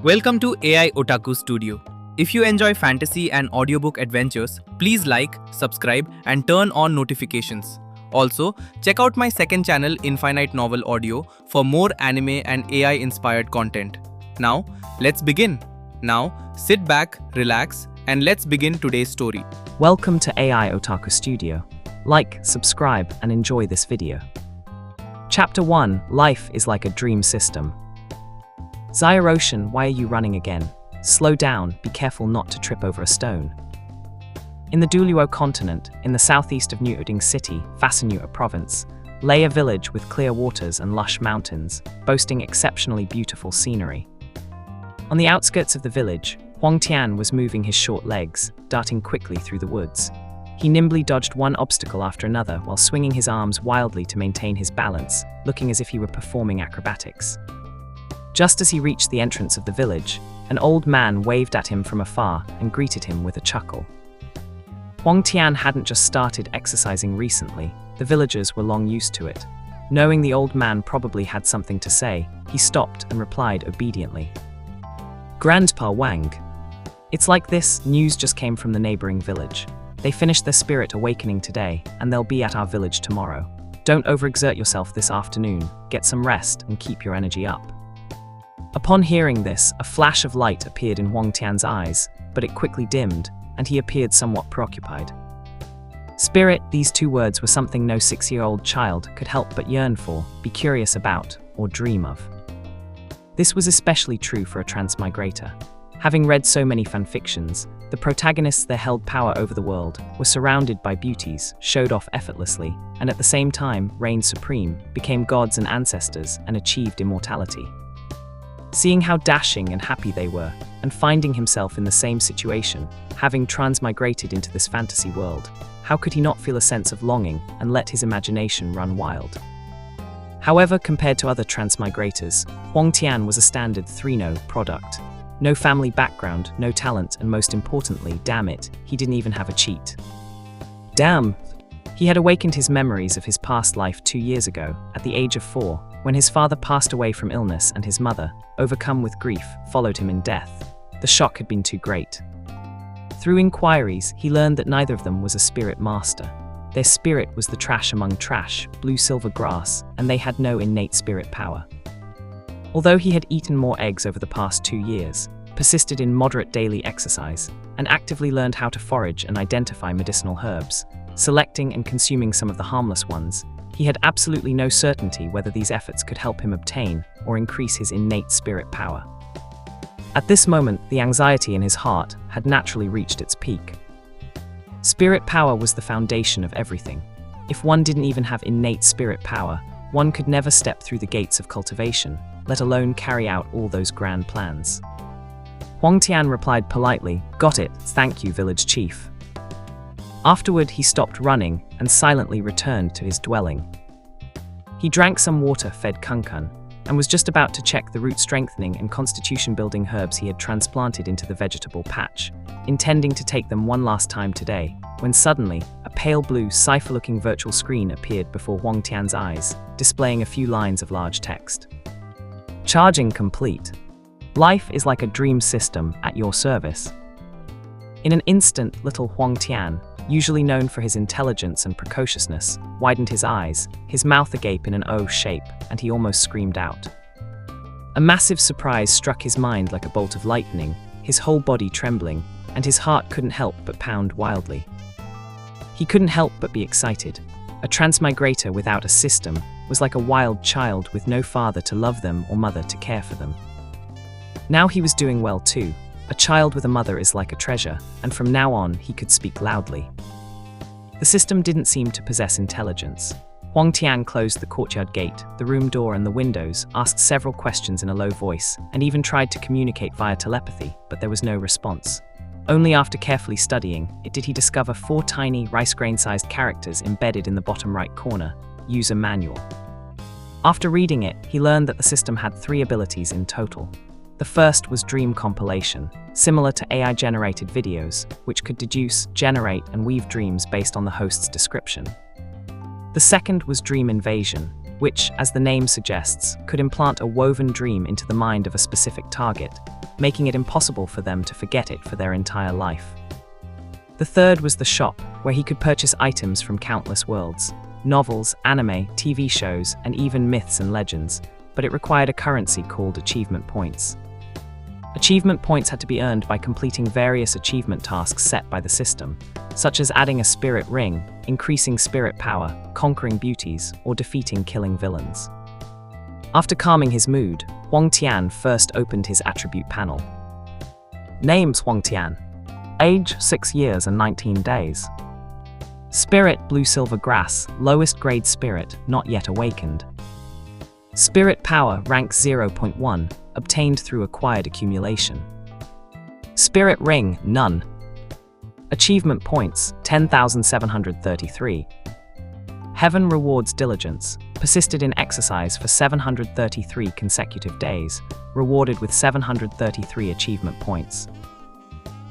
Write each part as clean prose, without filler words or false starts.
Welcome to AI Otaku Studio. If you enjoy fantasy and audiobook adventures, please like, subscribe, and turn on notifications. Also, check out my second channel, Infinite Novel Audio, for more anime and AI-inspired content. Now, let's begin. Now, sit back, relax, and let's begin today's story. Welcome to AI Otaku Studio. Like, subscribe, and enjoy this video. Chapter 1: Life is like a dream system. Zyaroshan, why are you running again? Slow down, be careful not to trip over a stone. In the Douluo Continent, in the southeast of Nyuding City, Fasanuta Province, lay a village with clear waters and lush mountains, boasting exceptionally beautiful scenery. On the outskirts of the village, Tian was moving his short legs, darting quickly through the woods. He nimbly dodged one obstacle after another while swinging his arms wildly to maintain his balance, looking as if he were performing acrobatics. Just as he reached the entrance of the village, an old man waved at him from afar and greeted him with a chuckle. Tian hadn't just started exercising recently, the villagers were long used to it. Knowing the old man probably had something to say, he stopped and replied obediently. Grandpa Huang. It's like this, news just came from the neighboring village. They finished their spirit awakening today, and they'll be at our village tomorrow. Don't overexert yourself this afternoon, get some rest and keep your energy up. Upon hearing this, a flash of light appeared in Tian's eyes, but it quickly dimmed, and he appeared somewhat preoccupied. Spirit, these two words were something no 6-year-old child could help but yearn for, be curious about, or dream of. This was especially true for a transmigrator. Having read so many fanfictions, the protagonists that held power over the world were surrounded by beauties, showed off effortlessly, and at the same time reigned supreme, became gods and ancestors, and achieved immortality. Seeing how dashing and happy they were, and finding himself in the same situation, having transmigrated into this fantasy world, how could he not feel a sense of longing and let his imagination run wild? However, compared to other transmigrators, Tian was a standard 3-no product. No family background, no talent, and most importantly, damn it, he didn't even have a cheat. Damn! He had awakened his memories of his past life 2 years ago, at the age of 4, when his father passed away from illness and his mother, overcome with grief, followed him in death. The shock had been too great. Through inquiries, he learned that neither of them was a spirit master. Their spirit was the trash among trash, blue-silver grass, and they had no innate spirit power. Although he had eaten more eggs over the past 2 years, persisted in moderate daily exercise, and actively learned how to forage and identify medicinal herbs, selecting and consuming some of the harmless ones, he had absolutely no certainty whether these efforts could help him obtain or increase his innate spirit power. At this moment, the anxiety in his heart had naturally reached its peak. Spirit power was the foundation of everything. If one didn't even have innate spirit power, one could never step through the gates of cultivation, let alone carry out all those grand plans. Tian replied politely, "Got it, thank you, village chief." Afterward, he stopped running and silently returned to his dwelling. He drank some water-fed kunkun and was just about to check the root-strengthening and constitution-building herbs he had transplanted into the vegetable patch, intending to take them one last time today, when suddenly, a pale blue, cipher-looking virtual screen appeared before Tian's eyes, displaying a few lines of large text. Charging complete. Life is like a dream system at your service. In an instant, little Tian, usually known for his intelligence and precociousness, widened his eyes, his mouth agape in an O shape, and he almost screamed out. A massive surprise struck his mind like a bolt of lightning, his whole body trembling, and his heart couldn't help but pound wildly. He couldn't help but be excited. A transmigrator without a system was like a wild child with no father to love them or mother to care for them. Now he was doing well too. A child with a mother is like a treasure, and from now on he could speak loudly. The system didn't seem to possess intelligence. Tian closed the courtyard gate, the room door and the windows, asked several questions in a low voice, and even tried to communicate via telepathy, but there was no response. Only after carefully studying it did he discover 4 tiny, rice-grain-sized characters embedded in the bottom right corner, user manual. After reading it, he learned that the system had 3 abilities in total. The first was dream compilation, similar to AI-generated videos, which could deduce, generate, and weave dreams based on the host's description. The second was dream invasion, which, as the name suggests, could implant a woven dream into the mind of a specific target, making it impossible for them to forget it for their entire life. The third was the shop, where he could purchase items from countless worlds, novels, anime, TV shows, and even myths and legends, but it required a currency called achievement points. Achievement points had to be earned by completing various achievement tasks set by the system, such as adding a spirit ring, increasing spirit power, conquering beauties, or defeating killing villains. After calming his mood, Tian first opened his attribute panel. Names: Tian. Age: 6 years and 19 days. Spirit: blue-silver grass, lowest grade spirit, not yet awakened. Spirit power: rank 0.1, obtained through acquired accumulation. Spirit ring: none. Achievement points: 10,733. Heaven rewards diligence, persisted in exercise for 733 consecutive days, rewarded with 733 achievement points.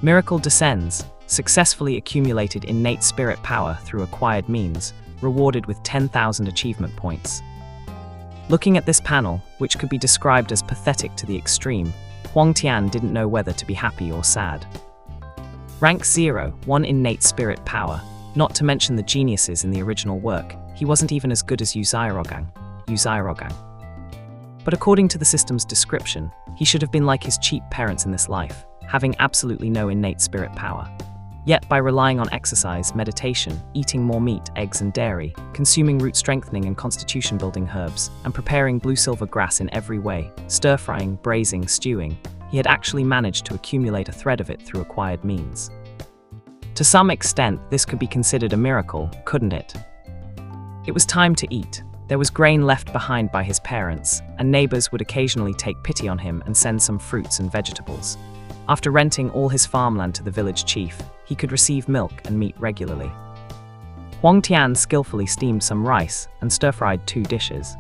Miracle descends, successfully accumulated innate spirit power through acquired means, rewarded with 10,000 achievement points. Looking at this panel, which could be described as pathetic to the extreme, Tian didn't know whether to be happy or sad. Rank 0, 1 innate spirit power, not to mention the geniuses in the original work. He wasn't even as good as Yu Zairogang. But according to the system's description, he should have been like his cheap parents in this life, having absolutely no innate spirit power. Yet by relying on exercise, meditation, eating more meat, eggs and dairy, consuming root strengthening and constitution building herbs, and preparing blue-silver grass in every way, stir-frying, braising, stewing, he had actually managed to accumulate a thread of it through acquired means. To some extent, this could be considered a miracle, couldn't it? It was time to eat. There was grain left behind by his parents, and neighbors would occasionally take pity on him and send some fruits and vegetables. After renting all his farmland to the village chief, he could receive milk and meat regularly. Tian skillfully steamed some rice and stir-fried 2 dishes.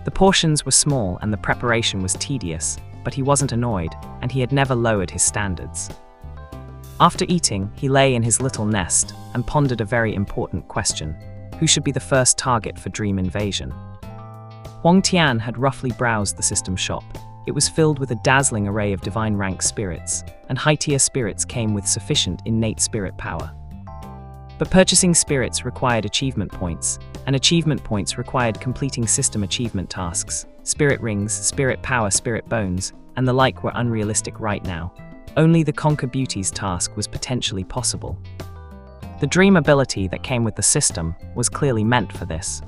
The portions were small and the preparation was tedious, but he wasn't annoyed, and he had never lowered his standards. After eating, he lay in his little nest and pondered a very important question: who should be the first target for dream invasion? Tian had roughly browsed the system shop. It was filled with a dazzling array of divine rank spirits, and high-tier spirits came with sufficient innate spirit power. But purchasing spirits required achievement points, and achievement points required completing system achievement tasks. Spirit rings, spirit power, spirit bones, and the like were unrealistic right now. Only the Conquer Beauties task was potentially possible. The dream ability that came with the system was clearly meant for this.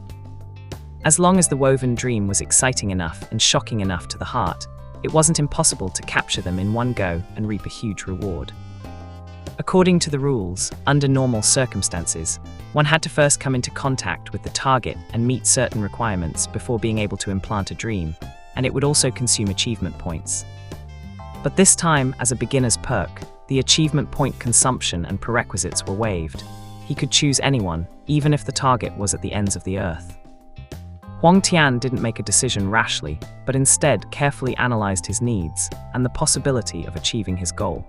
As long as the woven dream was exciting enough and shocking enough to the heart, it wasn't impossible to capture them in one go and reap a huge reward. According to the rules, under normal circumstances, one had to first come into contact with the target and meet certain requirements before being able to implant a dream, and it would also consume achievement points. But this time, as a beginner's perk, the achievement point consumption and prerequisites were waived. He could choose anyone, even if the target was at the ends of the earth. Tian didn't make a decision rashly, but instead carefully analyzed his needs and the possibility of achieving his goal.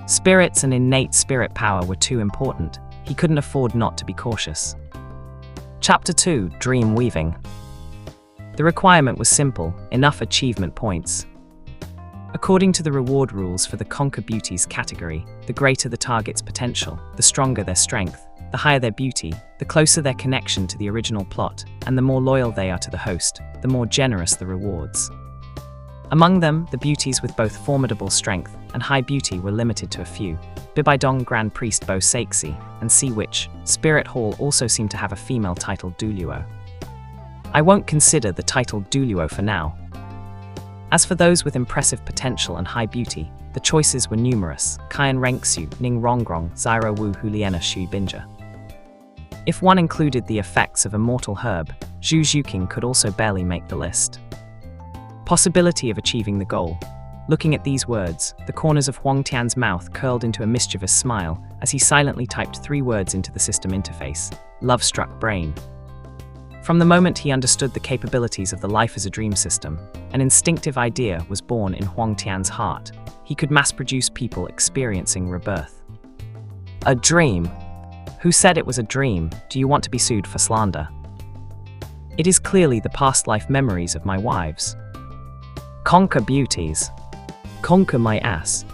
Spirits and innate spirit power were too important. He couldn't afford not to be cautious. Chapter 2: Dream Weaving. The requirement was simple: enough achievement points. According to the reward rules for the Conquer Beauties category, the greater the target's potential, the stronger their strength, the higher their beauty, the closer their connection to the original plot, and the more loyal they are to the host, the more generous the rewards. Among them, the beauties with both formidable strength and high beauty were limited to a few. Bibaidong Grand Priest Bo Saixi and Sea Witch Spirit Hall also seem to have a female titled Douluo. I won't consider the title Douluo for now. As for those with impressive potential and high beauty, the choices were numerous: Kaian Rengxu, Ning Rongrong, Zyro Wu Huliena Shui Binja. If one included the effects of immortal herb, Zhu Zhuqing could also barely make the list. Possibility of achieving the goal. Looking at these words, the corners of Tian's mouth curled into a mischievous smile as he silently typed 3 words into the system interface: love-struck brain. From the moment he understood the capabilities of the Life as a Dream system, an instinctive idea was born in Tian's heart. He could mass-produce people experiencing rebirth. A dream? Who said it was a dream? Do you want to be sued for slander? It is clearly the past life memories of my wives. Conquer beauties. Conquer my ass.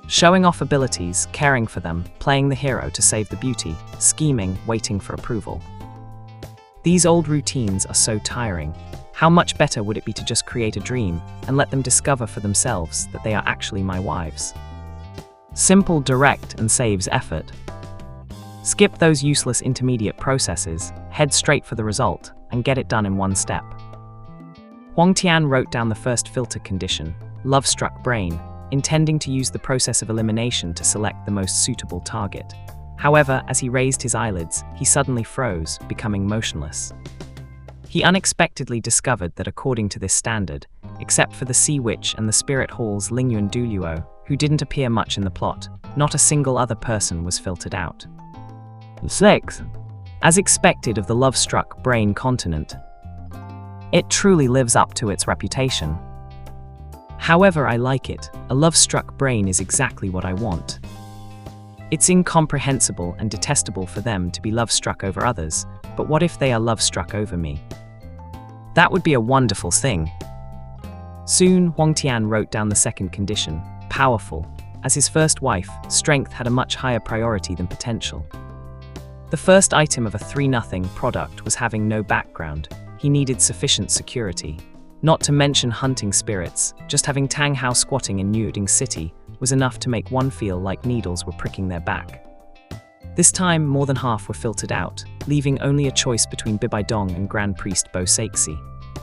Showing off abilities, caring for them, playing the hero to save the beauty, scheming, waiting for approval. These old routines are so tiring. How much better would it be to just create a dream and let them discover for themselves that they are actually my wives? Simple, direct, and saves effort. Skip those useless intermediate processes, head straight for the result, and get it done in one step. Tian wrote down the first filter condition, love-struck brain, intending to use the process of elimination to select the most suitable target. However, as he raised his eyelids, he suddenly froze, becoming motionless. He unexpectedly discovered that according to this standard, except for the Sea Witch and the Spirit Hall's Lingyuan Douluo, who didn't appear much in the plot, not a single other person was filtered out. 6. As expected of the love-struck brain continent, it truly lives up to its reputation. However, I like it. A love-struck brain is exactly what I want. It's incomprehensible and detestable for them to be love-struck over others, but what if they are love-struck over me? That would be a wonderful thing. Soon, Tian wrote down the second condition, powerful. As his first wife, strength had a much higher priority than potential. The first item of a 3-0 product was having no background. He needed sufficient security. Not to mention hunting spirits, just having Tang Hao squatting in Nuding City was enough to make one feel like needles were pricking their back. This time, more than half were filtered out, leaving only a choice between Bibaidong and Grand Priest Bo Saixi.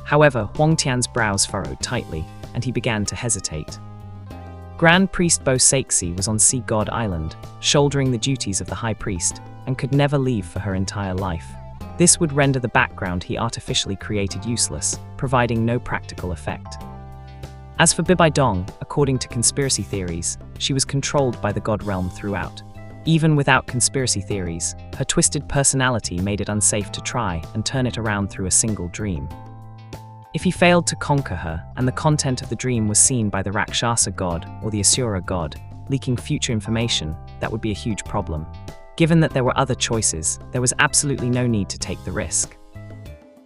However, Tian's brows furrowed tightly, and he began to hesitate. Grand Priest Bo Saixi was on Sea God Island, shouldering the duties of the High Priest, and could never leave for her entire life. This would render the background he artificially created useless, providing no practical effect. As for Bibaidong, according to conspiracy theories, she was controlled by the god realm throughout. Even without conspiracy theories, her twisted personality made it unsafe to try and turn it around through a single dream. If he failed to conquer her, and the content of the dream was seen by the Rakshasa god or the Asura god, leaking future information, that would be a huge problem. Given that there were other choices, there was absolutely no need to take the risk.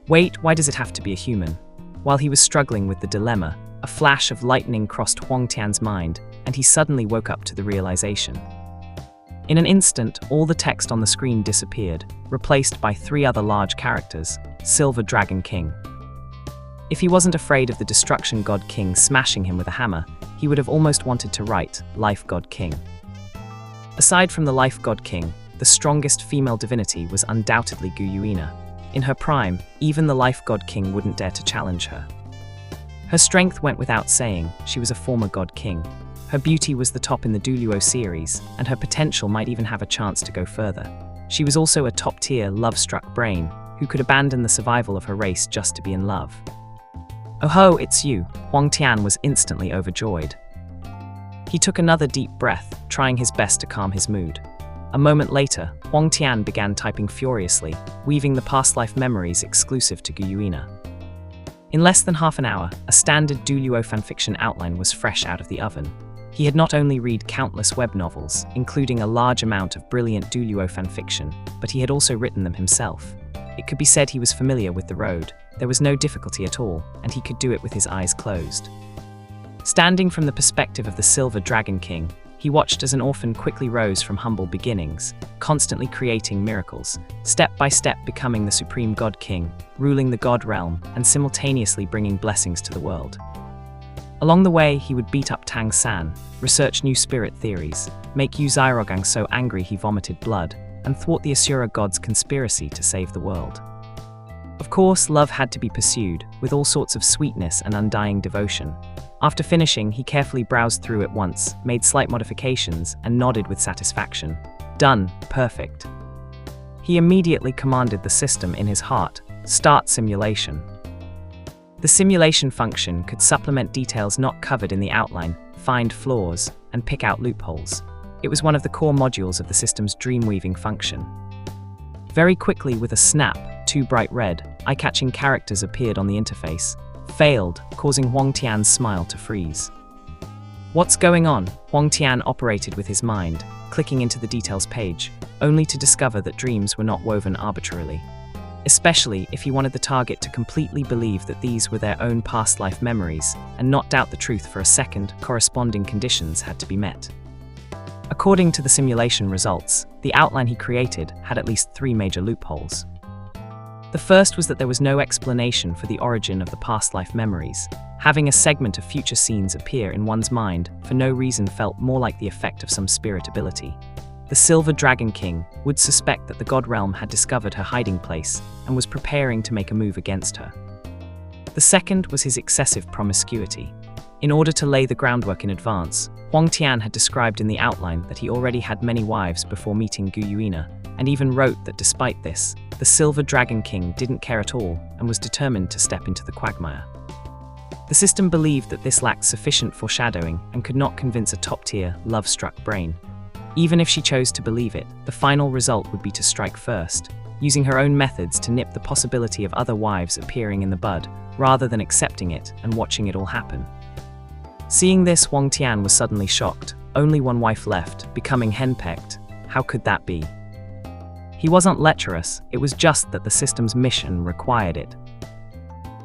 Wait, why does it have to be a human? While he was struggling with the dilemma, a flash of lightning crossed Tian's mind, and he suddenly woke up to the realization. In an instant, all the text on the screen disappeared, replaced by 3 other large characters: Silver Dragon King. If he wasn't afraid of the Destruction God King smashing him with a hammer, he would have almost wanted to write Life God King. Aside from the Life God King, the strongest female divinity was undoubtedly Guyuina. In her prime, even the Life God King wouldn't dare to challenge her. Her strength went without saying, she was a former God King. Her beauty was the top in the Douluo series, and her potential might even have a chance to go further. She was also a top-tier, love-struck brain, who could abandon the survival of her race just to be in love. "Oh ho, it's you," Tian was instantly overjoyed. He took another deep breath, trying his best to calm his mood. A moment later, Tian began typing furiously, weaving the past life memories exclusive to Guyuina. In less than half an hour, a standard Douluo fanfiction outline was fresh out of the oven. He had not only read countless web novels, including a large amount of brilliant Douluo fanfiction, but he had also written them himself. It could be said he was familiar with the road. There was no difficulty at all, and he could do it with his eyes closed. Standing from the perspective of the Silver Dragon King, he watched as an orphan quickly rose from humble beginnings, constantly creating miracles, step by step becoming the supreme God King, ruling the God realm, and simultaneously bringing blessings to the world. Along the way, he would beat up Tang San, research new spirit theories, make Yu Xiaogang so angry he vomited blood, and thwart the Asura god's conspiracy to save the world. Of course, love had to be pursued, with all sorts of sweetness and undying devotion. After finishing, he carefully browsed through it once, made slight modifications, and nodded with satisfaction. Done. Perfect. He immediately commanded the system in his heart, "Start simulation." The simulation function could supplement details not covered in the outline, find flaws, and pick out loopholes. It was one of the core modules of the system's dream-weaving function. Very quickly, with a snap, 2 bright red, eye-catching characters appeared on the interface. Failed, causing Tian's smile to freeze. What's going on? Tian operated with his mind, clicking into the details page, only to discover that dreams were not woven arbitrarily. especially if he wanted the target to completely believe that these were their own past life memories and not doubt the truth for a second. Corresponding conditions had to be met. According to the simulation results, the outline he created had at least 3 major loopholes. The first was that there was no explanation for the origin of the past life memories. Having a segment of future scenes appear in one's mind for no reason felt more like the effect of some spirit ability. The Silver Dragon King would suspect that the God Realm had discovered her hiding place and was preparing to make a move against her. The second was his excessive promiscuity. In order to lay the groundwork in advance, Tian had described in the outline that he already had many wives before meeting Gu Yuina, and even wrote that despite this, the Silver Dragon King didn't care at all and was determined to step into the quagmire. The system believed that this lacked sufficient foreshadowing and could not convince a top-tier, love-struck brain. Even if she chose to believe it, the final result would be to strike first, using her own methods to nip the possibility of other wives appearing in the bud, rather than accepting it and watching it all happen. Seeing this, Tian was suddenly shocked. Only one wife left, becoming henpecked. How could that be? He wasn't lecherous, it was just that the system's mission required it.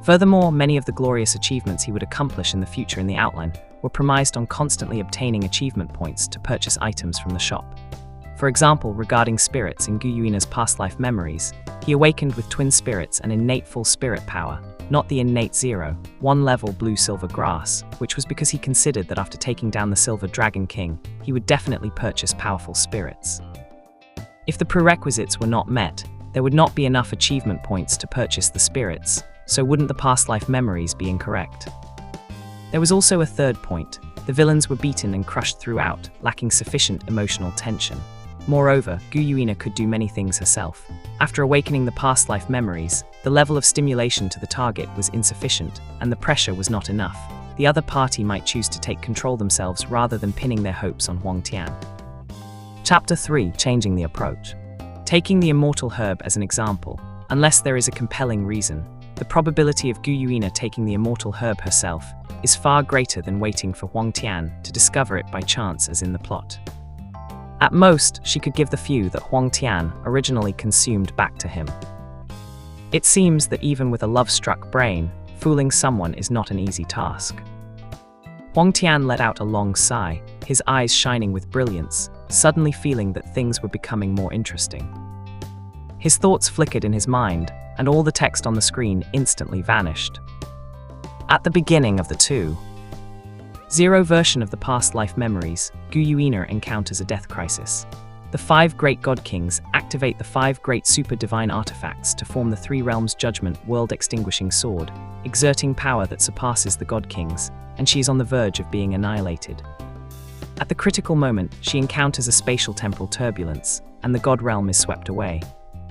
Furthermore, many of the glorious achievements he would accomplish in the future in the outline were premised on constantly obtaining achievement points to purchase items from the shop. For example, regarding spirits in Gu Yuina's past life memories, he awakened with twin spirits and innate full spirit power, not the innate 0-1 level blue-silver grass, which was because he considered that after taking down the Silver Dragon King, he would definitely purchase powerful spirits. If the prerequisites were not met, there would not be enough achievement points to purchase the spirits, so wouldn't the past life memories be incorrect? There was also a third point. The villains were beaten and crushed throughout, lacking sufficient emotional tension. Moreover, Gu Yuina could do many things herself. After awakening the past life memories, the level of stimulation to the target was insufficient, and the pressure was not enough. The other party might choose to take control themselves rather than pinning their hopes on Tian. Chapter 3: Changing the Approach. Taking the immortal herb as an example, unless there is a compelling reason, the probability of Gu Yuina taking the immortal herb herself is far greater than waiting for Tian to discover it by chance as in the plot. At most, she could give the few that Tian originally consumed back to him. It seems that even with a love-struck brain, fooling someone is not an easy task. Tian let out a long sigh, his eyes shining with brilliance, suddenly feeling that things were becoming more interesting. His thoughts flickered in his mind, and all the text on the screen instantly vanished. At the beginning of the 2.0 version of the past life memories, Gu Yuina encounters a death crisis. The 5 great god kings activate the 5 great super divine artifacts to form the 3 realms judgment world-extinguishing sword, exerting power that surpasses the god kings, and she is on the verge of being annihilated. At the critical moment, she encounters a spatial temporal turbulence, and the god realm is swept away.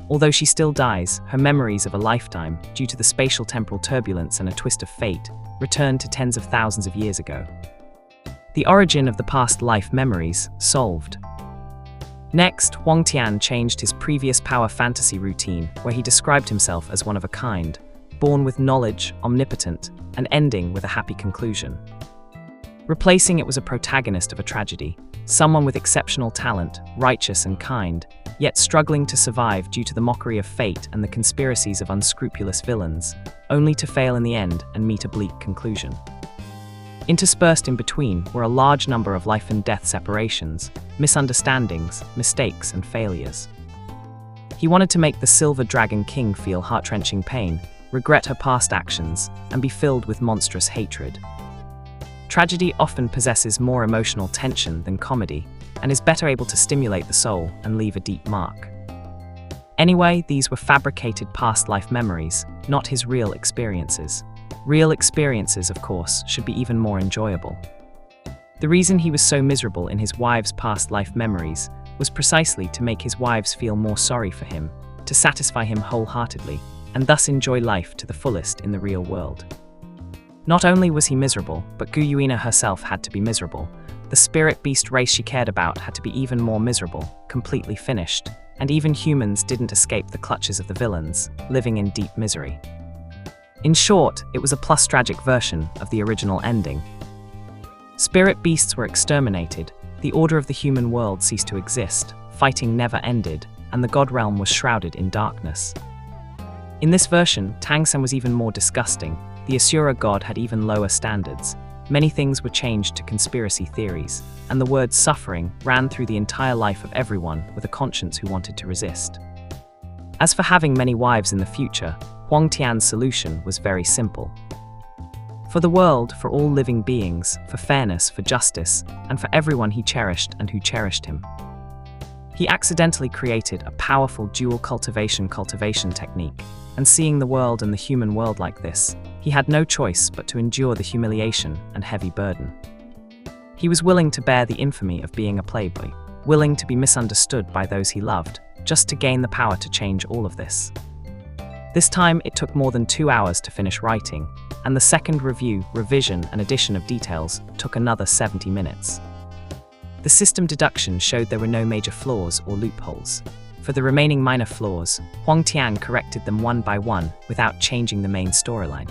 Although she still dies, her memories of a lifetime, due to the spatial temporal turbulence and a twist of fate, return to tens of thousands of years ago. The origin of the past life memories solved. Next, Tian changed his previous power fantasy routine, where he described himself as one of a kind, born with knowledge, omnipotent, and ending with a happy conclusion. Replacing it was a protagonist of a tragedy, someone with exceptional talent, righteous and kind, yet struggling to survive due to the mockery of fate and the conspiracies of unscrupulous villains, only to fail in the end and meet a bleak conclusion. Interspersed in between were a large number of life and death separations, misunderstandings, mistakes, and failures. He wanted to make the Silver Dragon King feel heart-wrenching pain, regret her past actions, and be filled with monstrous hatred. Tragedy often possesses more emotional tension than comedy, and is better able to stimulate the soul and leave a deep mark. Anyway, these were fabricated past life memories, not his real experiences. Real experiences, of course, should be even more enjoyable. The reason he was so miserable in his wives' past life memories was precisely to make his wives feel more sorry for him, to satisfy him wholeheartedly, and thus enjoy life to the fullest in the real world. Not only was he miserable, but Gu Yuina herself had to be miserable. The spirit beast race she cared about had to be even more miserable, completely finished, and even humans didn't escape the clutches of the villains, living in deep misery. In short, it was a plus tragic version of the original ending. Spirit beasts were exterminated, the order of the human world ceased to exist, fighting never ended, and the god realm was shrouded in darkness. In this version, Tangsen was even more disgusting. The Asura god had even lower standards. Many things were changed to conspiracy theories, and the word suffering ran through the entire life of everyone with a conscience who wanted to resist. As for having many wives in the future, Huang Tian's solution was very simple. For the world, for all living beings, for fairness, for justice, and for everyone he cherished and who cherished him. He accidentally created a powerful dual cultivation technique, and seeing the world and the human world like this, he had no choice but to endure the humiliation and heavy burden. He was willing to bear the infamy of being a playboy, willing to be misunderstood by those he loved, just to gain the power to change all of this. This time, it took more than 2 hours to finish writing, and the second review, revision, and addition of details took another 70 minutes. The system deduction showed there were no major flaws or loopholes. For the remaining minor flaws, Huang Tian corrected them one by one without changing the main storyline.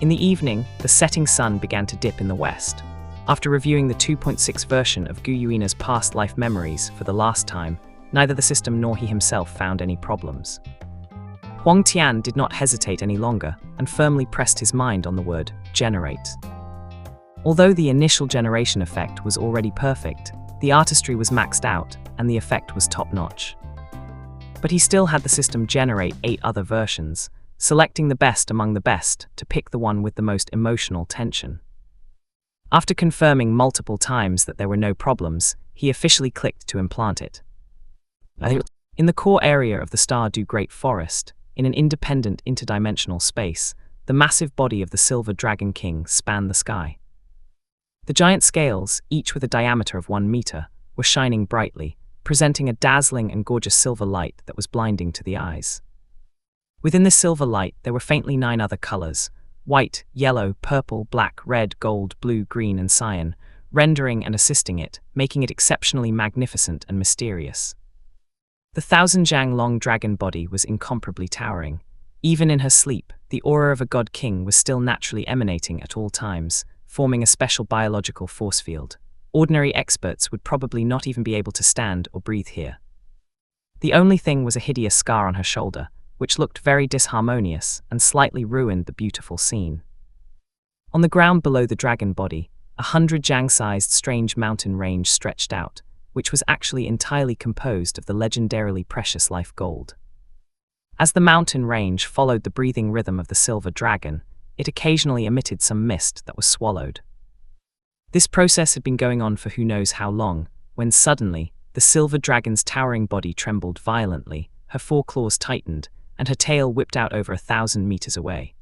In the evening, the setting sun began to dip in the west. After reviewing the 2.6 version of Gu Yuina's past life memories for the last time, neither the system nor he himself found any problems. Huang Tian did not hesitate any longer and firmly pressed his mind on the word generate. Although the initial generation effect was already perfect, the artistry was maxed out and the effect was top-notch. But he still had the system generate 8 other versions, selecting the best among the best to pick the one with the most emotional tension. After confirming multiple times that there were no problems, he officially clicked to implant it. In the core area of the Stardew Great Forest, in an independent interdimensional space, the massive body of the Silver Dragon King spanned the sky. The giant scales, each with a diameter of 1 meter, were shining brightly, presenting a dazzling and gorgeous silver light that was blinding to the eyes. Within this silver light, there were faintly 9 other colors: white, yellow, purple, black, red, gold, blue, green, and cyan, rendering and assisting it, making it exceptionally magnificent and mysterious. The 1,000-jang-long dragon body was incomparably towering. Even in her sleep, the aura of a god king was still naturally emanating at all times, forming a special biological force field. Ordinary experts would probably not even be able to stand or breathe here. The only thing was a hideous scar on her shoulder, which looked very disharmonious and slightly ruined the beautiful scene. On the ground below the dragon body, 100-jang-sized strange mountain range stretched out, which was actually entirely composed of the legendarily precious life gold. As the mountain range followed the breathing rhythm of the silver dragon, it occasionally emitted some mist that was swallowed. This process had been going on for who knows how long, when suddenly, the silver dragon's towering body trembled violently, her 4 claws tightened, and her tail whipped out over 1,000 meters away.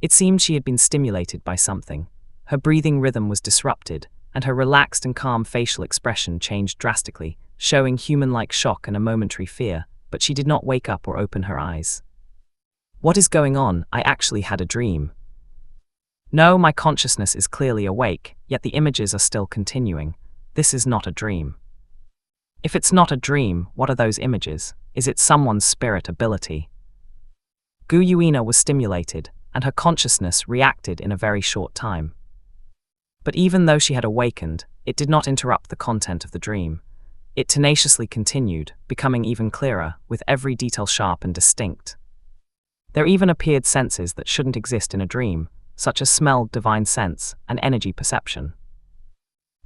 It seemed she had been stimulated by something. Her breathing rhythm was disrupted, and her relaxed and calm facial expression changed drastically, showing human-like shock and a momentary fear, but she did not wake up or open her eyes. What is going on? I actually had a dream. No, my consciousness is clearly awake, yet the images are still continuing. This is not a dream. If it's not a dream, what are those images? Is it someone's spirit ability? Gu Yuina was stimulated, and her consciousness reacted in a very short time. But even though she had awakened, it did not interrupt the content of the dream. It tenaciously continued, becoming even clearer, with every detail sharp and distinct. There even appeared senses that shouldn't exist in a dream, such as smell, divine sense, and energy perception.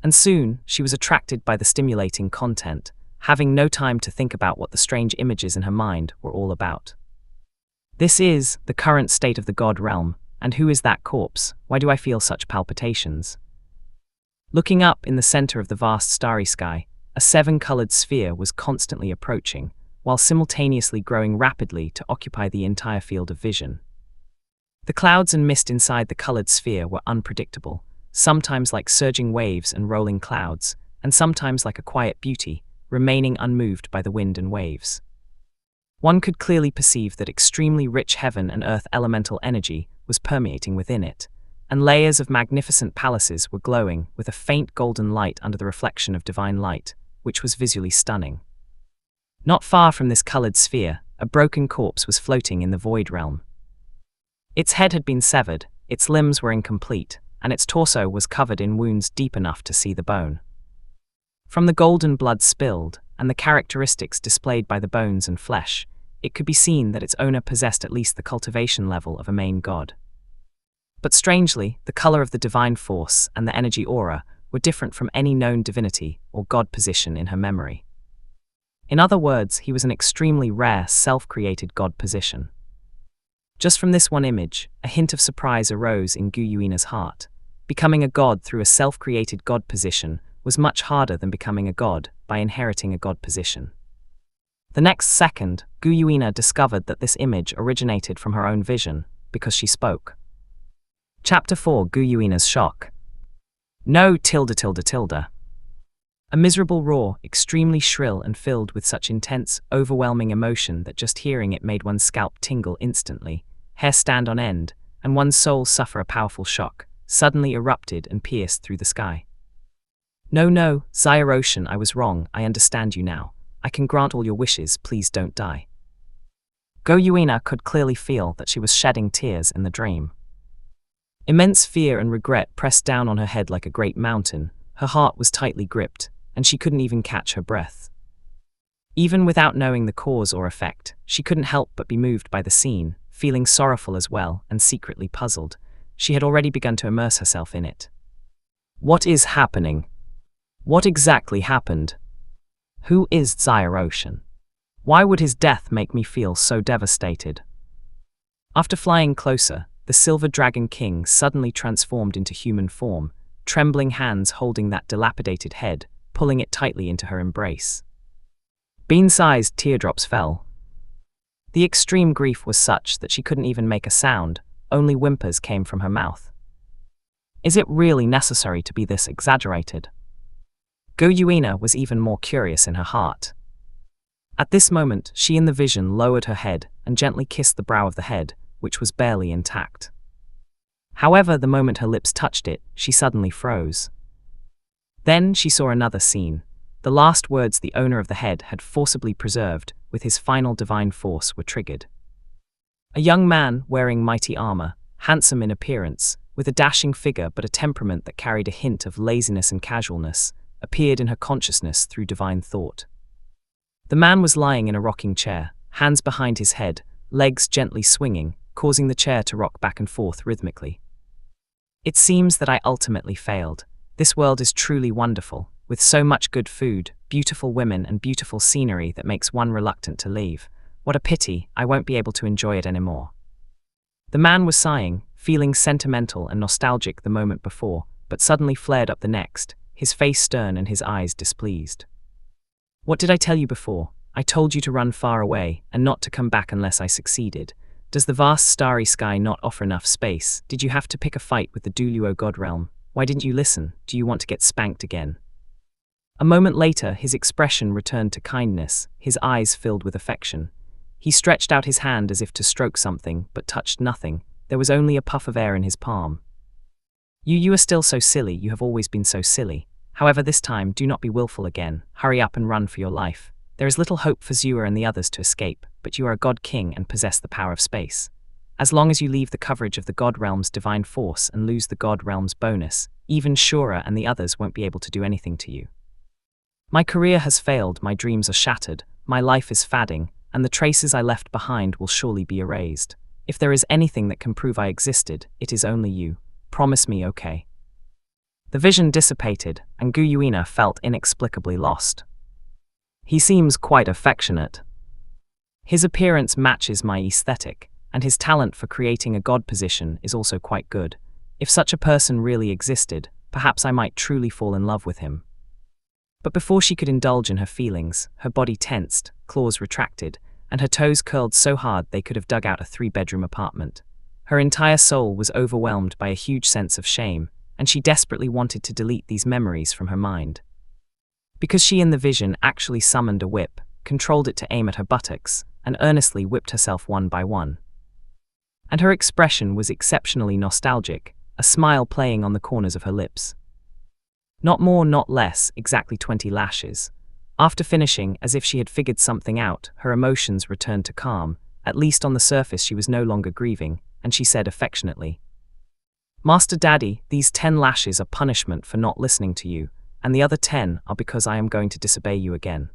And soon, she was attracted by the stimulating content, having no time to think about what the strange images in her mind were all about. This is the current state of the god realm, and who is that corpse? Why do I feel such palpitations? Looking up in the center of the vast starry sky, a 7-colored sphere was constantly approaching, while simultaneously growing rapidly to occupy the entire field of vision. The clouds and mist inside the colored sphere were unpredictable, sometimes like surging waves and rolling clouds, and sometimes like a quiet beauty, remaining unmoved by the wind and waves. One could clearly perceive that extremely rich heaven and earth elemental energy was permeating within it, and layers of magnificent palaces were glowing with a faint golden light under the reflection of divine light, which was visually stunning. Not far from this colored sphere, a broken corpse was floating in the void realm. Its head had been severed, its limbs were incomplete, and its torso was covered in wounds deep enough to see the bone. From the golden blood spilled, and the characteristics displayed by the bones and flesh, it could be seen that its owner possessed at least the cultivation level of a main god. But strangely, the color of the divine force and the energy aura were different from any known divinity or god position in her memory. In other words, he was an extremely rare, self-created god position. Just from this one image, a hint of surprise arose in Gu Yuina's heart. Becoming a god through a self-created god position was much harder than becoming a god by inheriting a god position. The next second, Gu Yuina discovered that this image originated from her own vision, because she spoke. Chapter 4: Gu Yuina's Shock. No, tilde. A miserable roar, extremely shrill and filled with such intense, overwhelming emotion that just hearing it made one's scalp tingle instantly, hair stand on end, and one's soul suffer a powerful shock, suddenly erupted and pierced through the sky. No, Zyroshan, I was wrong, I understand you now. I can grant all your wishes, please don't die. Gu Yuina could clearly feel that she was shedding tears in the dream. Immense fear and regret pressed down on her head like a great mountain, her heart was tightly gripped, and she couldn't even catch her breath. Even without knowing the cause or effect, she couldn't help but be moved by the scene, feeling sorrowful as well and secretly puzzled. She had already begun to immerse herself in it. What is happening? What exactly happened? Who is Zyroshan? Why would his death make me feel so devastated? After flying closer, the Silver Dragon King suddenly transformed into human form, trembling hands holding that dilapidated head, pulling it tightly into her embrace. Bean-sized teardrops fell. The extreme grief was such that she couldn't even make a sound, only whimpers came from her mouth. Is it really necessary to be this exaggerated? Gu Yuina was even more curious in her heart. At this moment, she in the vision lowered her head and gently kissed the brow of the head, which was barely intact. However, the moment her lips touched it, she suddenly froze. Then she saw another scene. The last words the owner of the head had forcibly preserved with his final divine force were triggered. A young man wearing mighty armor, handsome in appearance, with a dashing figure but a temperament that carried a hint of laziness and casualness, appeared in her consciousness through divine thought. The man was lying in a rocking chair, hands behind his head, legs gently swinging, causing the chair to rock back and forth rhythmically. It seems that I ultimately failed. This world is truly wonderful, with so much good food, beautiful women and beautiful scenery that makes one reluctant to leave. What a pity, I won't be able to enjoy it anymore. The man was sighing, feeling sentimental and nostalgic the moment before, but suddenly flared up the next, his face stern and his eyes displeased. What did I tell you before? I told you to run far away, and not to come back unless I succeeded. Does the vast starry sky not offer enough space? Did you have to pick a fight with the Douluo god realm? Why didn't you listen? Do you want to get spanked again? A moment later, his expression returned to kindness, his eyes filled with affection. He stretched out his hand as if to stroke something, but touched nothing. There was only a puff of air in his palm. You are still so silly, you have always been so silly. However, this time, do not be willful again. Hurry up and run for your life. There is little hope for Zua and the others to escape, but you are a god king and possess the power of space. As long as you leave the coverage of the god realm's divine force and lose the god realm's bonus, even Shura and the others won't be able to do anything to you. My career has failed, my dreams are shattered, my life is fading, and the traces I left behind will surely be erased. If there is anything that can prove I existed, it is only you. Promise me, okay? The vision dissipated, and Gu Yuina felt inexplicably lost. He seems quite affectionate. His appearance matches my aesthetic, and his talent for creating a god position is also quite good. If such a person really existed, perhaps I might truly fall in love with him. But before she could indulge in her feelings, her body tensed, claws retracted, and her toes curled so hard they could have dug out a 3-bedroom apartment. Her entire soul was overwhelmed by a huge sense of shame, and she desperately wanted to delete these memories from her mind. Because she in the vision actually summoned a whip, controlled it to aim at her buttocks, and earnestly whipped herself one by one. And her expression was exceptionally nostalgic, a smile playing on the corners of her lips. Not more, not less, exactly 20 lashes. After finishing, as if she had figured something out, her emotions returned to calm. At least on the surface she was no longer grieving, and she said affectionately, "Master Daddy, these 10 lashes are punishment for not listening to you, and the other 10 are because I am going to disobey you again."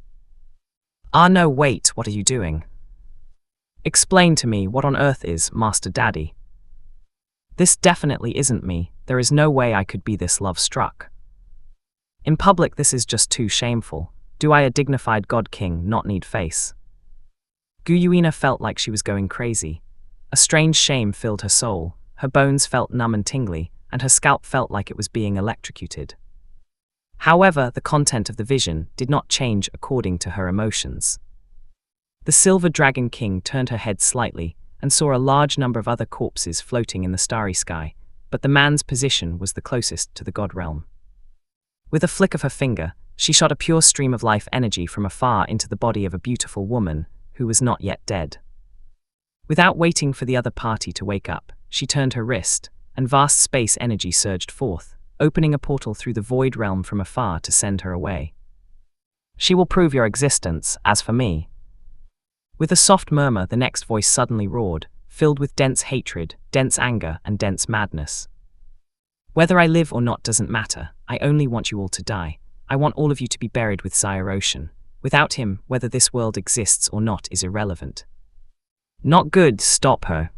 "Ah no, wait, what are you doing?" Explain to me what on earth is Master Daddy. This definitely isn't me. There is no way I could be this love-struck. In public, this is just too shameful. Do I, a dignified god king, not need face? Guyuina felt like she was going crazy. A strange shame filled her soul. Her bones felt numb and tingly, and her scalp felt like it was being electrocuted. However, the content of the vision did not change according to her emotions. The Silver Dragon King turned her head slightly and saw a large number of other corpses floating in the starry sky, but the man's position was the closest to the god realm. With a flick of her finger, she shot a pure stream of life energy from afar into the body of a beautiful woman who was not yet dead. Without waiting for the other party to wake up, she turned her wrist, and vast space energy surged forth, opening a portal through the void realm from afar to send her away. She will prove your existence, as for me. With a soft murmur, the next voice suddenly roared, filled with dense hatred, dense anger, and dense madness. Whether I live or not doesn't matter. I only want you all to die. I want all of you to be buried with Narration. Without him, whether this world exists or not is irrelevant. Not good, stop her.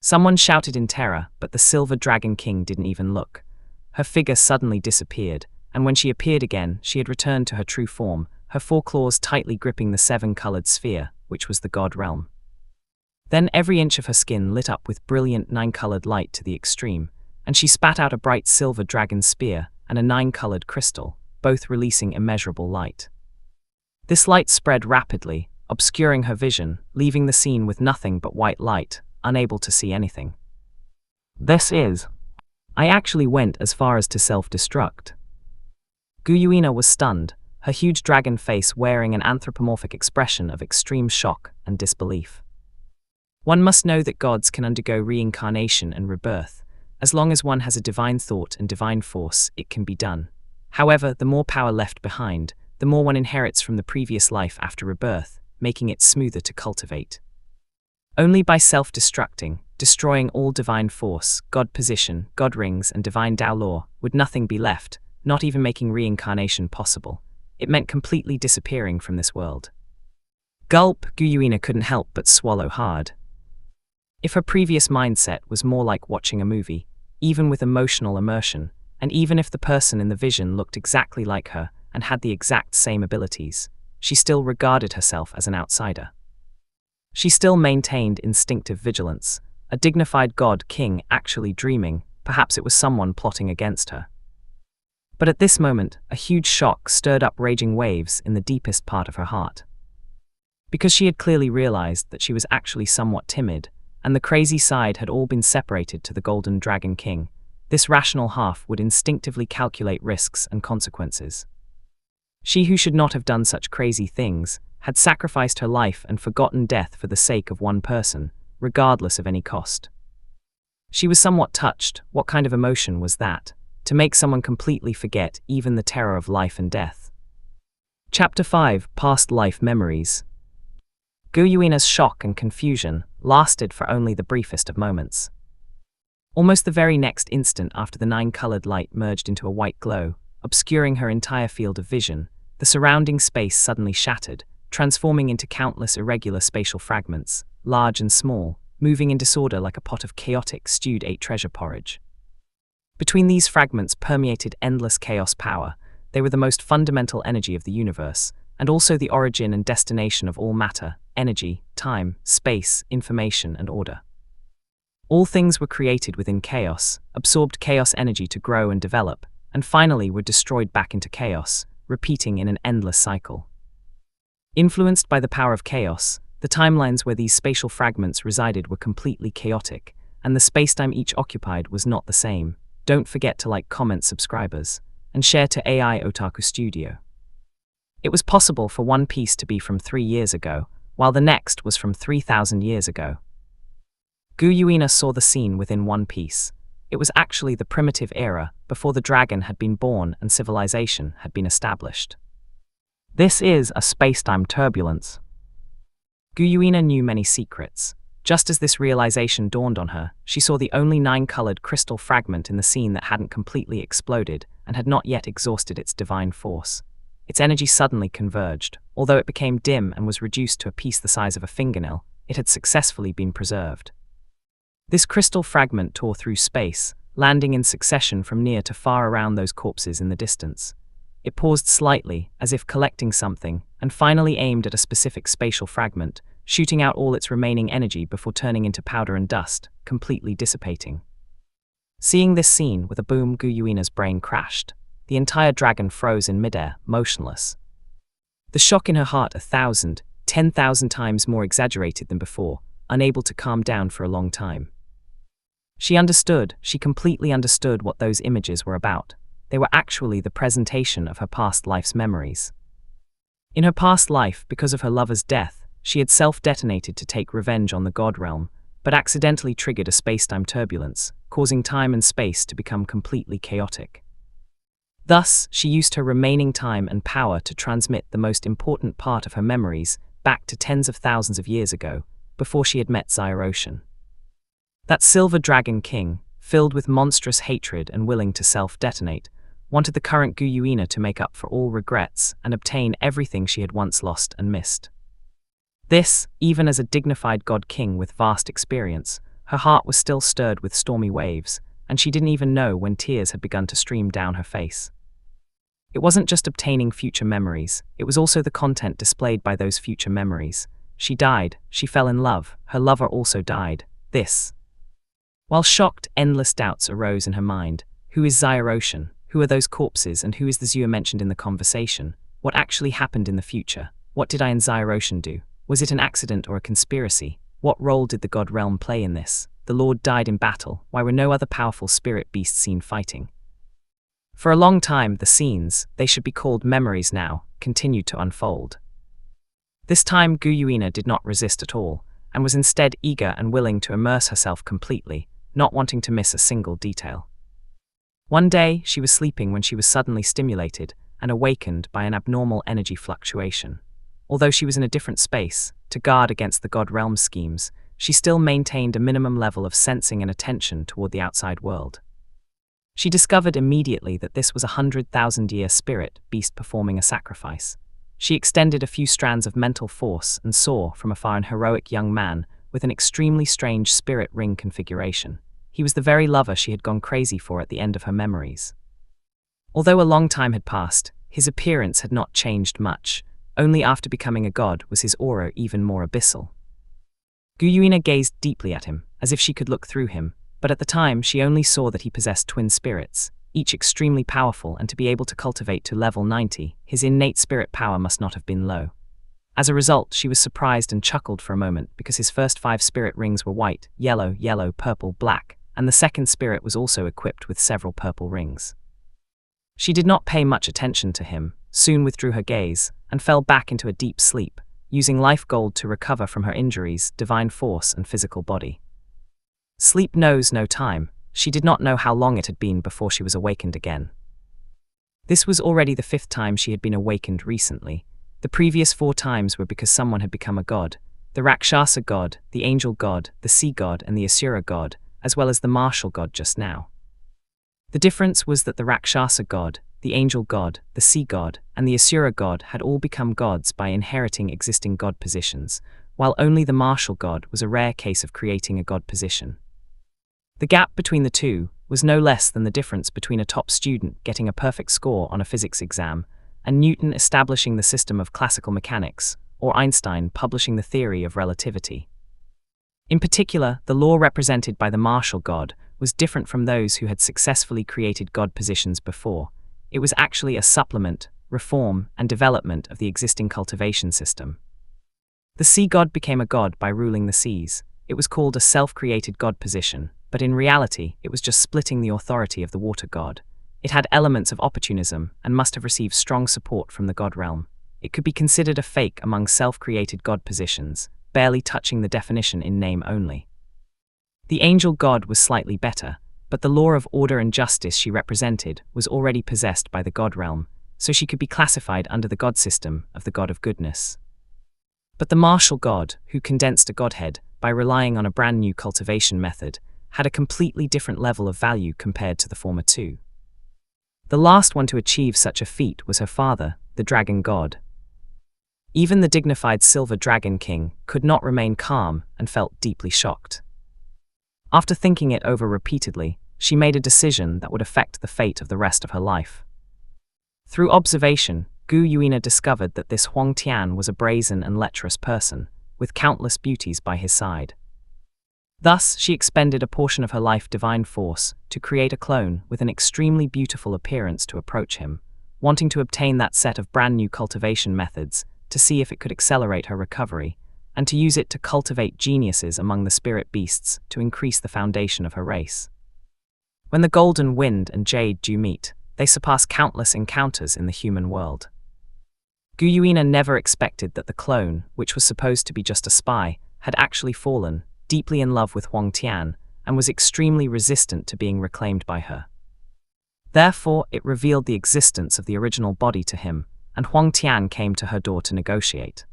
Someone shouted in terror, but the Silver Dragon King didn't even look. Her figure suddenly disappeared, and when she appeared again, she had returned to her true form, her 4 claws tightly gripping the 7-colored sphere, which was the god realm. Then every inch of her skin lit up with brilliant 9-colored light to the extreme, and she spat out a bright silver dragon spear and a 9-colored crystal, both releasing immeasurable light. This light spread rapidly, obscuring her vision, leaving the scene with nothing but white light, unable to see anything. I actually went as far as to self-destruct. Guyuina was stunned, her huge dragon face wearing an anthropomorphic expression of extreme shock and disbelief. One must know that gods can undergo reincarnation and rebirth. As long as one has a divine thought and divine force, it can be done. However, the more power left behind, the more one inherits from the previous life after rebirth, making it smoother to cultivate. Only by self-destructing, destroying all divine force, god position, god rings, and divine Douluo, would nothing be left, not even making reincarnation possible. It meant completely disappearing from this world. Gulp, Guyuina couldn't help but swallow hard. If her previous mindset was more like watching a movie, even with emotional immersion, and even if the person in the vision looked exactly like her and had the exact same abilities, she still regarded herself as an outsider. She still maintained instinctive vigilance, a dignified god king actually dreaming, perhaps it was someone plotting against her. But at this moment, a huge shock stirred up raging waves in the deepest part of her heart. Because she had clearly realized that she was actually somewhat timid, and the crazy side had all been separated to the Golden Dragon King, this rational half would instinctively calculate risks and consequences. She who should not have done such crazy things, had sacrificed her life and forgotten death for the sake of one person, regardless of any cost. She was somewhat touched. What kind of emotion was that? To make someone completely forget even the terror of life and death. Chapter 5, Past Life Memories. Guyuina's shock and confusion lasted for only the briefest of moments. Almost the very next instant after the 9-colored light merged into a white glow, obscuring her entire field of vision, the surrounding space suddenly shattered, transforming into countless irregular spatial fragments, large and small, moving in disorder like a pot of chaotic stewed treasure porridge. Between these fragments permeated endless chaos power. They were the most fundamental energy of the universe, and also the origin and destination of all matter, energy, time, space, information, and order. All things were created within chaos, absorbed chaos energy to grow and develop, and finally were destroyed back into chaos, repeating in an endless cycle. Influenced by the power of chaos, the timelines where these spatial fragments resided were completely chaotic, and the spacetime each occupied was not the same. Don't forget to like, comment, subscribers, and share to AI Otaku Studio. It was possible for one piece to be from 3 years ago, while the next was from 3,000 years ago. Guyuina saw the scene within One Piece. It was actually the primitive era, before the dragon had been born and civilization had been established. This is a spacetime turbulence. Guyuina knew many secrets. Just as this realization dawned on her, she saw the only 9-colored crystal fragment in the scene that hadn't completely exploded and had not yet exhausted its divine force. Its energy suddenly converged. Although it became dim and was reduced to a piece the size of a fingernail, it had successfully been preserved. This crystal fragment tore through space, landing in succession from near to far around those corpses in the distance. It paused slightly, as if collecting something, and finally aimed at a specific spatial fragment, shooting out all its remaining energy before turning into powder and dust, completely dissipating. Seeing this scene, with a boom, Gu Yuina's brain crashed. The entire dragon froze in midair, motionless. The shock in her heart 1,000, 10,000 times more exaggerated than before, unable to calm down for a long time. She completely understood what those images were about. They were actually the presentation of her past life's memories. In her past life, because of her lover's death, she had self-detonated to take revenge on the God realm, but accidentally triggered a space-time turbulence, causing time and space to become completely chaotic. Thus, she used her remaining time and power to transmit the most important part of her memories back to tens of thousands of years ago, before she had met Zyroshin. That silver dragon king, filled with monstrous hatred and willing to self-detonate, wanted the current Gu Yuina to make up for all regrets and obtain everything she had once lost and missed. This, even as a dignified god king with vast experience, her heart was still stirred with stormy waves, and she didn't even know when tears had begun to stream down her face. It wasn't just obtaining future memories, it was also the content displayed by those future memories. She died, she fell in love, her lover also died. This. While shocked, endless doubts arose in her mind. Who is Zyroshin? Who are those corpses, and who is the Zua mentioned in the conversation? What actually happened in the future? What did I and Zyroshin do? Was it an accident or a conspiracy? What role did the god realm play in this? The Lord died in battle. Why were no other powerful spirit beasts seen fighting? For a long time, the scenes, they should be called memories now, continued to unfold. This time, Gu Yuina did not resist at all, and was instead eager and willing to immerse herself completely, not wanting to miss a single detail. One day, she was sleeping when she was suddenly stimulated and awakened by an abnormal energy fluctuation. Although she was in a different space, to guard against the God Realm schemes, she still maintained a minimum level of sensing and attention toward the outside world. She discovered immediately that this was a 100,000-year spirit beast performing a sacrifice. She extended a few strands of mental force and saw from afar an heroic young man with an extremely strange spirit ring configuration. He was the very lover she had gone crazy for at the end of her memories. Although a long time had passed, his appearance had not changed much. Only after becoming a god was his aura even more abyssal. Gu Yuina gazed deeply at him, as if she could look through him, but at the time she only saw that he possessed twin spirits, each extremely powerful, and to be able to cultivate to level 90, his innate spirit power must not have been low. As a result, she was surprised and chuckled for a moment because his first 5 spirit rings were white, yellow, purple, black, and the second spirit was also equipped with several purple rings. She did not pay much attention to him, soon withdrew her gaze, and fell back into a deep sleep, using life gold to recover from her injuries, divine force, and physical body. Sleep knows no time. She did not know how long it had been before she was awakened again. This was already the 5th time she had been awakened recently. The previous 4 times were because someone had become a god: the Rakshasa god, the angel god, the sea god, and the Asura god, as well as the martial god just now. The difference was that the Rakshasa god, the angel god, the sea god, and the Asura god had all become gods by inheriting existing god positions, while only the martial god was a rare case of creating a god position. The gap between the two was no less than the difference between a top student getting a perfect score on a physics exam and Newton establishing the system of classical mechanics, or Einstein publishing the theory of relativity. In particular, the law represented by the martial god was different from those who had successfully created god positions before. It was actually a supplement, reform, and development of the existing cultivation system. The sea god became a god by ruling the seas. It was called a self-created god position, but in reality, it was just splitting the authority of the water god. It had elements of opportunism and must have received strong support from the god realm. It could be considered a fake among self-created god positions, barely touching the definition in name only. The angel god was slightly better, but the law of order and justice she represented was already possessed by the god realm, so she could be classified under the god system of the god of goodness. But the martial god, who condensed a godhead by relying on a brand new cultivation method, had a completely different level of value compared to the former two. The last one to achieve such a feat was her father, the dragon god. Even the dignified Silver Dragon King could not remain calm and felt deeply shocked. After thinking it over repeatedly, she made a decision that would affect the fate of the rest of her life. Through observation, Gu Yuina discovered that this Huang Tian was a brazen and lecherous person, with countless beauties by his side. Thus, she expended a portion of her life divine force to create a clone with an extremely beautiful appearance to approach him, wanting to obtain that set of brand new cultivation methods to see if it could accelerate her recovery, and to use it to cultivate geniuses among the spirit beasts to increase the foundation of her race. When the golden wind and jade do meet, they surpass countless encounters in the human world. Gu Yuina never expected that the clone, which was supposed to be just a spy, had actually fallen, deeply in love with Huang Tian, and was extremely resistant to being reclaimed by her. Therefore, it revealed the existence of the original body to him, and Huang Tian came to her door to negotiate.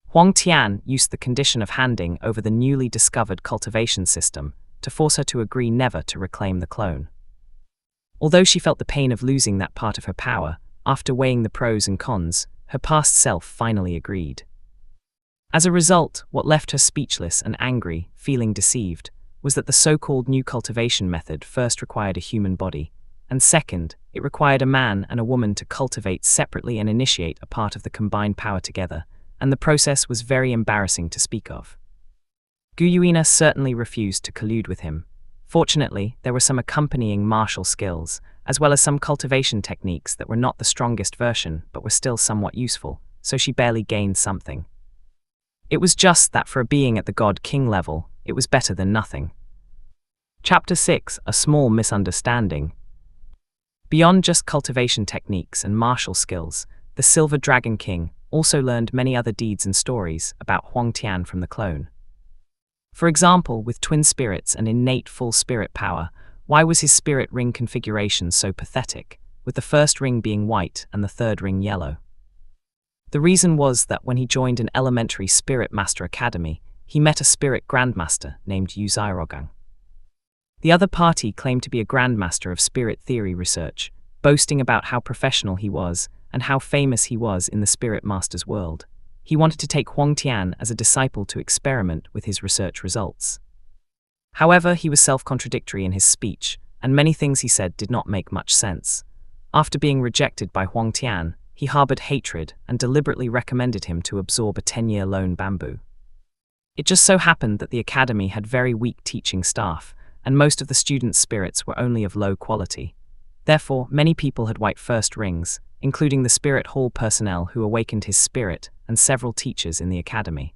Huang Tian used the condition of handing over the newly discovered cultivation system to force her to agree never to reclaim the clone. Although she felt the pain of losing that part of her power, after weighing the pros and cons, her past self finally agreed. As a result, what left her speechless and angry, feeling deceived, was that the so-called new cultivation method first required a human body, and second, it required a man and a woman to cultivate separately and initiate a part of the combined power together, and the process was very embarrassing to speak of. Gu Yuina certainly refused to collude with him. Fortunately, there were some accompanying martial skills, as well as some cultivation techniques that were not the strongest version but were still somewhat useful, so she barely gained something. It was just that for a being at the God-King level, it was better than nothing. Chapter 6: A Small Misunderstanding. Beyond just cultivation techniques and martial skills, the Silver Dragon King also learned many other deeds and stories about Huang Tian from the clone. For example, with twin spirits and innate full spirit power, why was his spirit ring configuration so pathetic, with the first ring being white and the third ring yellow? The reason was that when he joined an elementary spirit master academy, he met a spirit grandmaster named Yu Zairogang. The other party claimed to be a grandmaster of spirit theory research, boasting about how professional he was and how famous he was in the spirit master's world. He wanted to take Huang Tian as a disciple to experiment with his research results. However, he was self-contradictory in his speech, and many things he said did not make much sense. After being rejected by Huang Tian, he harbored hatred and deliberately recommended him to absorb a 10-year loan bamboo. It just so happened that the academy had very weak teaching staff, and most of the students' spirits were only of low quality. Therefore, many people had white first rings, including the spirit hall personnel who awakened his spirit and several teachers in the academy.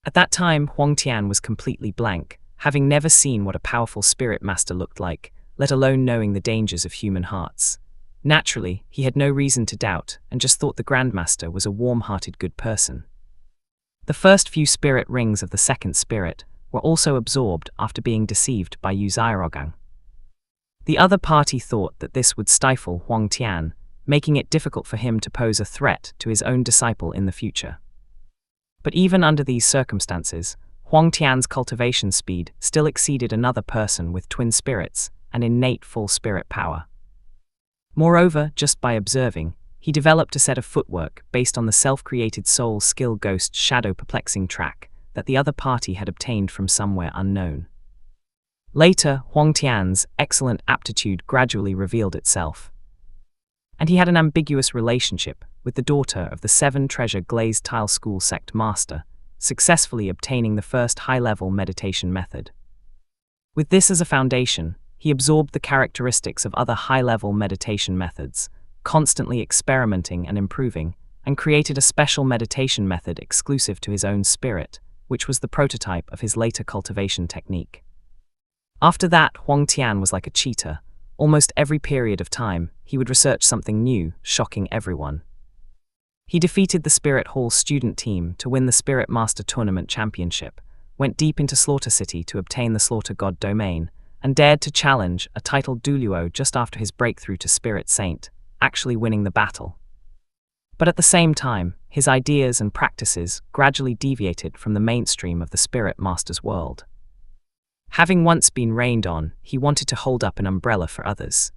At that time, Huang Tian was completely blank, having never seen what a powerful spirit master looked like, let alone knowing the dangers of human hearts. Naturally, he had no reason to doubt and just thought the Grandmaster was a warm-hearted good person. The first few spirit rings of the second spirit were also absorbed after being deceived by Yu Zairogang. The other party thought that this would stifle Huang Tian, making it difficult for him to pose a threat to his own disciple in the future. But even under these circumstances, Huang Tian's cultivation speed still exceeded another person with twin spirits and innate full spirit power. Moreover, just by observing, he developed a set of footwork based on the self-created soul skill ghost shadow perplexing track that the other party had obtained from somewhere unknown. Later, Huang Tian's excellent aptitude gradually revealed itself. And he had an ambiguous relationship with the daughter of the 7-treasure glazed tile school sect master, successfully obtaining the first high-level meditation method. With this as a foundation, he absorbed the characteristics of other high-level meditation methods, constantly experimenting and improving, and created a special meditation method exclusive to his own spirit, which was the prototype of his later cultivation technique. After that, Huang Tian was like a cheetah. Almost every period of time, he would research something new, shocking everyone. He defeated the Spirit Hall student team to win the Spirit Master Tournament Championship, went deep into Slaughter City to obtain the Slaughter God domain, and dared to challenge a titled Douluo just after his breakthrough to Spirit Saint, actually winning the battle. But at the same time, his ideas and practices gradually deviated from the mainstream of the Spirit Master's world. Having once been rained on, he wanted to hold up an umbrella for others.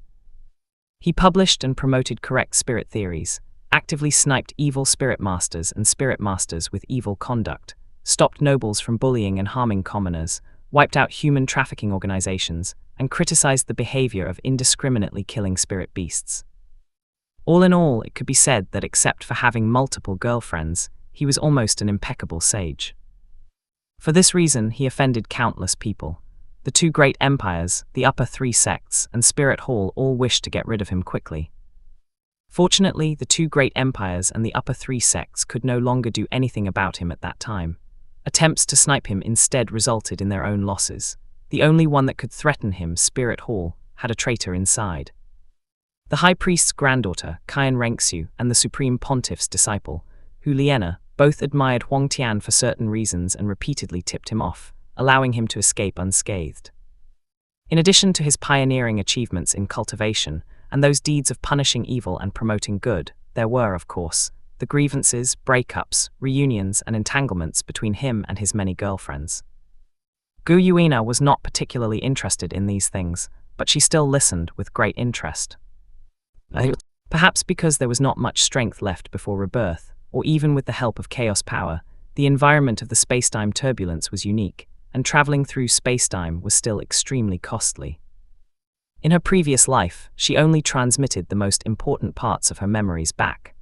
He published and promoted correct spirit theories, actively sniped evil spirit masters and spirit masters with evil conduct, stopped nobles from bullying and harming commoners, wiped out human trafficking organizations, and criticized the behavior of indiscriminately killing spirit beasts. All in all, it could be said that except for having multiple girlfriends, he was almost an impeccable sage. For this reason, he offended countless people. The two great empires, the upper three sects, and Spirit Hall all wished to get rid of him quickly. Fortunately, the two great empires and the upper three sects could no longer do anything about him at that time. Attempts to snipe him instead resulted in their own losses. The only one that could threaten him, Spirit Hall, had a traitor inside. The High Priest's granddaughter, Tian Rengxu, and the Supreme Pontiff's disciple, Hu Liena, both admired Huang Tian for certain reasons and repeatedly tipped him off, allowing him to escape unscathed. In addition to his pioneering achievements in cultivation, and those deeds of punishing evil and promoting good, there were, of course, the grievances, breakups, reunions, and entanglements between him and his many girlfriends. Gu Yuina was not particularly interested in these things, but she still listened with great interest. Perhaps because there was not much strength left before rebirth, or even with the help of chaos power, the environment of the spacetime turbulence was unique, and traveling through spacetime was still extremely costly. In her previous life, she only transmitted the most important parts of her memories back.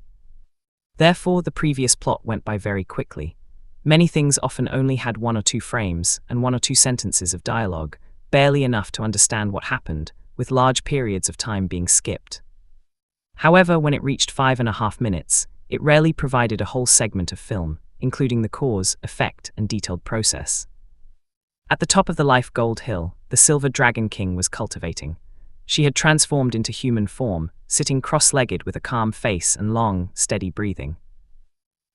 Therefore, the previous plot went by very quickly. Many things often only had 1 or 2 frames and 1 or 2 sentences of dialogue, barely enough to understand what happened, with large periods of time being skipped. However, when it reached 5.5 minutes, it rarely provided a whole segment of film, including the cause, effect, and detailed process. At the top of the life gold hill, the Silver Dragon King was cultivating. She had transformed into human form, sitting cross-legged with a calm face and long, steady breathing.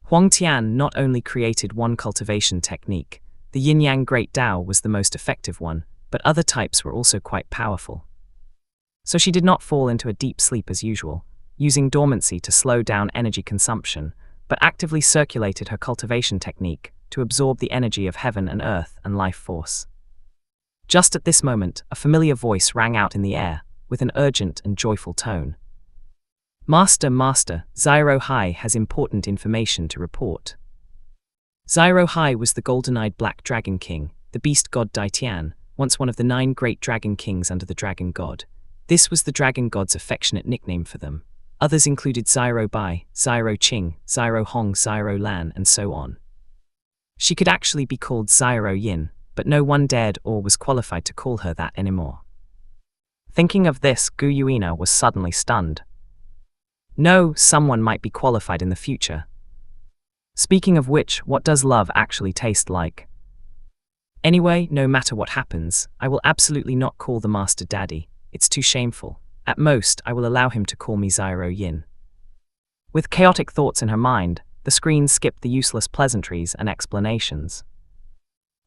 Huang Tian not only created one cultivation technique, the Yin-Yang Great Tao was the most effective one, but other types were also quite powerful. So she did not fall into a deep sleep as usual, using dormancy to slow down energy consumption, but actively circulated her cultivation technique to absorb the energy of heaven and earth and life force. Just at this moment, a familiar voice rang out in the air, with an urgent and joyful tone. Master, Zyro Hai has important information to report. Zyro Hai was the golden-eyed black dragon king, the beast god Tian, once one of the 9 great dragon kings under the dragon god. This was the dragon god's affectionate nickname for them. Others included Zyro Bai, Zyro Qing, Zyro Hong, Zyro Lan, and so on. She could actually be called Zyro Yin, but no one dared or was qualified to call her that anymore. Thinking of this, Gu Yuina was suddenly stunned. No, someone might be qualified in the future. Speaking of which, what does love actually taste like? Anyway, no matter what happens, I will absolutely not call the master daddy. It's too shameful. At most, I will allow him to call me Zyro Yin. With chaotic thoughts in her mind, the screen skipped the useless pleasantries and explanations.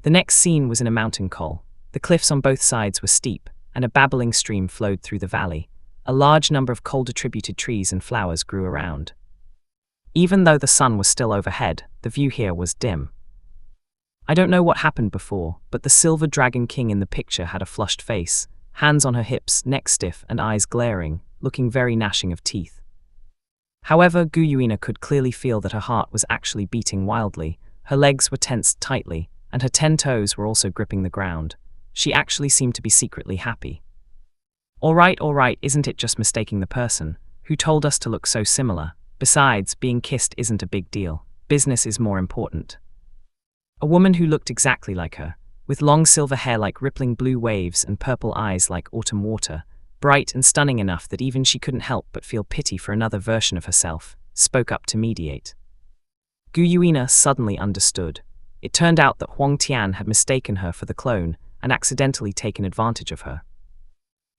The next scene was in a mountain col. The cliffs on both sides were steep, and a babbling stream flowed through the valley. A large number of cold-attributed trees and flowers grew around. Even though the sun was still overhead, the view here was dim. I don't know what happened before, but the Silver Dragon King in the picture had a flushed face, hands on her hips, neck stiff, and eyes glaring, looking very gnashing of teeth. However, Gu Yuina could clearly feel that her heart was actually beating wildly, her legs were tensed tightly, and her 10 toes were also gripping the ground. She actually seemed to be secretly happy. All right, isn't it just mistaking the person? Who told us to look so similar? Besides, being kissed isn't a big deal. Business is more important. A woman who looked exactly like her, with long silver hair like rippling blue waves and purple eyes like autumn water, bright and stunning enough that even she couldn't help but feel pity for another version of herself, spoke up to mediate. Gu Yuina suddenly understood. It turned out that Huang Tian had mistaken her for the clone and accidentally taken advantage of her.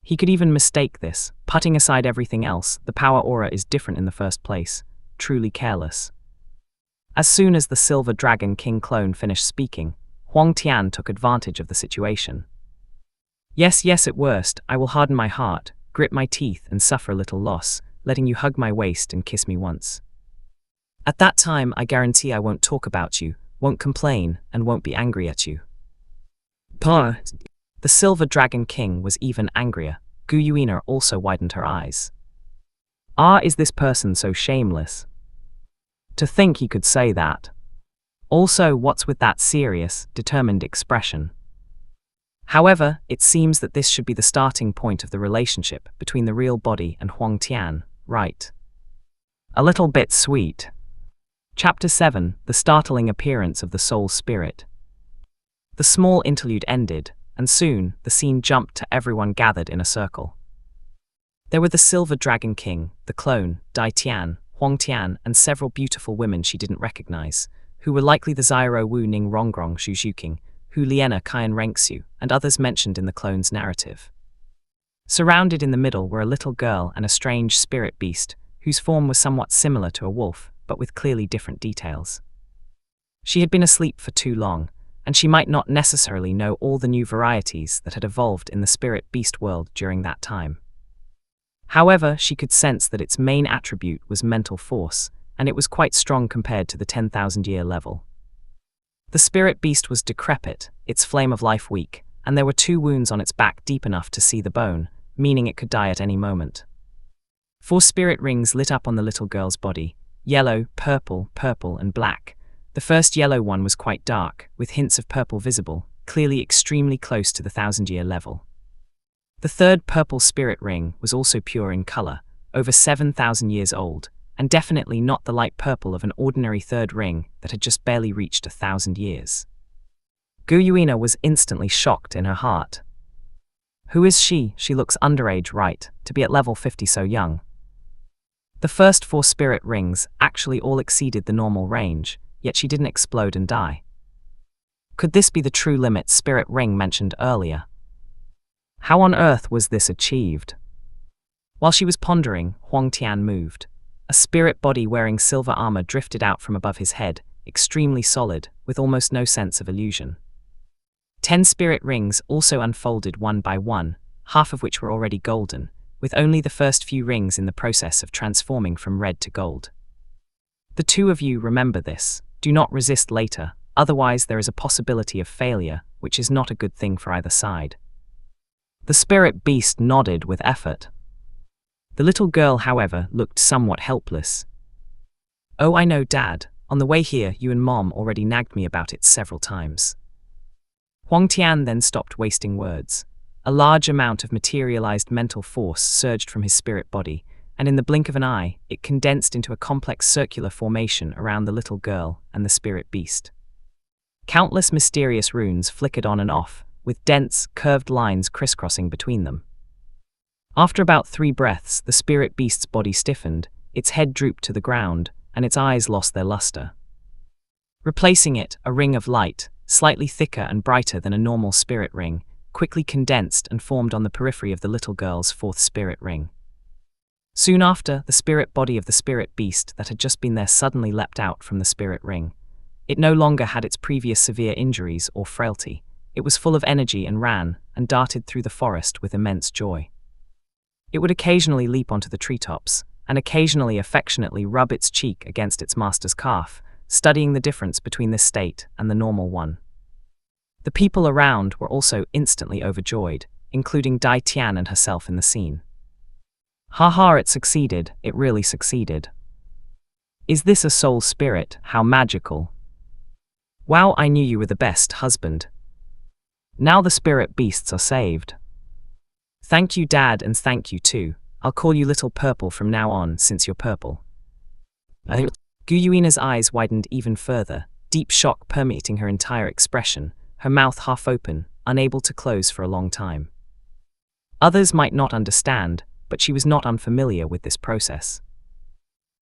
He could even mistake this. Putting aside everything else, the power aura is different in the first place, truly careless. As soon as the Silver Dragon King clone finished speaking, Huang Tian took advantage of the situation. Yes, at worst, I will harden my heart, grit my teeth, and suffer a little loss, letting you hug my waist and kiss me once. At that time, I guarantee I won't talk about you, won't complain, and won't be angry at you. The Silver Dragon King was even angrier. Gu Yuina also widened her eyes. Ah, is this person so shameless? To think he could say that. Also, what's with that serious, determined expression? However, it seems that this should be the starting point of the relationship between the real body and Huang Tian, right? A little bit sweet. Chapter 7, The Startling Appearance of the Soul Spirit. The small interlude ended, and soon the scene jumped to everyone gathered in a circle. There were the Silver Dragon King, the clone, Tian, Huang Tian, and several beautiful women she didn't recognize, who were likely the Zyro Wu Ning Rongrong Zhujuking, Hu Liena Kaian Rengxu, and others mentioned in the clone's narrative. Surrounded in the middle were a little girl and a strange spirit beast, whose form was somewhat similar to a wolf, but with clearly different details. She had been asleep for too long, and she might not necessarily know all the new varieties that had evolved in the spirit beast world during that time. However, she could sense that its main attribute was mental force, and it was quite strong compared to the 10,000-year level. The spirit beast was decrepit, its flame of life weak, and there were 2 wounds on its back deep enough to see the bone, meaning it could die at any moment. 4 spirit rings lit up on the little girl's body: yellow, purple, and black. The first yellow one was quite dark, with hints of purple visible, clearly extremely close to the 1,000-year level. The third purple spirit ring was also pure in color, over 7,000 years old, and definitely not the light purple of an ordinary third ring that had just barely reached 1,000 years. Gu Yuina was instantly shocked in her heart. Who is she? She looks underage, right, to be at level 50 so young. The first 4 spirit rings actually all exceeded the normal range, yet she didn't explode and die. Could this be the true limit spirit ring mentioned earlier? How on earth was this achieved? While she was pondering, Huang Tian moved. A spirit body wearing silver armor drifted out from above his head, extremely solid, with almost no sense of illusion. 10 spirit rings also unfolded one by one, half of which were already golden, with only the first few rings in the process of transforming from red to gold. The 2 of you remember this. Do not resist later, otherwise there is a possibility of failure, which is not a good thing for either side. The spirit beast nodded with effort. The little girl, however, looked somewhat helpless. Oh, I know, Dad. On the way here, you and Mom already nagged me about it several times. Huang Tian then stopped wasting words. A large amount of materialized mental force surged from his spirit body, and in the blink of an eye, it condensed into a complex circular formation around the little girl and the spirit beast. Countless mysterious runes flickered on and off, with dense, curved lines crisscrossing between them. After about 3 breaths, the spirit beast's body stiffened, its head drooped to the ground, and its eyes lost their luster. Replacing it, a ring of light, slightly thicker and brighter than a normal spirit ring, quickly condensed and formed on the periphery of the little girl's 4th spirit ring. Soon after, the spirit body of the spirit beast that had just been there suddenly leapt out from the spirit ring. It no longer had its previous severe injuries or frailty. It was full of energy and ran, and darted through the forest with immense joy. It would occasionally leap onto the treetops, and occasionally affectionately rub its cheek against its master's calf, studying the difference between this state and the normal one. The people around were also instantly overjoyed, including Tian and herself in the scene. Haha, it succeeded, it really succeeded. Is this a soul spirit? How magical. Wow, I knew you were the best husband. Now the spirit beasts are saved. Thank you, Dad, and thank you too. I'll call you Little Purple from now on, since you're purple. Gu Yuina's eyes widened even further, deep shock permeating her entire expression, her mouth half open, unable to close for a long time. Others might not understand, but she was not unfamiliar with this process.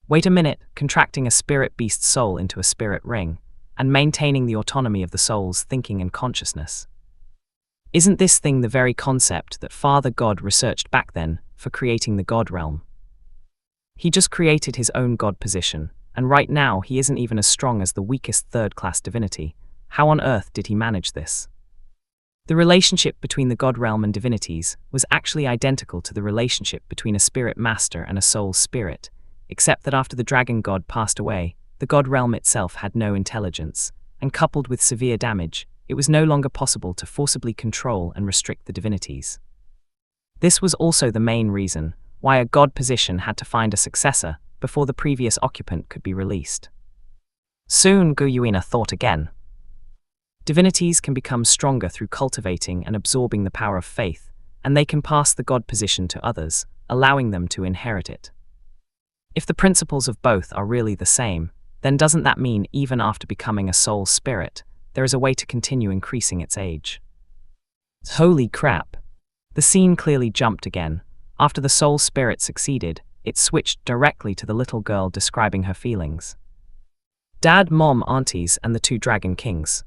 Wait a minute, contracting a spirit beast's soul into a spirit ring, and maintaining the autonomy of the soul's thinking and consciousness. Isn't this thing the very concept that Father God researched back then for creating the God realm? He just created his own God position, and right now he isn't even as strong as the weakest third-class divinity. How on earth did he manage this? The relationship between the God realm and divinities was actually identical to the relationship between a spirit master and a soul spirit, except that after the dragon god passed away, the God realm itself had no intelligence, and coupled with severe damage, it was no longer possible to forcibly control and restrict the divinities. This was also the main reason why a god position had to find a successor before the previous occupant could be released. Soon Gu Yuina thought again. Divinities can become stronger through cultivating and absorbing the power of faith, and they can pass the god position to others, allowing them to inherit it. If the principles of both are really the same, then doesn't that mean even after becoming a soul spirit, there is a way to continue increasing its age? Holy crap! The scene clearly jumped again. After the soul spirit succeeded, it switched directly to the little girl describing her feelings. Dad, Mom, aunties, and the two dragon kings.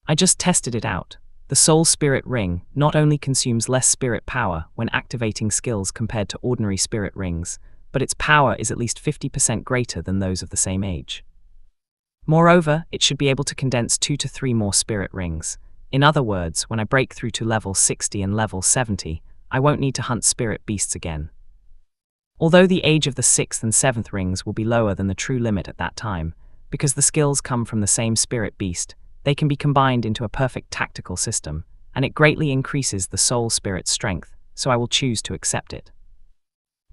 I just tested it out. The soul spirit ring not only consumes less spirit power when activating skills compared to ordinary spirit rings, but its power is at least 50% greater than those of the same age. Moreover, it should be able to condense 2 to 3 more spirit rings. In other words, when I break through to level 60 and level 70, I won't need to hunt spirit beasts again. Although the age of the 6th and 7th rings will be lower than the true limit at that time, because the skills come from the same spirit beast, they can be combined into a perfect tactical system, and it greatly increases the soul spirit's strength, so I will choose to accept it.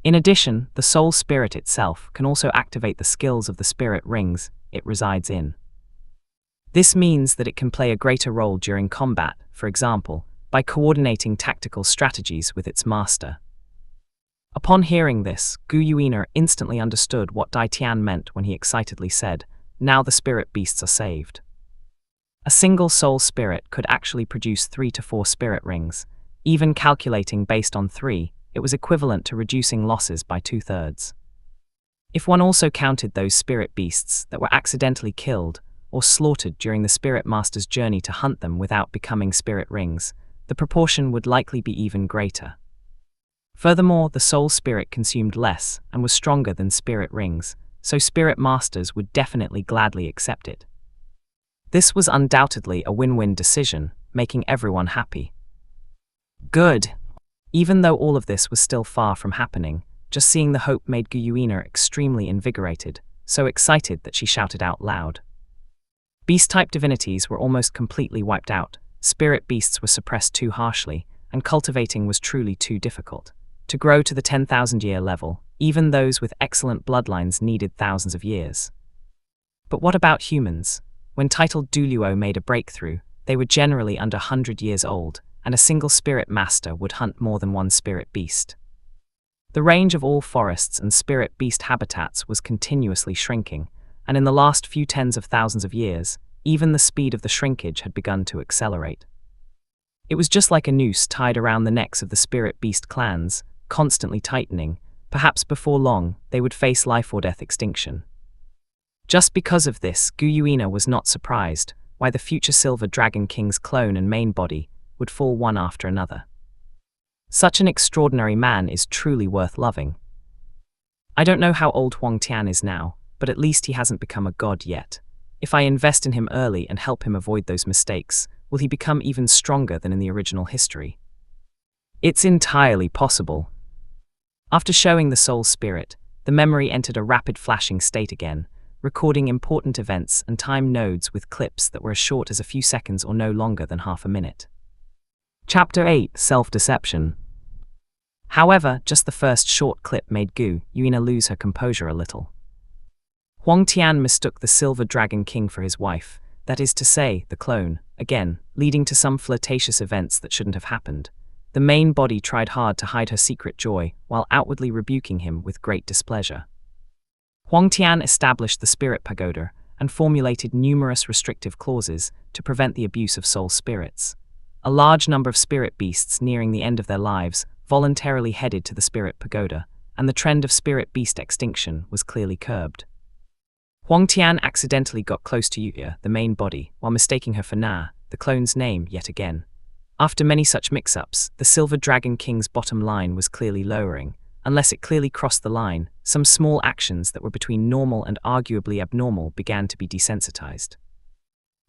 In addition, the soul spirit itself can also activate the skills of the spirit rings it resides in. This means that it can play a greater role during combat, for example, by coordinating tactical strategies with its master. Upon hearing this, Gu Yuina instantly understood what Tian meant when he excitedly said, "Now the spirit beasts are saved." A single soul spirit could actually produce 3 to 4 spirit rings. Even calculating based on 3, it was equivalent to reducing losses by 2/3. If one also counted those spirit beasts that were accidentally killed or slaughtered during the spirit master's journey to hunt them without becoming spirit rings, the proportion would likely be even greater. Furthermore, the soul spirit consumed less and was stronger than spirit rings, so spirit masters would definitely gladly accept it. This was undoubtedly a win-win decision, making everyone happy. Good. Even though all of this was still far from happening, just seeing the hope made Gu Yuina extremely invigorated, so excited that she shouted out loud. Beast-type divinities were almost completely wiped out, spirit beasts were suppressed too harshly, and cultivating was truly too difficult. To grow to the 10,000-year level, even those with excellent bloodlines needed thousands of years. But what about humans? When titled Douluo made a breakthrough, they were generally under 100 years old, and a single spirit master would hunt more than one spirit beast. The range of all forests and spirit beast habitats was continuously shrinking, and in the last few tens of thousands of years, even the speed of the shrinkage had begun to accelerate. It was just like a noose tied around the necks of the spirit beast clans, constantly tightening. Perhaps before long, they would face life or death extinction. Just because of this, Gu Yuina was not surprised why the future Silver Dragon King's clone and main body would fall one after another. Such an extraordinary man is truly worth loving. I don't know how old Huang Tian is now, but at least he hasn't become a god yet. If I invest in him early and help him avoid those mistakes, will he become even stronger than in the original history? It's entirely possible. After showing the soul spirit, the memory entered a rapid flashing state again, recording important events and time nodes with clips that were as short as a few seconds or no longer than half a minute. Chapter 8: Self-Deception. However, just the first short clip made Gu Yuina lose her composure a little. Huang Tian mistook the Silver Dragon King for his wife, that is to say, the clone, again, leading to some flirtatious events that shouldn't have happened. The main body tried hard to hide her secret joy, while outwardly rebuking him with great displeasure. Huang Tian established the Spirit Pagoda and formulated numerous restrictive clauses to prevent the abuse of soul spirits. A large number of spirit beasts nearing the end of their lives voluntarily headed to the Spirit Pagoda, and the trend of spirit beast extinction was clearly curbed. Huang Tian accidentally got close to Yuya, the main body, while mistaking her for Na, the clone's name, yet again. After many such mix-ups, the Silver Dragon King's bottom line was clearly lowering. Unless it clearly crossed the line, some small actions that were between normal and arguably abnormal began to be desensitized.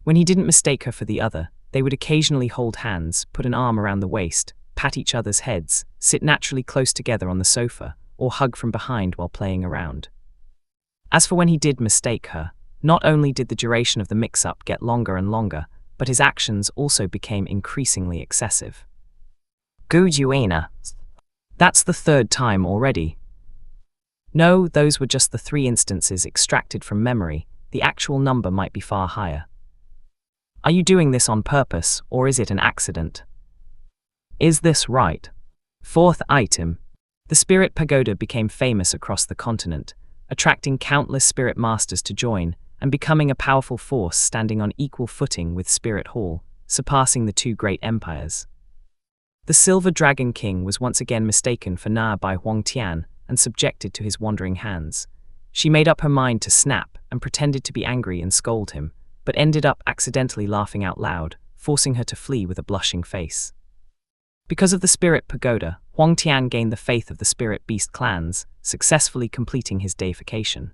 When he didn't mistake her for the other, they would occasionally hold hands, put an arm around the waist, pat each other's heads, sit naturally close together on the sofa, or hug from behind while playing around. As for when he did mistake her, not only did the duration of the mix-up get longer and longer, but his actions also became increasingly excessive. Gu Yuina. That's the third time already. No, those were just the 3 instances extracted from memory. The actual number might be far higher. Are you doing this on purpose, or is it an accident? Is this right? Fourth item. The spirit pagoda became famous across the continent, attracting countless spirit masters to join, and becoming a powerful force standing on equal footing with Spirit Hall, surpassing the 2 great empires. The Silver Dragon King was once again mistaken for Na by Huang Tian and subjected to his wandering hands. She made up her mind to snap and pretended to be angry and scold him, but ended up accidentally laughing out loud, forcing her to flee with a blushing face. Because of the Spirit Pagoda, Huang Tian gained the faith of the Spirit Beast clans, successfully completing his deification.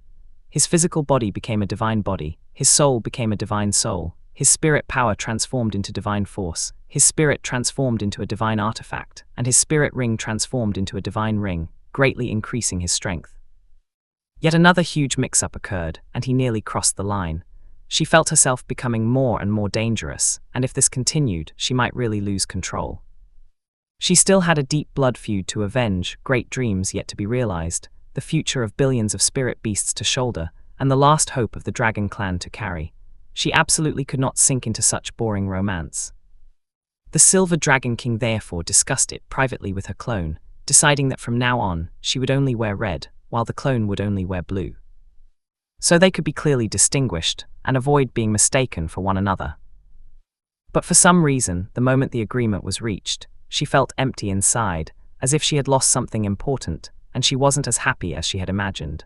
His physical body became a divine body, his soul became a divine soul, his spirit power transformed into divine force, his spirit transformed into a divine artifact, and his spirit ring transformed into a divine ring, greatly increasing his strength. Yet another huge mix-up occurred, and he nearly crossed the line. She felt herself becoming more and more dangerous, and if this continued, she might really lose control. She still had a deep blood feud to avenge, great dreams yet to be realized, the future of billions of spirit beasts to shoulder, and the last hope of the dragon clan to carry. She absolutely could not sink into such boring romance. The Silver Dragon King therefore discussed it privately with her clone, deciding that from now on, she would only wear red, while the clone would only wear blue. So they could be clearly distinguished, and avoid being mistaken for one another. But for some reason, the moment the agreement was reached, she felt empty inside, as if she had lost something important, and she wasn't as happy as she had imagined.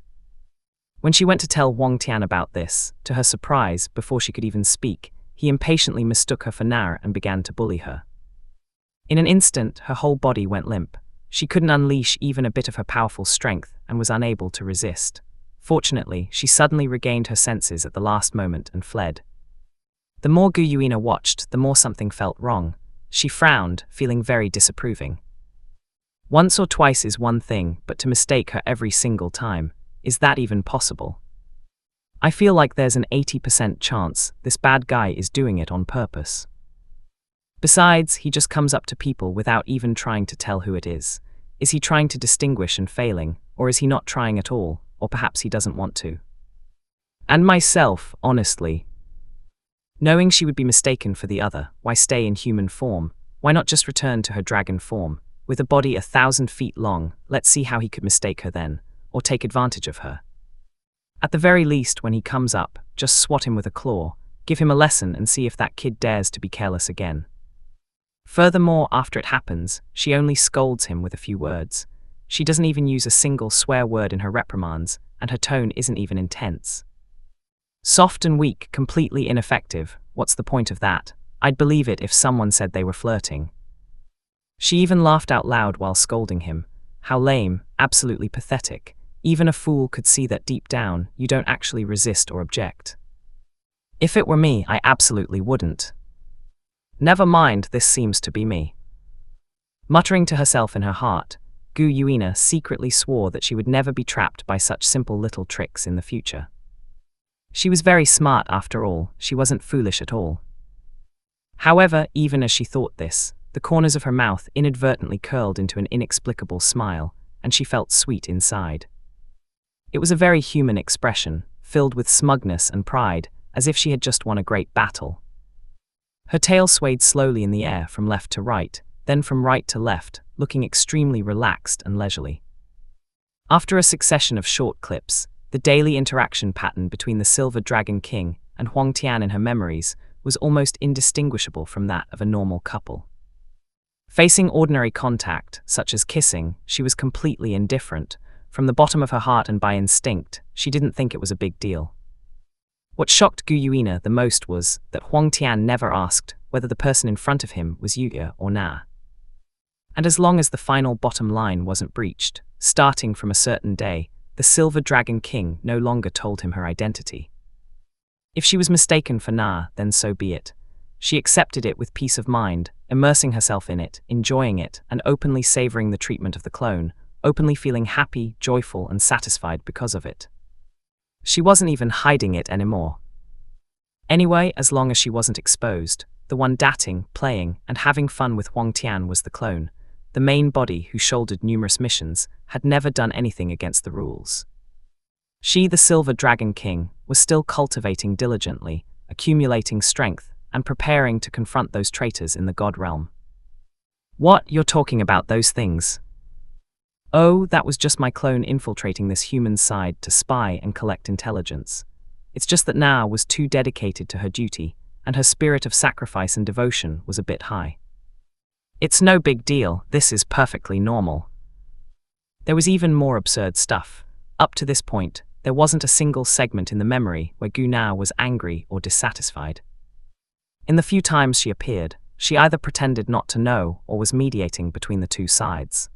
When she went to tell Huang Tian about this, to her surprise, before she could even speak, he impatiently mistook her for Nar and began to bully her. In an instant, her whole body went limp. She couldn't unleash even a bit of her powerful strength and was unable to resist. Fortunately, she suddenly regained her senses at the last moment and fled. The more Gu Yuina watched, the more something felt wrong. She frowned, feeling very disapproving. Once or twice is one thing, but to mistake her every single time, is that even possible? I feel like there's an 80% chance this bad guy is doing it on purpose. Besides, he just comes up to people without even trying to tell who it is. Is he trying to distinguish and failing, or is he not trying at all, or perhaps he doesn't want to? And myself, honestly. Knowing she would be mistaken for the other, why stay in human form? Why not just return to her dragon form? With a body 1,000 feet long, let's see how he could mistake her then, or take advantage of her. At the very least, when he comes up, just swat him with a claw, give him a lesson and see if that kid dares to be careless again. Furthermore, after it happens, she only scolds him with a few words. She doesn't even use a single swear word in her reprimands, and her tone isn't even intense. Soft and weak, completely ineffective. What's the point of that? I'd believe it if someone said they were flirting. She even laughed out loud while scolding him. How lame, absolutely pathetic. Even a fool could see that deep down, you don't actually resist or object. If it were me, I absolutely wouldn't. Never mind, this seems to be me. Muttering to herself in her heart, Gu Yuina secretly swore that she would never be trapped by such simple little tricks in the future. She was very smart after all, she wasn't foolish at all. However, even as she thought this, the corners of her mouth inadvertently curled into an inexplicable smile, and she felt sweet inside. It was a very human expression, filled with smugness and pride, as if she had just won a great battle. Her tail swayed slowly in the air from left to right, then from right to left, looking extremely relaxed and leisurely. After a succession of short clips, the daily interaction pattern between the Silver Dragon King and Huang Tian in her memories was almost indistinguishable from that of a normal couple. Facing ordinary contact, such as kissing, she was completely indifferent. From the bottom of her heart and by instinct, she didn't think it was a big deal. What shocked Gu Yuina the most was that Huang Tian never asked whether the person in front of him was Yuya or Na. And as long as the final bottom line wasn't breached, starting from a certain day, the Silver Dragon King no longer told him her identity. If she was mistaken for Na, then so be it. She accepted it with peace of mind, immersing herself in it, enjoying it, and openly savoring the treatment of the clone, openly feeling happy, joyful, and satisfied because of it. She wasn't even hiding it anymore. Anyway, as long as she wasn't exposed, the one dating, playing, and having fun with Huang Tian was the clone. the main body who shouldered numerous missions, had never done anything against the rules. She, the Silver Dragon King, was still cultivating diligently, accumulating strength, and preparing to confront those traitors in the God realm. What? You're talking about those things? Oh, that was just my clone infiltrating this human side to spy and collect intelligence. It's just that Na was too dedicated to her duty, and her spirit of sacrifice and devotion was a bit high. It's no big deal, this is perfectly normal. There was even more absurd stuff. Up to this point, there wasn't a single segment in the memory where Gu Na was angry or dissatisfied. In the few times she appeared, she either pretended not to know or was mediating between the two sides.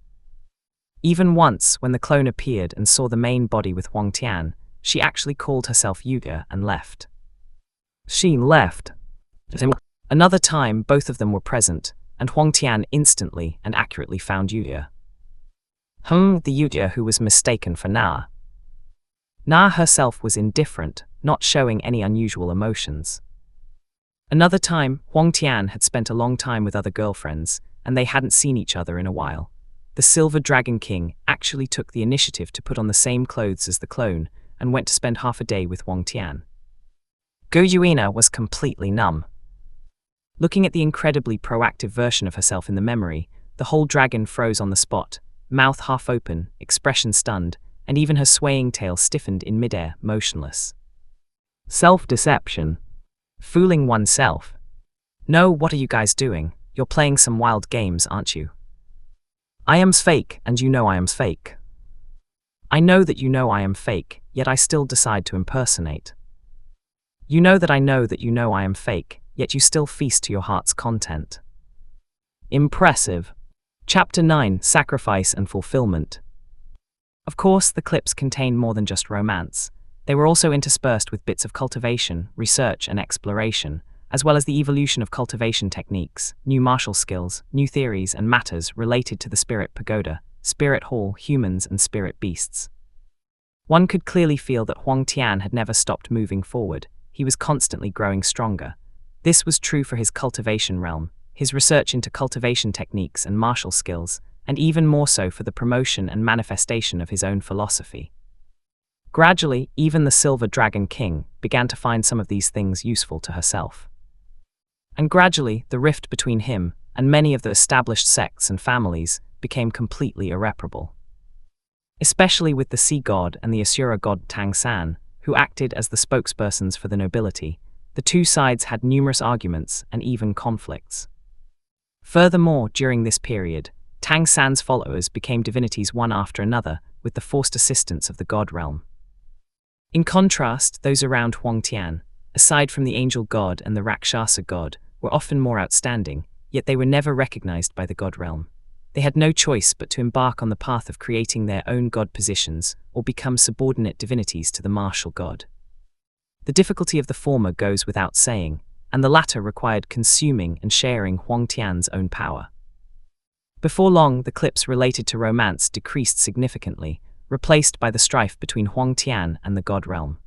Even once, when the clone appeared and saw the main body with Huang Tian, she actually called herself Yuga and left. She left. Another time, both of them were present, and Huang Tian instantly and accurately found Yuga. The Yuga who was mistaken for Na. Na herself was indifferent, not showing any unusual emotions. Another time, Huang Tian had spent a long time with other girlfriends, and they hadn't seen each other in a while. The Silver Dragon King actually took the initiative to put on the same clothes as the clone, and went to spend half a day with Huang Tian. Gu Yuina was completely numb. Looking at the incredibly proactive version of herself in the memory, the whole dragon froze on the spot, mouth half open, expression stunned, and even her swaying tail stiffened in midair, motionless. Self-deception. Fooling oneself. No, what are you guys doing? You're playing some wild games, aren't you? I am's fake, and you know I am's fake. I know that you know I am fake, yet I still decide to impersonate. You know that I am fake, yet you still feast to your heart's content. Impressive. Chapter 9, Sacrifice and Fulfillment. Of course, the clips contain more than just romance. They were also interspersed with bits of cultivation, research, and exploration, as well as the evolution of cultivation techniques, new martial skills, new theories, and matters related to the Spirit Pagoda, Spirit Hall, humans, and spirit beasts. One could clearly feel that Huang Tian had never stopped moving forward. He was constantly growing stronger. This was true for his cultivation realm, his research into cultivation techniques and martial skills, and even more so for the promotion and manifestation of his own philosophy. Gradually, even the Silver Dragon King began to find some of these things useful to herself. And gradually, the rift between him and many of the established sects and families became completely irreparable. Especially with the sea god and the Asura god Tang San, who acted as the spokespersons for the nobility, the two sides had numerous arguments and even conflicts. Furthermore, during this period, Tang San's followers became divinities one after another with the forced assistance of the god realm. In contrast, those around Huang Tian, aside from the angel god and the Rakshasa god, were often more outstanding, yet they were never recognized by the god realm. They had no choice but to embark on the path of creating their own god positions or become subordinate divinities to the martial god. The difficulty of the former goes without saying, and the latter required consuming and sharing Huang Tian's own power. Before long, the clips related to romance decreased significantly, replaced by the strife between Huang Tian and the god realm.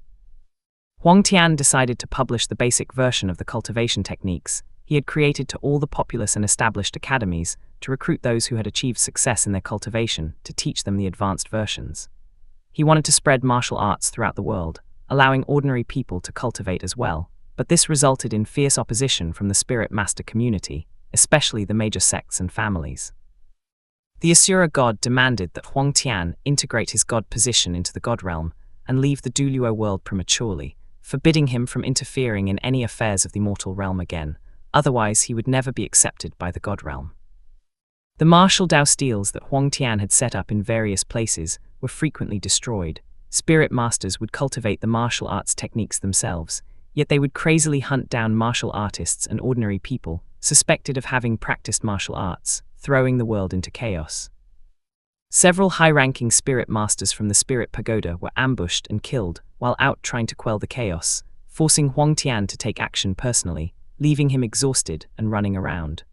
Huang Tian decided to publish the basic version of the cultivation techniques he had created to all the populous and established academies to recruit those who had achieved success in their cultivation to teach them the advanced versions. He wanted to spread martial arts throughout the world, allowing ordinary people to cultivate as well, but this resulted in fierce opposition from the spirit master community, especially the major sects and families. The Asura god demanded that Huang Tian integrate his god position into the god realm and leave the Douluo world prematurely, forbidding him from interfering in any affairs of the mortal realm again, otherwise he would never be accepted by the god realm. The martial Dao steels that Huang Tian had set up in various places were frequently destroyed. Spirit masters would cultivate the martial arts techniques themselves, yet they would crazily hunt down martial artists and ordinary people suspected of having practiced martial arts, throwing the world into chaos. Several high-ranking spirit masters from the Spirit Pagoda were ambushed and killed while out trying to quell the chaos, forcing Huang Tian to take action personally, leaving him exhausted and running around.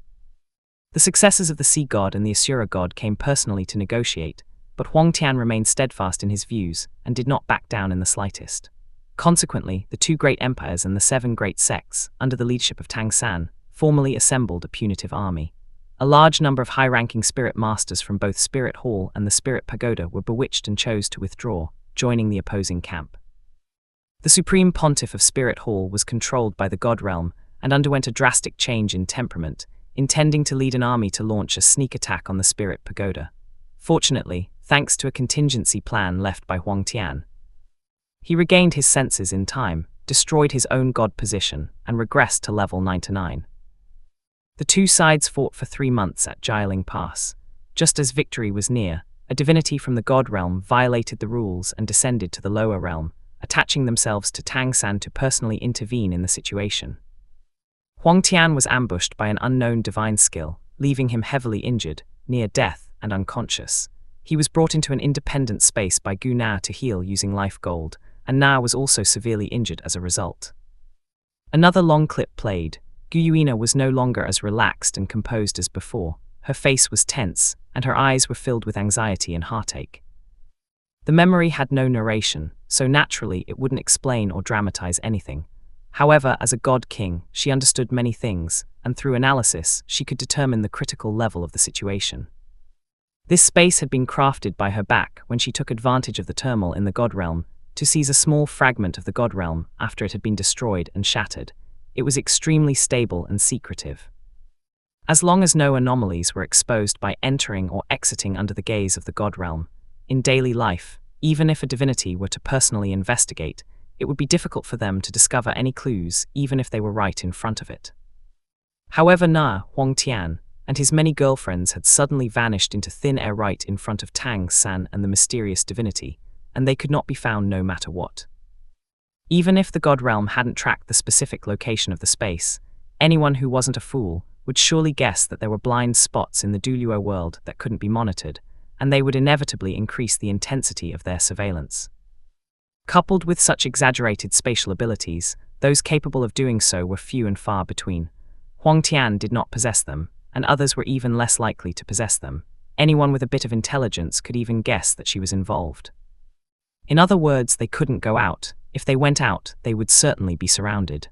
The successors of the Sea God and the Asura God came personally to negotiate, but Huang Tian remained steadfast in his views and did not back down in the slightest. Consequently, the two great empires and the 7 great sects, under the leadership of Tang San, formally assembled a punitive army. A large number of high-ranking spirit masters from both Spirit Hall and the Spirit Pagoda were bewitched and chose to withdraw, joining the opposing camp. The Supreme Pontiff of Spirit Hall was controlled by the God Realm and underwent a drastic change in temperament, intending to lead an army to launch a sneak attack on the Spirit Pagoda. Fortunately, thanks to a contingency plan left by Huang Tian, he regained his senses in time, destroyed his own god position, and regressed to level 99. The two sides fought for 3 months at Jialing Pass. Just as victory was near, a divinity from the God Realm violated the rules and descended to the lower realm, attaching themselves to Tang San to personally intervene in the situation. Huang Tian was ambushed by an unknown divine skill, leaving him heavily injured, near death, and unconscious. He was brought into an independent space by Gu Na to heal using life gold, and Na was also severely injured as a result. Another long clip played. Gu Yuina was no longer as relaxed and composed as before. Her face was tense, and her eyes were filled with anxiety and heartache. The memory had no narration, so naturally it wouldn't explain or dramatize anything. However, as a god king, she understood many things, and through analysis, she could determine the critical level of the situation. This space had been crafted by her back when she took advantage of the turmoil in the God Realm to seize a small fragment of the God Realm after it had been destroyed and shattered. It was extremely stable and secretive. As long as no anomalies were exposed by entering or exiting under the gaze of the God Realm, in daily life, even if a divinity were to personally investigate, it would be difficult for them to discover any clues even if they were right in front of it. However, Huang Tian and his many girlfriends had suddenly vanished into thin air right in front of Tang San and the mysterious divinity, and they could not be found no matter what. Even if the God Realm hadn't tracked the specific location of the space, anyone who wasn't a fool would surely guess that there were blind spots in the Douluo world that couldn't be monitored, and they would inevitably increase the intensity of their surveillance. Coupled with such exaggerated spatial abilities, those capable of doing so were few and far between. Huang Tian did not possess them, and others were even less likely to possess them. Anyone with a bit of intelligence could even guess that she was involved. In other words, they couldn't go out. If they went out, they would certainly be surrounded.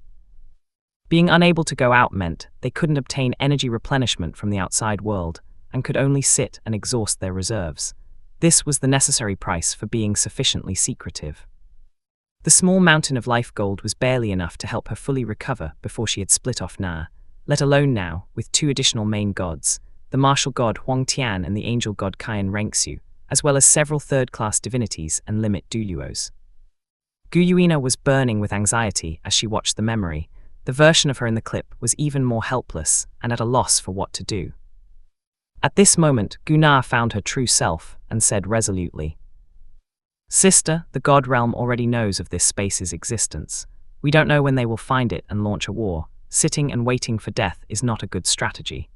Being unable to go out meant they couldn't obtain energy replenishment from the outside world and could only sit and exhaust their reserves. This was the necessary price for being sufficiently secretive. The small mountain of life gold was barely enough to help her fully recover before she had split off Na, let alone now, with 2 additional main gods, the martial god Huang Tian and the angel god Qian Renxu, as well as several third-class divinities and limit Douluos. Gu Yuina was burning with anxiety as she watched the memory. The version of her in the clip was even more helpless and at a loss for what to do. At this moment, Gu Na found her true self and said resolutely, "Sister, the God Realm already knows of this space's existence. We don't know when they will find it and launch a war. Sitting and waiting for death is not a good strategy.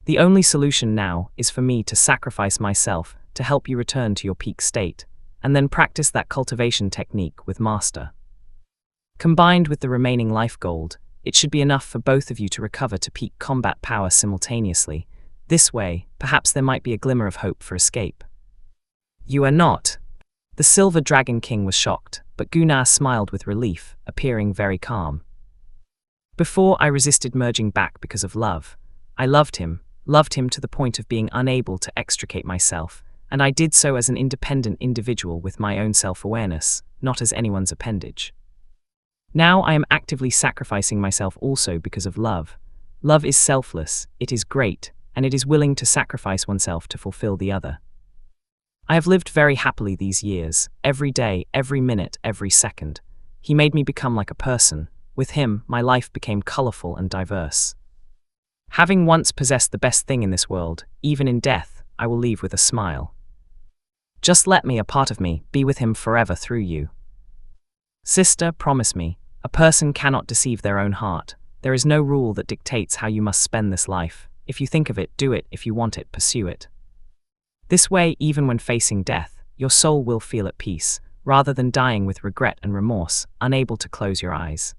The only solution now is for me to sacrifice myself to help you return to your peak state, and then practice that cultivation technique with Master. Combined with the remaining life gold, it should be enough for both of you to recover to peak combat power simultaneously. This way, perhaps there might be a glimmer of hope for escape." "You are not." The Silver Dragon King was shocked, but Gu Na smiled with relief, appearing very calm. "Before I resisted merging back because of love. I loved him to the point of being unable to extricate myself, and I did so as an independent individual with my own self-awareness, not as anyone's appendage. Now I am actively sacrificing myself also because of love. Love is selfless, it is great, and it is willing to sacrifice oneself to fulfill the other. I have lived very happily these years, every day, every minute, every second. He made me become like a person. With him, my life became colorful and diverse. Having once possessed the best thing in this world, even in death, I will leave with a smile. Just let me, a part of me, be with him forever through you. Sister, promise me, a person cannot deceive their own heart. There is no rule that dictates how you must spend this life. If you think of it, do it. If you want it, pursue it. This way, even when facing death, your soul will feel at peace, rather than dying with regret and remorse, unable to close your eyes."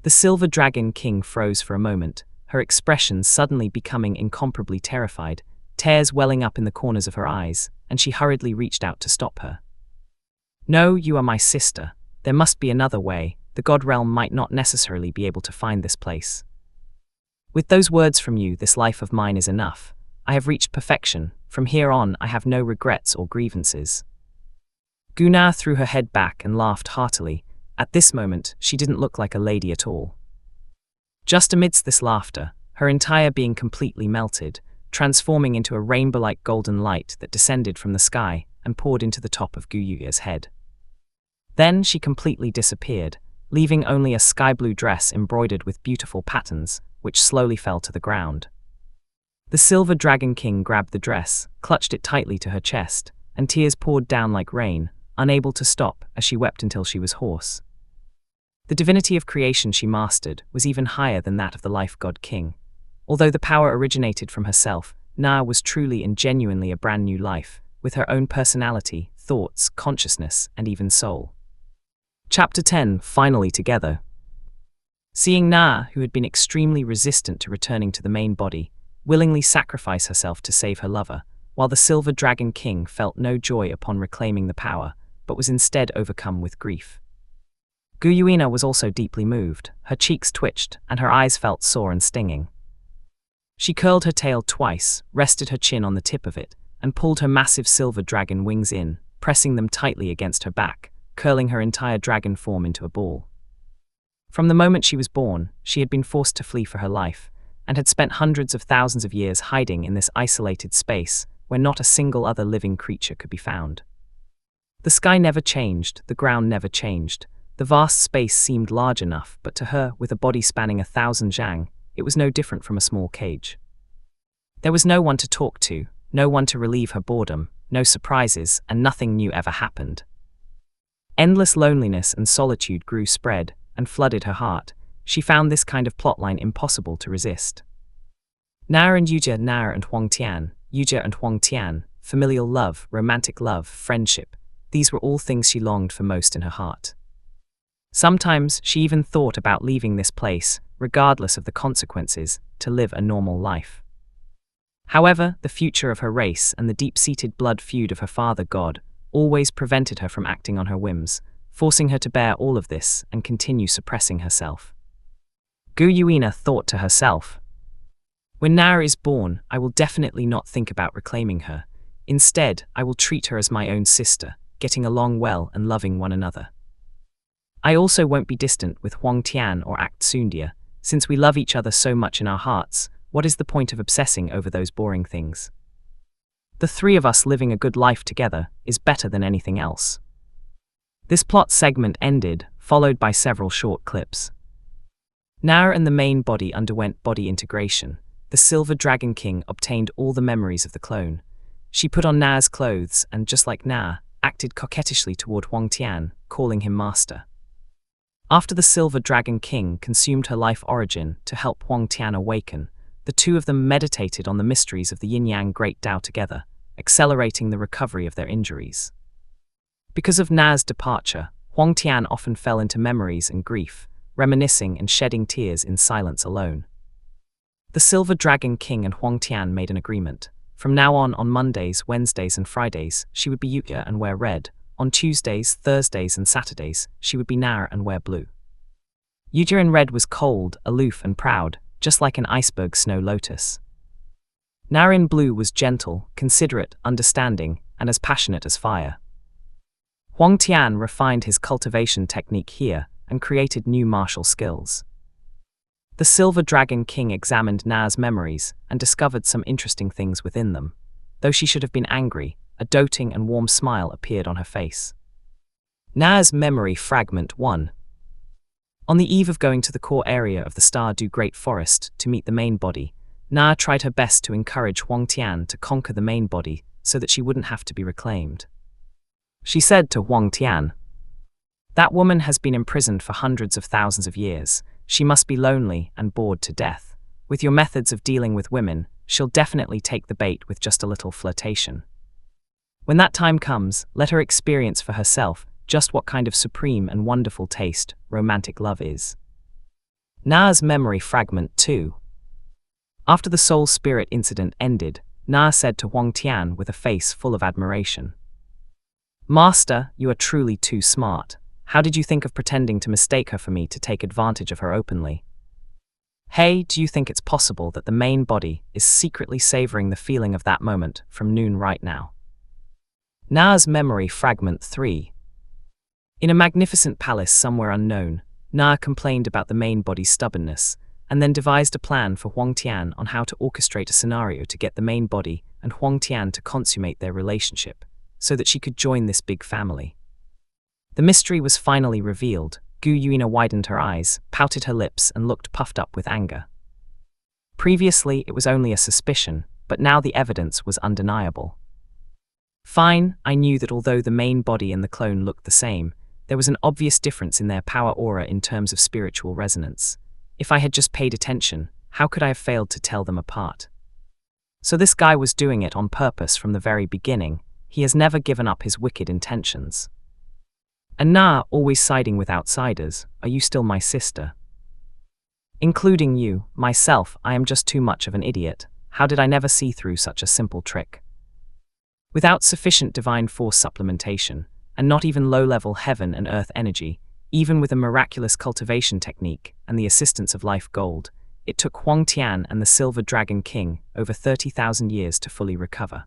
The Silver Dragon King froze for a moment, her expression suddenly becoming incomparably terrified, tears welling up in the corners of her eyes, and she hurriedly reached out to stop her. "No, you are my sister. There must be another way. The God Realm might not necessarily be able to find this place." With those words from you, this life of mine is enough. I have reached perfection. From here on, I have no regrets or grievances. Guna threw her head back and laughed heartily. At this moment, she didn't look like a lady at all. Just amidst this laughter, her entire being completely melted, transforming into a rainbow-like golden light that descended from the sky and poured into the top of Guyuya's head. Then she completely disappeared, leaving only a sky-blue dress embroidered with beautiful patterns, which slowly fell to the ground. The Silver Dragon King grabbed the dress, clutched it tightly to her chest, and tears poured down like rain, unable to stop as she wept until she was hoarse. The divinity of creation she mastered was even higher than that of the life god king. Although the power originated from herself, Na was truly and genuinely a brand new life, with her own personality, thoughts, consciousness, and even soul. Chapter 10, Finally Together. Seeing Na, who had been extremely resistant to returning to the main body, willingly sacrifice herself to save her lover, while the Silver Dragon King felt no joy upon reclaiming the power, but was instead overcome with grief. Guyuina was also deeply moved, her cheeks twitched, and her eyes felt sore and stinging. She curled her tail twice, rested her chin on the tip of it, and pulled her massive silver dragon wings in, pressing them tightly against her back, curling her entire dragon form into a ball. From the moment she was born, she had been forced to flee for her life, and had spent hundreds of thousands of years hiding in this isolated space where not a single other living creature could be found. The sky never changed, the ground never changed. The vast space seemed large enough, but to her, with a body spanning 1,000 zhang, it was no different from a small cage. There was no one to talk to, no one to relieve her boredom, no surprises, and nothing new ever happened. Endless loneliness and solitude grew spread and flooded her heart. She found this kind of plotline impossible to resist. Nar and Yuja, Nar and Huang Tian, Yuja and Huang Tian, familial love, romantic love, friendship, these were all things she longed for most in her heart. Sometimes she even thought about leaving this place, regardless of the consequences, to live a normal life. However, the future of her race and the deep-seated blood feud of her father god always prevented her from acting on her whims, forcing her to bear all of this and continue suppressing herself. Guyuina thought to herself, "When Nar is born, I will definitely not think about reclaiming her. Instead, I will treat her as my own sister, getting along well and loving one another. I also won't be distant with Huang Tian or Act Sundia. Since we love each other so much in our hearts, what is the point of obsessing over those boring things? The three of us living a good life together is better than anything else." This plot segment ended, followed by several short clips. Nar and the main body underwent body integration. The Silver Dragon King obtained all the memories of the clone. She put on Nar's clothes and, just like Nar, acted coquettishly toward Huang Tian, calling him master. After the Silver Dragon King consumed her life origin to help Huang Tian awaken, the two of them meditated on the mysteries of the Yin-Yang Great Tao together, accelerating the recovery of their injuries. Because of Nar's departure, Huang Tian often fell into memories and grief, reminiscing and shedding tears in silence alone. The Silver Dragon King and Huang Tian made an agreement. From now on Mondays, Wednesdays, and Fridays, she would be Yuya and wear red. On Tuesdays, Thursdays, and Saturdays, she would be Nar and wear blue. Yuya in red was cold, aloof, and proud, just like an iceberg snow lotus. Nar in blue was gentle, considerate, understanding, and as passionate as fire. Huang Tian refined his cultivation technique here and created new martial skills. The Silver Dragon King examined Nar's memories and discovered some interesting things within them. Though she should have been angry, a doting and warm smile appeared on her face. Nar's memory fragment 1. On the eve of going to the core area of the Stardew Great Forest to meet the main body, Nar tried her best to encourage Huang Tian to conquer the main body so that she wouldn't have to be reclaimed. She said to Huang Tian, "That woman has been imprisoned for hundreds of thousands of years. She must be lonely and bored to death. With your methods of dealing with women, she'll definitely take the bait with just a little flirtation. When that time comes, let her experience for herself just what kind of supreme and wonderful taste romantic love is." Nar's memory fragment 2. After the soul spirit incident ended, Nar said to Huang Tian with a face full of admiration, "Master, you are truly too smart. How did you think of pretending to mistake her for me to take advantage of her openly?" Hey, do you think it's possible that the main body is secretly savoring the feeling of that moment from noon right now? Na's Memory Fragment 3. In a magnificent palace somewhere unknown, Na complained about the main body's stubbornness, and then devised a plan for Huang Tian on how to orchestrate a scenario to get the main body and Huang Tian to consummate their relationship, so that she could join this big family. The mystery was finally revealed. Gu Yuina widened her eyes, pouted her lips, and looked puffed up with anger. Previously, it was only a suspicion, but now the evidence was undeniable. Fine, I knew that although the main body and the clone looked the same, there was an obvious difference in their power aura in terms of spiritual resonance. If I had just paid attention, how could I have failed to tell them apart? So this guy was doing it on purpose from the very beginning. He has never given up his wicked intentions. And Na, always siding with outsiders, are you still my sister? Including you, myself, I am just too much of an idiot. How did I never see through such a simple trick? Without sufficient divine force supplementation, and not even low-level heaven and earth energy, even with a miraculous cultivation technique and the assistance of life gold, it took Huang Tian and the Silver Dragon King over 30,000 years to fully recover.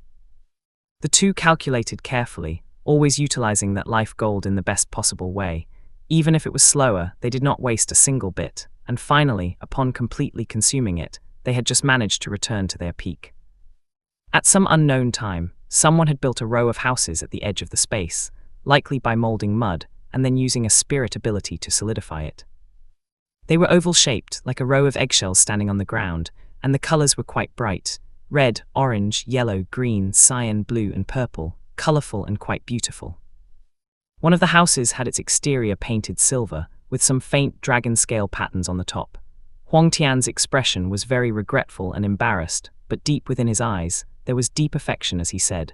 The two calculated carefully, always utilizing that life gold in the best possible way. Even if it was slower, they did not waste a single bit, and finally, upon completely consuming it, they had just managed to return to their peak. At some unknown time, someone had built a row of houses at the edge of the space, likely by molding mud, and then using a spirit ability to solidify it. They were oval-shaped, like a row of eggshells standing on the ground, and the colors were quite bright: red, orange, yellow, green, cyan, blue, and purple, colorful and quite beautiful. One of the houses had its exterior painted silver, with some faint dragon-scale patterns on the top. Huang Tian's expression was very regretful and embarrassed, but deep within his eyes, there was deep affection as he said,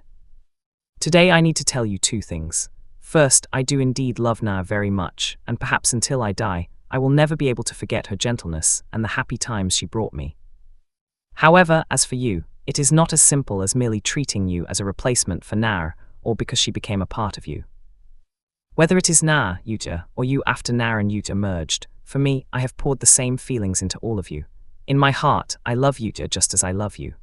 "Today I need to tell you two things. First, I do indeed love Na very much, and perhaps until I die, I will never be able to forget her gentleness and the happy times she brought me. However, as for you, it is not as simple as merely treating you as a replacement for Na, or because she became a part of you. Whether it is Na, Yuta, or you after Na and Yuta merged, for me, I have poured the same feelings into all of you. In my heart, I love Yuta just as I love you.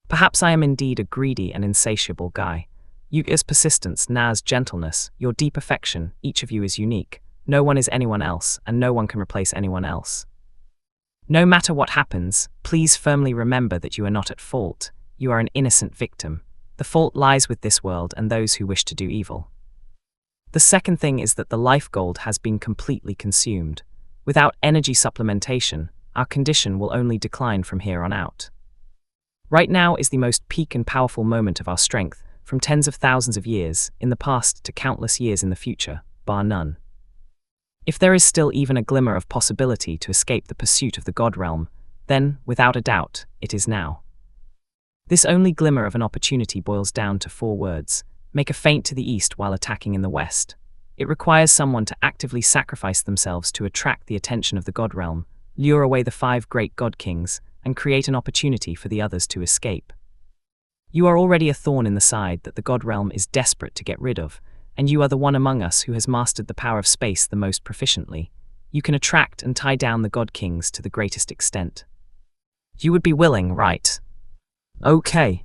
Perhaps I am indeed a greedy and insatiable guy. Yuta's persistence, Na's gentleness, your deep affection, each of you is unique. No one is anyone else, and no one can replace anyone else. No matter what happens, please firmly remember that you are not at fault. You are an innocent victim. The fault lies with this world and those who wish to do evil. The second thing is that the life gold has been completely consumed. Without energy supplementation, our condition will only decline from here on out. Right now is the most peak and powerful moment of our strength, from tens of thousands of years in the past to countless years in the future, bar none. If there is still even a glimmer of possibility to escape the pursuit of the God realm, then, without a doubt, it is now. This only glimmer of an opportunity boils down to 4 words: make a feint to the east while attacking in the west. It requires someone to actively sacrifice themselves to attract the attention of the God realm, lure away the 5 great God kings, and create an opportunity for the others to escape. You are already a thorn in the side that the God realm is desperate to get rid of, and you are the one among us who has mastered the power of space the most proficiently. You can attract and tie down the God Kings to the greatest extent. You would be willing, right? Okay.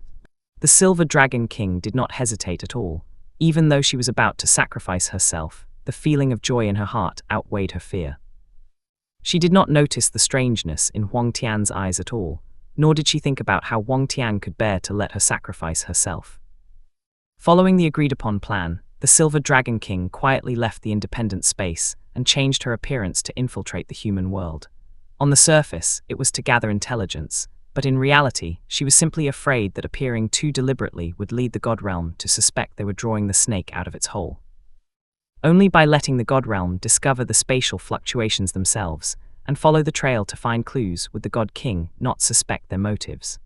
The Silver Dragon King did not hesitate at all. Even though she was about to sacrifice herself, the feeling of joy in her heart outweighed her fear. She did not notice the strangeness in Huang Tian's eyes at all, nor did she think about how Huang Tian could bear to let her sacrifice herself. Following the agreed-upon plan, the Silver Dragon King quietly left the independent space and changed her appearance to infiltrate the human world. On the surface, it was to gather intelligence, but in reality, she was simply afraid that appearing too deliberately would lead the God realm to suspect they were drawing the snake out of its hole. Only by letting the God realm discover the spatial fluctuations themselves and follow the trail to find clues would the God King not suspect their motives.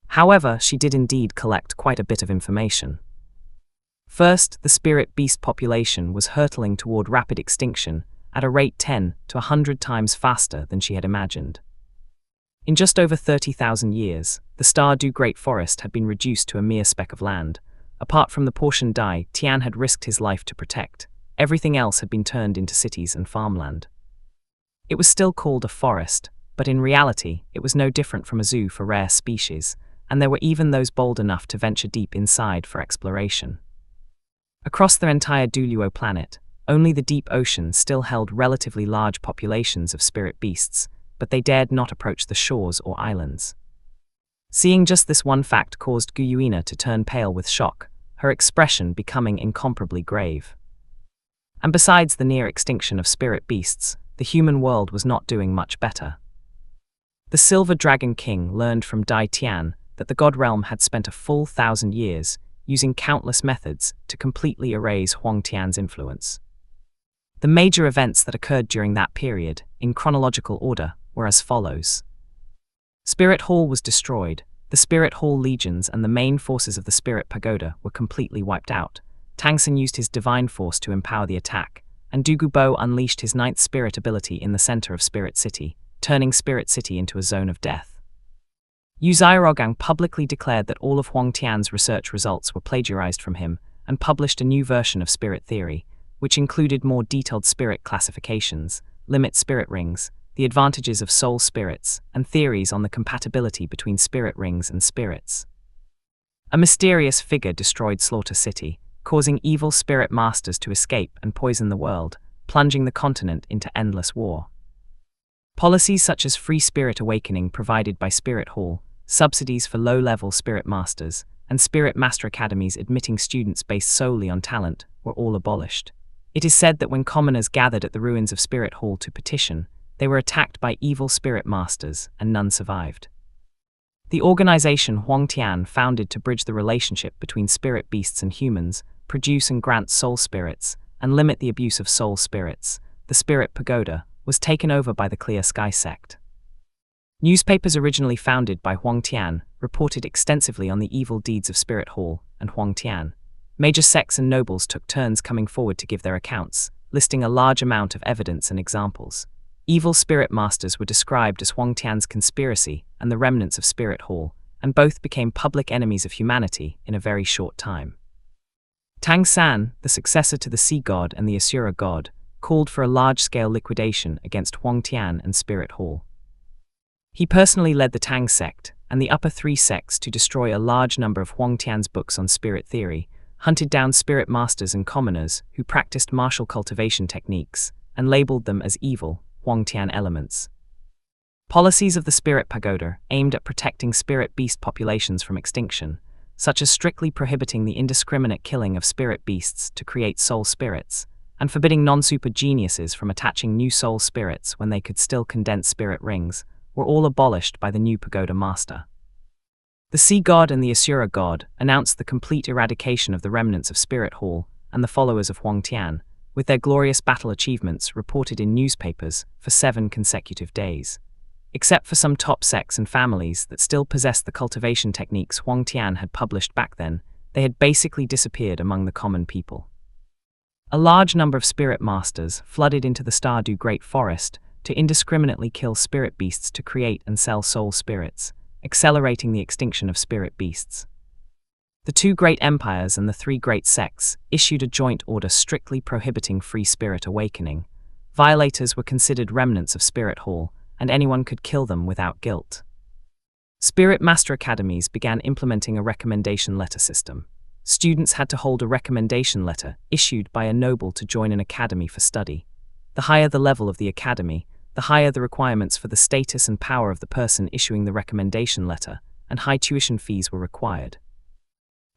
However, she did indeed collect quite a bit of information. First, the spirit beast population was hurtling toward rapid extinction at a rate 10 to 100 times faster than she had imagined. In just over 30,000 years, the Stardew Great Forest had been reduced to a mere speck of land. Apart from the portion Tian had risked his life to protect, everything else had been turned into cities and farmland. It was still called a forest, but in reality, it was no different from a zoo for rare species, and there were even those bold enough to venture deep inside for exploration. Across their entire Douluo planet, only the deep ocean still held relatively large populations of spirit beasts, but they dared not approach the shores or islands. Seeing just this one fact caused Guyuina to turn pale with shock, her expression becoming incomparably grave. And besides the near extinction of spirit beasts, the human world was not doing much better. The Silver Dragon King learned from Tian that the God Realm had spent a full 1,000 years using countless methods to completely erase Huang Tian's influence. The major events that occurred during that period, in chronological order, were as follows. Spirit Hall was destroyed, the Spirit Hall legions and the main forces of the Spirit Pagoda were completely wiped out. Tangsen used his divine force to empower the attack, and Dugubo unleashed his 9th spirit ability in the center of Spirit City, turning Spirit City into a zone of death. Yu Xiaogang publicly declared that all of Huang Tian's research results were plagiarized from him, and published a new version of spirit theory, which included more detailed spirit classifications, limit spirit rings, the advantages of soul spirits, and theories on the compatibility between spirit rings and spirits. A mysterious figure destroyed Slaughter City, causing evil spirit masters to escape and poison the world, plunging the continent into endless war. Policies such as free spirit awakening provided by Spirit Hall, subsidies for low-level spirit masters, and spirit master academies admitting students based solely on talent were all abolished. It is said that when commoners gathered at the ruins of Spirit Hall to petition, they were attacked by evil spirit masters, and none survived. The organization Huang Tian founded to bridge the relationship between spirit beasts and humans, produce and grant soul spirits, and limit the abuse of soul spirits, the Spirit Pagoda, was taken over by the Clear Sky sect. Newspapers originally founded by Huang Tian reported extensively on the evil deeds of Spirit Hall and Huang Tian. Major sects and nobles took turns coming forward to give their accounts, listing a large amount of evidence and examples. Evil spirit masters were described as Huang Tian's conspiracy and the remnants of Spirit Hall, and both became public enemies of humanity in a very short time. Tang San, the successor to the Sea God and the Asura God, called for a large-scale liquidation against Huang Tian and Spirit Hall. He personally led the Tang sect and the upper 3 sects to destroy a large number of Huang Tian's books on spirit theory, hunted down spirit masters and commoners who practiced martial cultivation techniques, and labeled them as evil Huang Tian elements. Policies of the Spirit Pagoda aimed at protecting spirit beast populations from extinction, such as strictly prohibiting the indiscriminate killing of spirit beasts to create soul spirits, and forbidding non-super geniuses from attaching new soul spirits when they could still condense spirit rings, were all abolished by the new Pagoda Master. The Sea God and the Asura God announced the complete eradication of the remnants of Spirit Hall and the followers of Huang Tian, with their glorious battle achievements reported in newspapers for 7 consecutive days. Except for some top sects and families that still possessed the cultivation techniques Huang Tian had published back then, they had basically disappeared among the common people. A large number of spirit masters flooded into the Stardew Great Forest to indiscriminately kill spirit beasts to create and sell soul spirits, accelerating the extinction of spirit beasts. The 2 great empires and the 3 great sects issued a joint order strictly prohibiting free spirit awakening. Violators were considered remnants of Spirit Hall, and anyone could kill them without guilt. Spirit Master Academies began implementing a recommendation letter system. Students had to hold a recommendation letter issued by a noble to join an academy for study. The higher the level of the academy, the higher the requirements for the status and power of the person issuing the recommendation letter, and high tuition fees were required.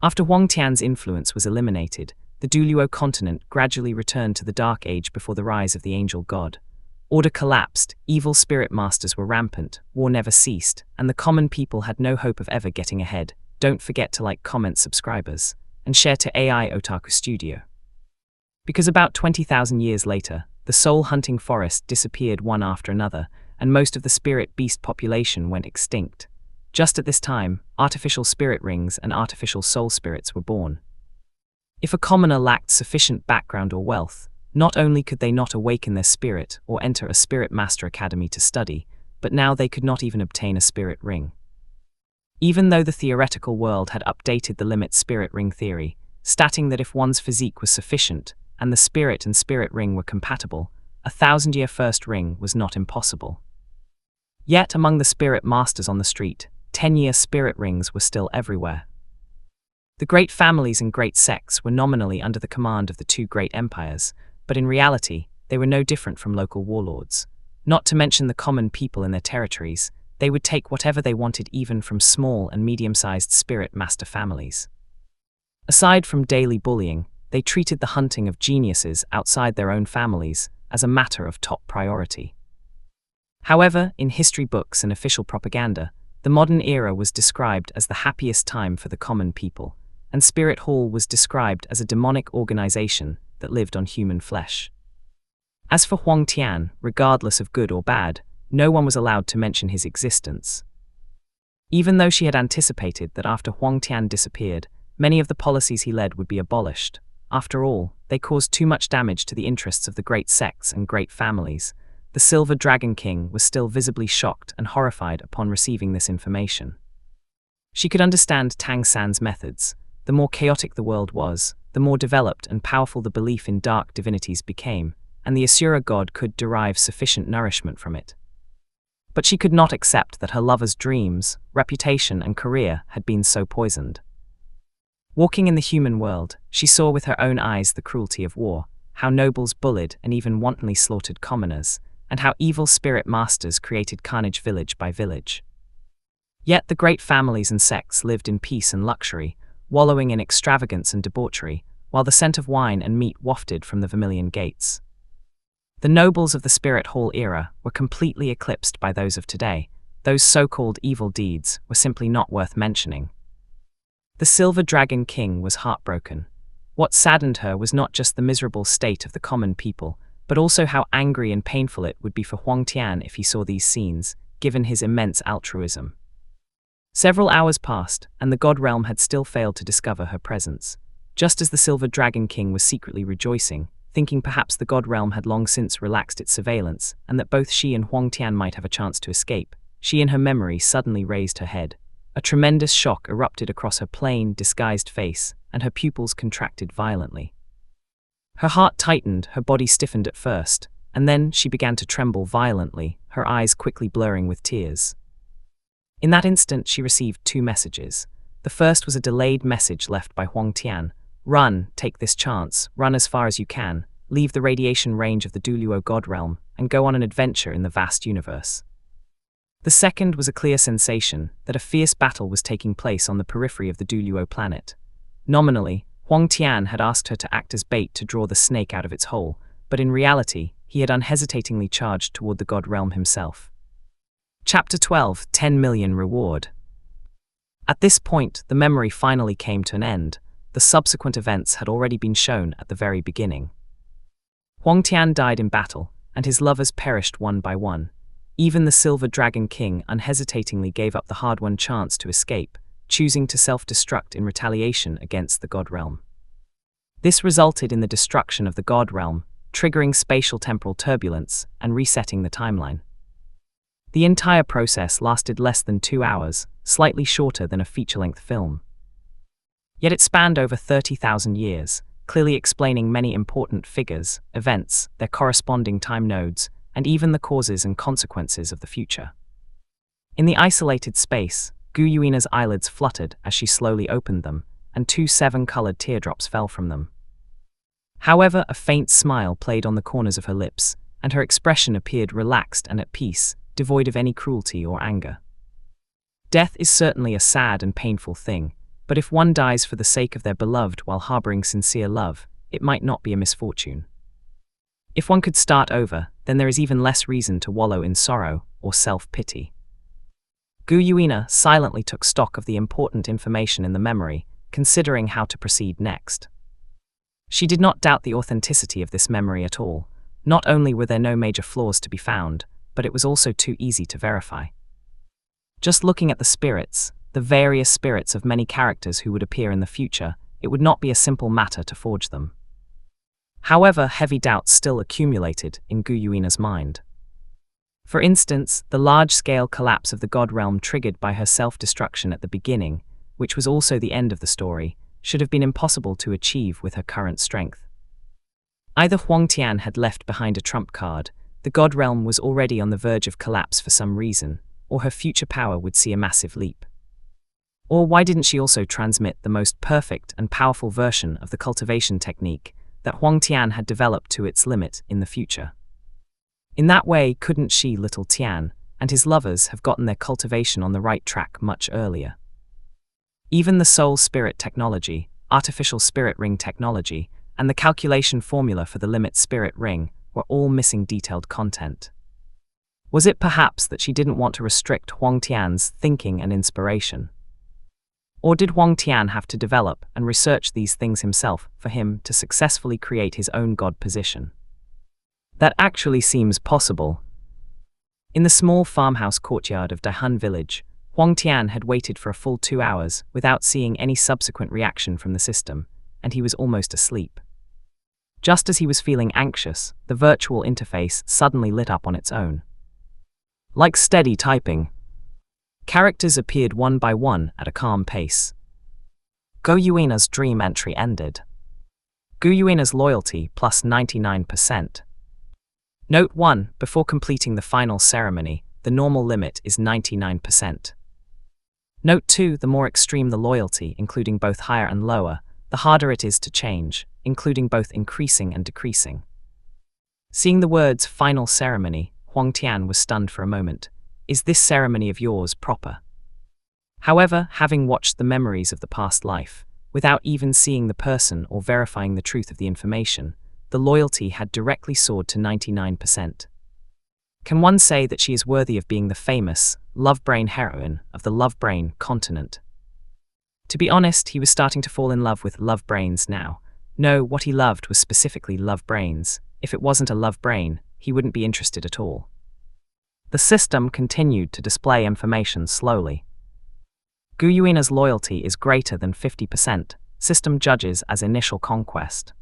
After Huang Tian's influence was eliminated, the Douluo Continent gradually returned to the Dark Age before the rise of the Angel God. Order collapsed, evil spirit masters were rampant, war never ceased, and the common people had no hope of ever getting ahead. Don't forget to like, comment, subscribers, and share to AI Otaku Studio. Because about 20,000 years later, the soul-hunting forest disappeared one after another, and most of the spirit beast population went extinct. Just at this time, artificial spirit rings and artificial soul spirits were born. If a commoner lacked sufficient background or wealth, not only could they not awaken their spirit or enter a Spirit Master Academy to study, but now they could not even obtain a spirit ring. Even though the theoretical world had updated the limit spirit ring theory, stating that if one's physique was sufficient and the spirit and spirit ring were compatible, a 1,000-year first ring was not impossible. Yet among the spirit masters on the street, 10-year spirit rings were still everywhere. The great families and great sects were nominally under the command of the two great empires, but in reality, they were no different from local warlords. Not to mention the common people in their territories, they would take whatever they wanted even from small and medium-sized spirit master families. Aside from daily bullying, they treated the hunting of geniuses outside their own families as a matter of top priority. However, in history books and official propaganda, the modern era was described as the happiest time for the common people, and Spirit Hall was described as a demonic organization that lived on human flesh. As for Huang Tian, regardless of good or bad, no one was allowed to mention his existence. Even though she had anticipated that after Huang Tian disappeared, many of the policies he led would be abolished. After all, they caused too much damage to the interests of the great sects and great families. The Silver Dragon King was still visibly shocked and horrified upon receiving this information. She could understand Tang San's methods. The more chaotic the world was, the more developed and powerful the belief in dark divinities became, and the Asura god could derive sufficient nourishment from it. But she could not accept that her lover's dreams, reputation, and career had been so poisoned. Walking in the human world, she saw with her own eyes the cruelty of war, how nobles bullied and even wantonly slaughtered commoners, and how evil spirit masters created carnage village by village. Yet the great families and sects lived in peace and luxury, wallowing in extravagance and debauchery, while the scent of wine and meat wafted from the vermilion gates. The nobles of the Spirit Hall era were completely eclipsed by those of today. Those so-called evil deeds were simply not worth mentioning. The Silver Dragon King was heartbroken. What saddened her was not just the miserable state of the common people, but also how angry and painful it would be for Huang Tian if he saw these scenes, given his immense altruism. Several hours passed, and the God Realm had still failed to discover her presence. Just as the Silver Dragon King was secretly rejoicing, thinking perhaps the God Realm had long since relaxed its surveillance, and that both she and Huang Tian might have a chance to escape, she in her memory suddenly raised her head. A tremendous shock erupted across her plain, disguised face, and her pupils contracted violently. Her heart tightened, her body stiffened at first, and then she began to tremble violently, her eyes quickly blurring with tears. In that instant, she received two messages. The first was a delayed message left by Huang Tian. Run, take this chance, run as far as you can, leave the radiation range of the Douluo God Realm, and go on an adventure in the vast universe. The second was a clear sensation that a fierce battle was taking place on the periphery of the Douluo planet. Nominally, Huang Tian had asked her to act as bait to draw the snake out of its hole, but in reality, he had unhesitatingly charged toward the God Realm himself. Chapter 12, 10 Million Reward. At this point, the memory finally came to an end. The subsequent events had already been shown at the very beginning. Huang Tian died in battle, and his lovers perished one by one. Even the Silver Dragon King unhesitatingly gave up the hard-won chance to escape, choosing to self-destruct in retaliation against the God Realm. This resulted in the destruction of the God Realm, triggering spatial-temporal turbulence and resetting the timeline. The entire process lasted less than 2 hours, slightly shorter than a feature-length film. Yet it spanned over 30,000 years, clearly explaining many important figures, events, their corresponding time nodes, and even the causes and consequences of the future. In the isolated space, Gu Yuina's eyelids fluttered as she slowly opened them, and 2 7-colored teardrops fell from them. However, a faint smile played on the corners of her lips, and her expression appeared relaxed and at peace, devoid of any cruelty or anger. Death is certainly a sad and painful thing, but if one dies for the sake of their beloved while harboring sincere love, it might not be a misfortune. If one could start over, then there is even less reason to wallow in sorrow or self-pity. Gu Yuina silently took stock of the important information in the memory, considering how to proceed next. She did not doubt the authenticity of this memory at all. Not only were there no major flaws to be found, but it was also too easy to verify. Just looking at the spirits, the various spirits of many characters who would appear in the future, it would not be a simple matter to forge them. However, heavy doubts still accumulated in Gu Yuina's mind. For instance, the large-scale collapse of the God Realm triggered by her self-destruction at the beginning, which was also the end of the story, should have been impossible to achieve with her current strength. Either Huang Tian had left behind a trump card, The God realm was already on the verge of collapse for some reason, or her future power would see a massive leap. Or why didn't she also transmit the most perfect and powerful version of the cultivation technique that Huang Tian had developed to its limit in the future? In that way, couldn't she, little Tian, and his lovers have gotten their cultivation on the right track much earlier? Even the soul spirit technology, artificial spirit ring technology, and the calculation formula for the limit spirit ring were all missing detailed content. Was it perhaps that she didn't want to restrict Huang Tian's thinking and inspiration? Or did Huang Tian have to develop and research these things himself for him to successfully create his own god position? That actually seems possible. In the small farmhouse courtyard of Daihan village, Huang Tian had waited for a full 2 hours without seeing any subsequent reaction from the system, and he was almost asleep. Just as he was feeling anxious, the virtual interface suddenly lit up on its own. Like steady typing, characters appeared one by one at a calm pace. Go Yuina's dream entry ended. Gu Yuina's loyalty plus 99%. Note 1. Before completing the final ceremony, the normal limit is 99%. Note 2. The more extreme the loyalty, including both higher and lower, the harder it is to change, including both increasing and decreasing. Seeing the words final ceremony, Huang Tian was stunned for a moment. Is this ceremony of yours proper? However, having watched the memories of the past life, without even seeing the person or verifying the truth of the information, the loyalty had directly soared to 99%. Can one say that she is worthy of being the famous, love-brain heroine of the love-brain continent? To be honest, he was starting to fall in love with love brains now. No, what he loved was specifically love brains. If it wasn't a love brain, he wouldn't be interested at all. The system continued to display information slowly. Gu Yuina's loyalty is greater than 50%. System judges as initial conquest.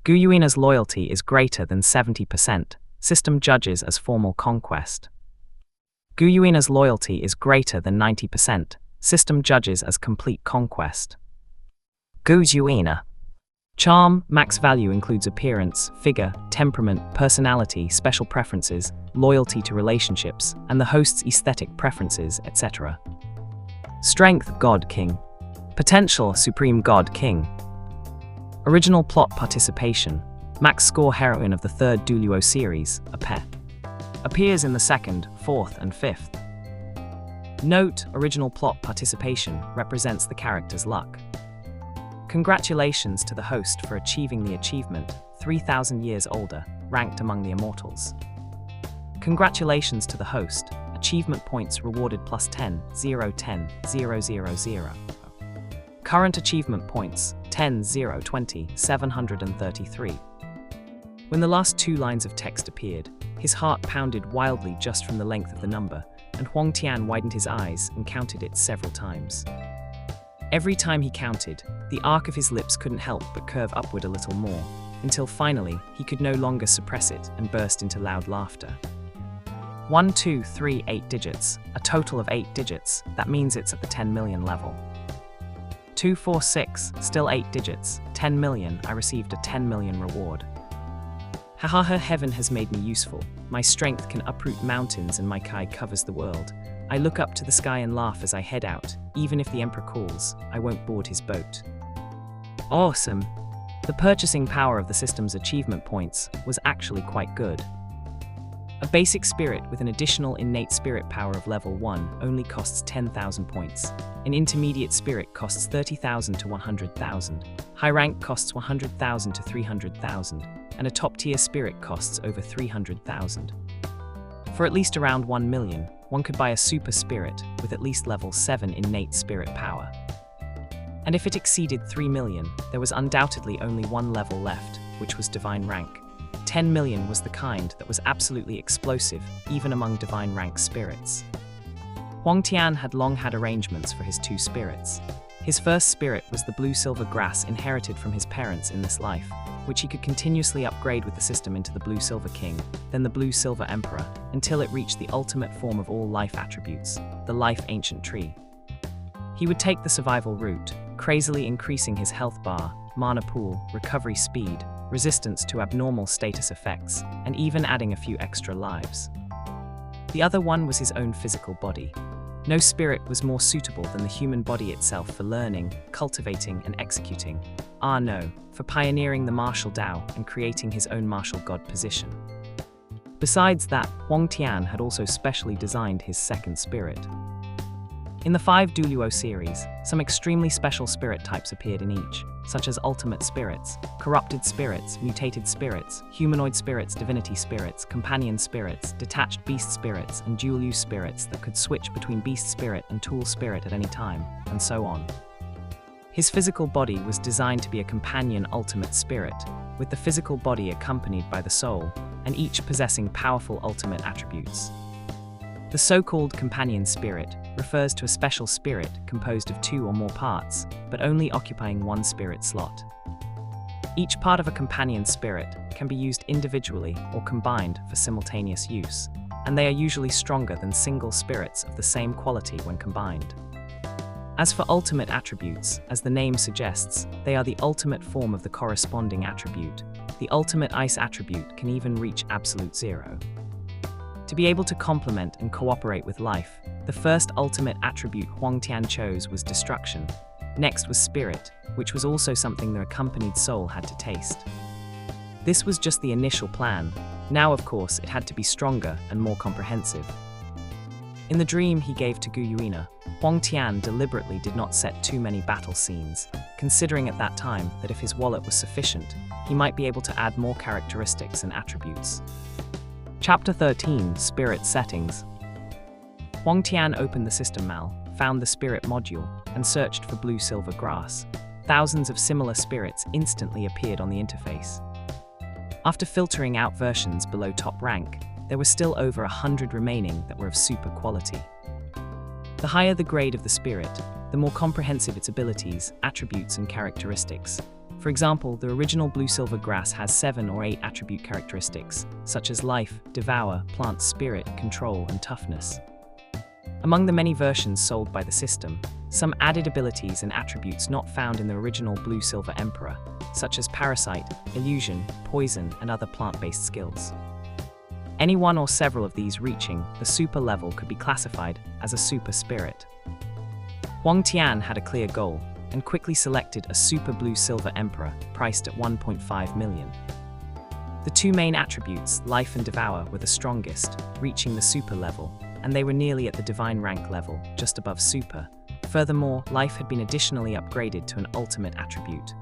Gu Yuina's loyalty is greater than 70%. System judges as formal conquest. Gu Yuina's loyalty is greater than 90%. System judges as complete conquest. Gu Yuina. Charm, max value includes appearance, figure, temperament, personality, special preferences, loyalty to relationships, and the host's aesthetic preferences, etc. Strength, God King. Potential, Supreme God King. Original plot participation. Max score heroine of the third Douluo series, a pet. Appears in the second, fourth, and fifth. Note, original plot participation represents the character's luck. Congratulations to the host for achieving the achievement, 3,000 years older, ranked among the immortals. Congratulations to the host, achievement points rewarded plus 10, 0, 10, 0, 0, 0. Current achievement points, 10, 0, 20, 733. When the last 2 lines of text appeared, his heart pounded wildly just from the length of the number, and Huang Tian widened his eyes and counted it several times. Every time he counted, the arc of his lips couldn't help but curve upward a little more, until finally he could no longer suppress it and burst into loud laughter. 1, 2, 3, 8 digits, a total of 8 digits, that means it's at the 10 million level. 2, 4, 6, still 8 digits, 10 million, I received a 10 million reward. Haha, her heaven has made me useful. My strength can uproot mountains and my kai covers the world. I look up to the sky and laugh as I head out. Even if the emperor calls, I won't board his boat. Awesome! The purchasing power of the system's achievement points was actually quite good. A basic spirit with an additional innate spirit power of level 1 only costs 10,000 points. An intermediate spirit costs 30,000 to 100,000. High rank costs 100,000 to 300,000. And a top-tier spirit costs over 300,000. For at least around 1 million, one could buy a super spirit with at least level 7 innate spirit power. And if it exceeded 3 million, there was undoubtedly only one level left, which was divine rank. 10 million was the kind that was absolutely explosive, even among divine rank spirits. Huang Tian had long had arrangements for his 2 spirits. His first spirit was the blue-silver grass inherited from his parents in this life, which he could continuously upgrade with the system into the blue-silver king, then the blue-silver emperor, until it reached the ultimate form of all life attributes, the life ancient tree. He would take the survival route, crazily increasing his health bar, mana pool, recovery speed, resistance to abnormal status effects, and even adding a few extra lives. The other one was his own physical body. No spirit was more suitable than the human body itself for learning, cultivating, and executing. No, for pioneering the martial Tao and creating his own martial god position. Besides that, Tian had also specially designed his second spirit. In the 5 Douluo series, some extremely special spirit types appeared in each, such as ultimate spirits, corrupted spirits, mutated spirits, humanoid spirits, divinity spirits, companion spirits, detached beast spirits, and dual-use spirits that could switch between beast spirit and tool spirit at any time, and so on. His physical body was designed to be a companion ultimate spirit, with the physical body accompanied by the soul, and each possessing powerful ultimate attributes. The so-called companion spirit refers to a special spirit composed of 2 or more parts, but only occupying 1 spirit slot. Each part of a companion spirit can be used individually or combined for simultaneous use, and they are usually stronger than single spirits of the same quality when combined. As for ultimate attributes, as the name suggests, they are the ultimate form of the corresponding attribute. The ultimate ice attribute can even reach absolute 0. To be able to complement and cooperate with life, the first ultimate attribute Tian chose was destruction. Next was spirit, which was also something the accompanied soul had to taste. This was just the initial plan. Now, of course, it had to be stronger and more comprehensive. In the dream he gave to Gu Yuina, Tian deliberately did not set too many battle scenes, considering at that time that if his wallet was sufficient, he might be able to add more characteristics and attributes. Chapter 13, Spirit Settings. Tian opened the system mal, found the spirit module, and searched for blue-silver grass. Thousands of similar spirits instantly appeared on the interface. After filtering out versions below top rank, there were still over 100 remaining that were of super quality. The higher the grade of the spirit, the more comprehensive its abilities, attributes, and characteristics. For example, the original blue-silver grass has 7 or 8 attribute characteristics, such as life, devour, plant spirit, control, and toughness. Among the many versions sold by the system, some added abilities and attributes not found in the original blue-silver emperor, such as parasite, illusion, poison, and other plant-based skills. Any one or several of these reaching the super level could be classified as a super spirit. Tian had a clear goal, and quickly selected a super blue-silver emperor priced at 1.5 million. The 2 main attributes, life and devour, were the strongest, reaching the super level, and they were nearly at the divine rank level, just above super. Furthermore, life had been additionally upgraded to an ultimate attribute.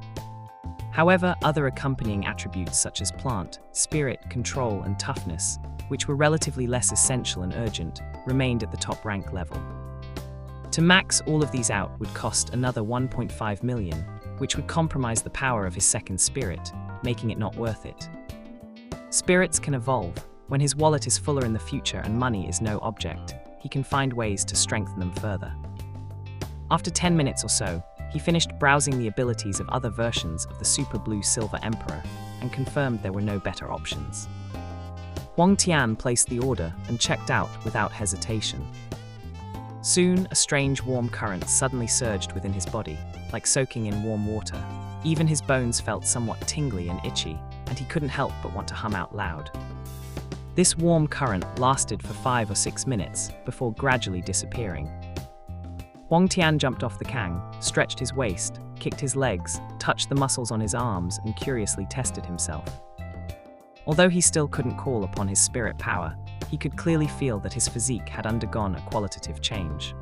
However, other accompanying attributes such as plant, spirit, control, and toughness, which were relatively less essential and urgent, remained at the top rank level. To max all of these out would cost another 1.5 million, which would compromise the power of his second spirit, making it not worth it. Spirits can evolve. When his wallet is fuller in the future and money is no object, he can find ways to strengthen them further. After 10 minutes or so, he finished browsing the abilities of other versions of the Super Blue-Silver Emperor and confirmed there were no better options. Tian placed the order and checked out without hesitation. Soon, a strange warm current suddenly surged within his body, like soaking in warm water. Even his bones felt somewhat tingly and itchy, and he couldn't help but want to hum out loud. This warm current lasted for 5 or 6 minutes before gradually disappearing. Tian jumped off the kang, stretched his waist, kicked his legs, touched the muscles on his arms, and curiously tested himself. Although he still couldn't call upon his spirit power, he could clearly feel that his physique had undergone a qualitative change.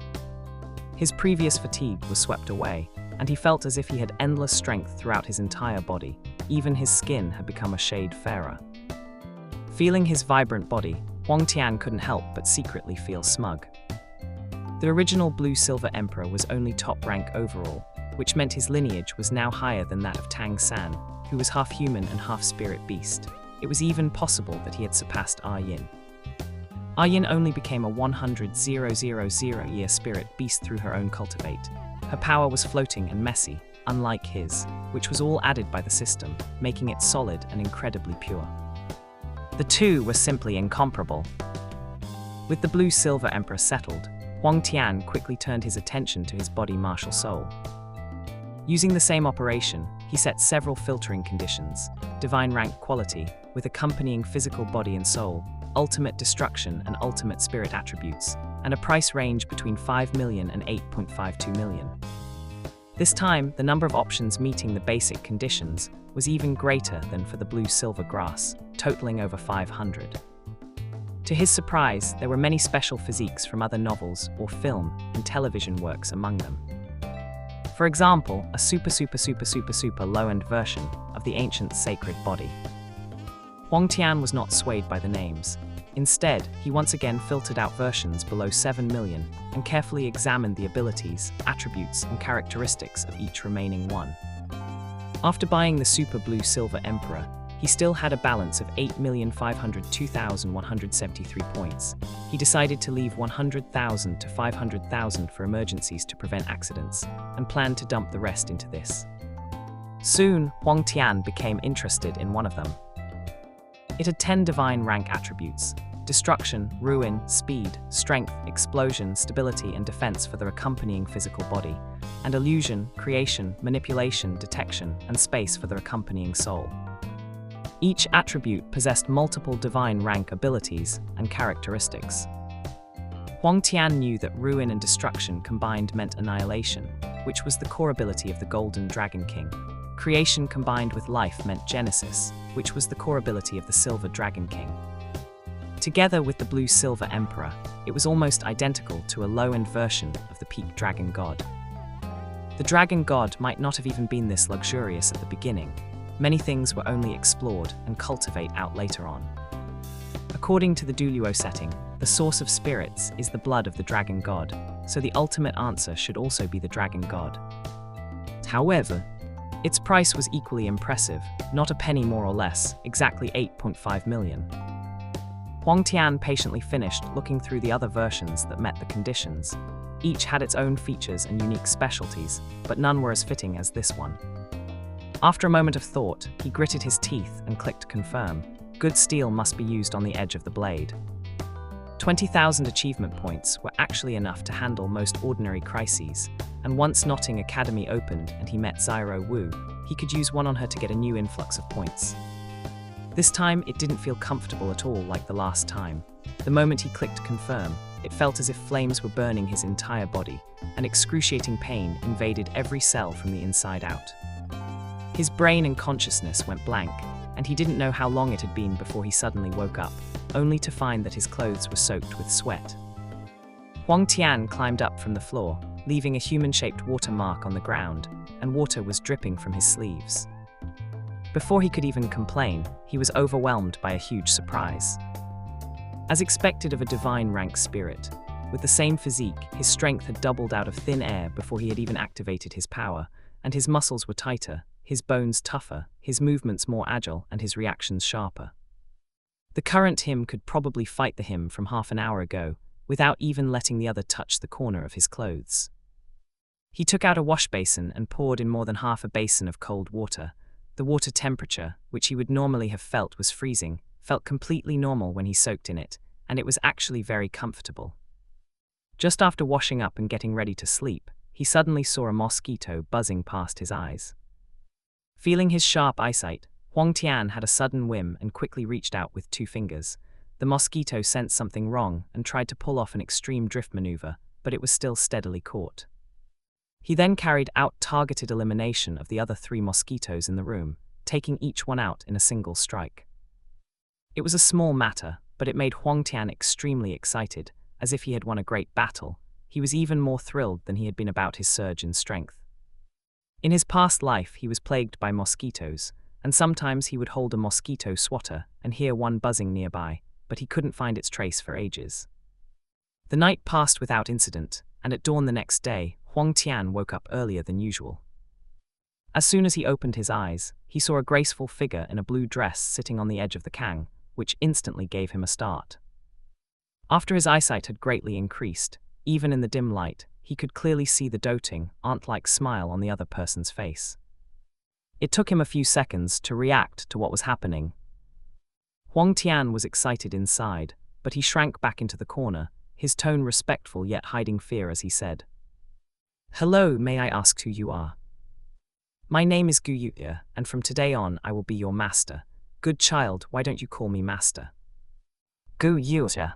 His previous fatigue was swept away, and he felt as if he had endless strength throughout his entire body. Even his skin had become a shade fairer. Feeling his vibrant body, Tian couldn't help but secretly feel smug. The original Blue-Silver Emperor was only top rank overall, which meant his lineage was now higher than that of Tang San, who was half human and half spirit beast. It was even possible that he had surpassed Yin. Yin only became a 100,000-year spirit beast through her own cultivate. Her power was floating and messy, unlike his, which was all added by the system, making it solid and incredibly pure. The two were simply incomparable. With the Blue-Silver Emperor settled, Tian quickly turned his attention to his body martial soul. Using the same operation, he set several filtering conditions: divine rank quality, with accompanying physical body and soul, ultimate destruction and ultimate spirit attributes, and a price range between 5 million and 8.52 million. This time, the number of options meeting the basic conditions was even greater than for the blue-silver grass, totaling over 500. To his surprise, there were many special physiques from other novels or film and television works among them. For example, a super low-end version of the ancient sacred body. Tian was not swayed by the names. Instead, he once again filtered out versions below 7 million and carefully examined the abilities, attributes, and characteristics of each remaining one. After buying the Super Blue-Silver Emperor, he still had a balance of 8,502,173 points. He decided to leave 100,000 to 500,000 for emergencies to prevent accidents, and planned to dump the rest into this. Soon, Tian became interested in one of them. It had 10 divine rank attributes: destruction, ruin, speed, strength, explosion, stability, and defense for their accompanying physical body, and illusion, creation, manipulation, detection, and space for their accompanying soul. Each attribute possessed multiple divine rank abilities and characteristics. Tian knew that ruin and destruction combined meant annihilation, which was the core ability of the Golden Dragon King. Creation combined with life meant Genesis, which was the core ability of the Silver Dragon King. Together with the Blue-Silver Emperor, it was almost identical to a low-end version of the peak Dragon God. The Dragon God might not have even been this luxurious at the beginning. Many things were only explored and cultivate out later on. According to the Douluo setting, the source of spirits is the blood of the Dragon God, so the ultimate answer should also be the Dragon God. However, its price was equally impressive, not a penny more or less, exactly 8.5 million. Tian patiently finished looking through the other versions that met the conditions. Each had its own features and unique specialties, but none were as fitting as this one. After a moment of thought, he gritted his teeth and clicked confirm. Good steel must be used on the edge of the blade. 20,000 achievement points were actually enough to handle most ordinary crises, and once Notting Academy opened and he met Zyro Wu, he could use one on her to get a new influx of points. This time, it didn't feel comfortable at all like the last time. The moment he clicked confirm, it felt as if flames were burning his entire body, and excruciating pain invaded every cell from the inside out. His brain and consciousness went blank, and he didn't know how long it had been before he suddenly woke up, only to find that his clothes were soaked with sweat. Tian climbed up from the floor, leaving a human-shaped water mark on the ground, and water was dripping from his sleeves. Before he could even complain, he was overwhelmed by a huge surprise. As expected of a divine rank spirit, with the same physique, his strength had doubled out of thin air before he had even activated his power, and his muscles were tighter, his bones tougher, his movements more agile, and his reactions sharper. The current him could probably fight the him from half an hour ago, without even letting the other touch the corner of his clothes. He took out a wash basin and poured in more than half a basin of cold water. The water temperature, which he would normally have felt was freezing, felt completely normal when he soaked in it, and it was actually very comfortable. Just after washing up and getting ready to sleep, he suddenly saw a mosquito buzzing past his eyes. Feeling his sharp eyesight, Tian had a sudden whim and quickly reached out with 2 fingers. The mosquito sensed something wrong and tried to pull off an extreme drift maneuver, but it was still steadily caught. He then carried out targeted elimination of the other 3 mosquitoes in the room, taking each one out in a single strike. It was a small matter, but it made Tian extremely excited, as if he had won a great battle. He was even more thrilled than he had been about his surge in strength. In his past life, he was plagued by mosquitoes, and sometimes he would hold a mosquito swatter and hear one buzzing nearby, but he couldn't find its trace for ages. The night passed without incident, and at dawn the next day, Tian woke up earlier than usual. As soon as he opened his eyes, he saw a graceful figure in a blue dress sitting on the edge of the kang, which instantly gave him a start. After his eyesight had greatly increased, even in the dim light, he could clearly see the doting, aunt-like smile on the other person's face. It took him a few seconds to react to what was happening. Tian was excited inside, but he shrank back into the corner, his tone respectful yet hiding fear as he said, "Hello, may I ask who you are?" My name is Gu Yuya, and from today on I will be your master. Good child, why don't you call me master? Gu Yuya.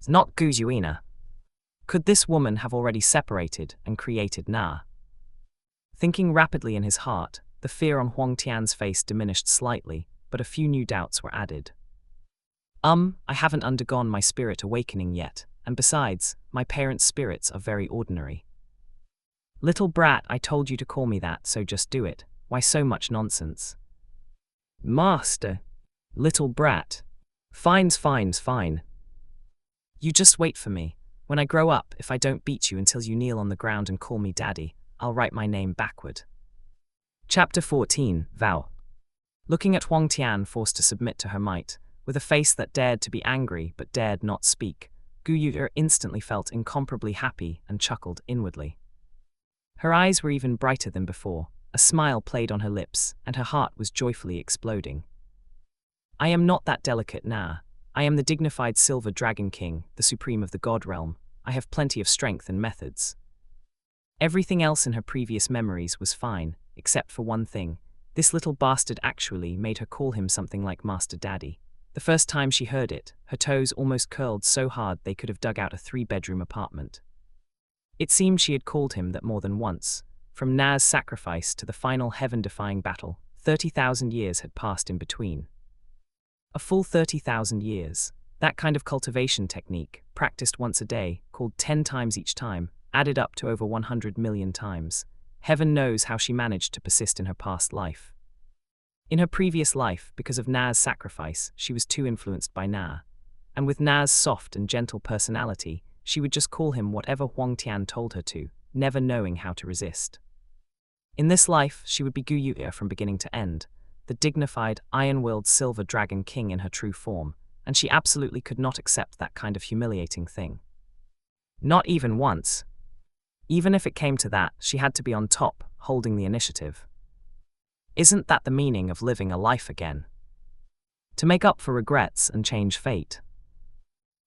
Not Gu Yuina. Could this woman have already separated and created Na? Thinking rapidly in his heart, the fear on Huang Tian's face diminished slightly, but a few new doubts were added. I haven't undergone my spirit awakening yet, and besides, my parents' spirits are very ordinary. Little brat, I told you to call me that, so just do it. Why so much nonsense? Master. Little brat. Fine. You just wait for me. When I grow up, if I don't beat you until you kneel on the ground and call me daddy, I'll write my name backward. Chapter 14, Vow. Looking at Huang Tian forced to submit to her might, with a face that dared to be angry but dared not speak, Gu Yuya instantly felt incomparably happy and chuckled inwardly. Her eyes were even brighter than before, a smile played on her lips, and her heart was joyfully exploding. I am not that delicate Na. I am the dignified Silver Dragon King, the supreme of the God Realm. I have plenty of strength and methods. Everything else in her previous memories was fine, except for one thing. This little bastard actually made her call him something like Master Daddy. The first time she heard it, her toes almost curled so hard they could have dug out a 3-bedroom apartment. It seemed she had called him that more than once. From Na's sacrifice to the final heaven-defying battle, 30,000 years had passed in between. A full 30,000 years. That kind of cultivation technique, practiced once a day, called 10 times each time, added up to over 100 million times. Heaven knows how she managed to persist in her past life. In her previous life, because of Na's sacrifice, she was too influenced by Na. And with Na's soft and gentle personality, she would just call him whatever Huang Tian told her to, never knowing how to resist. In this life, she would be Gu Yuya from beginning to end, the dignified, iron-willed Silver Dragon King in her true form, and she absolutely could not accept that kind of humiliating thing. Not even once. Even if it came to that, she had to be on top, holding the initiative. Isn't that the meaning of living a life again? To make up for regrets and change fate.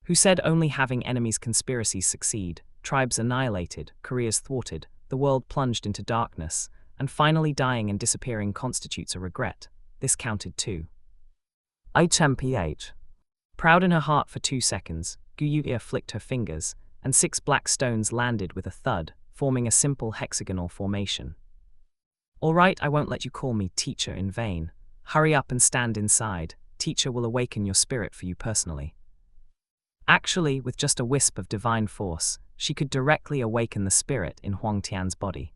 Who said only having enemies' conspiracies succeed, tribes annihilated, careers thwarted, the world plunged into darkness, and finally dying and disappearing constitutes a regret? This counted too. HMPH. Proud in her heart for 2 seconds, Gu Yuya flicked her fingers, and 6 black stones landed with a thud, forming a simple hexagonal formation. All right, I won't let you call me teacher in vain. Hurry up and stand inside. Teacher will awaken your spirit for you personally. Actually, with just a wisp of divine force, she could directly awaken the spirit in Huang Tian's body.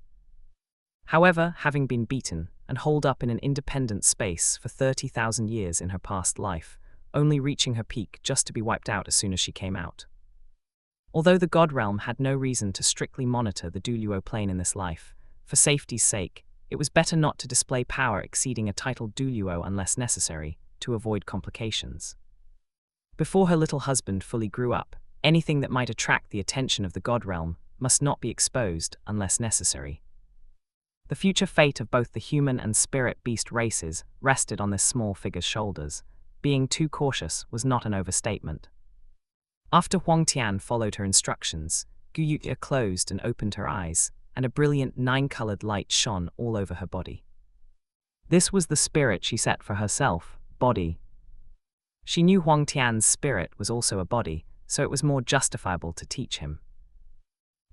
However, having been beaten and holed up in an independent space for 30,000 years in her past life, only reaching her peak just to be wiped out as soon as she came out. Although the God Realm had no reason to strictly monitor the Douluo plane in this life, for safety's sake, it was better not to display power exceeding a titled Douluo unless necessary, to avoid complications. Before her little husband fully grew up, anything that might attract the attention of the God Realm must not be exposed unless necessary. The future fate of both the human and spirit beast races rested on this small figure's shoulders. Being too cautious was not an overstatement. After Huang Tian followed her instructions, Gu Yuya closed and opened her eyes, and a brilliant 9-colored light shone all over her body. This was the spirit she set for herself, body. She knew Huang Tian's spirit was also a body, so it was more justifiable to teach him.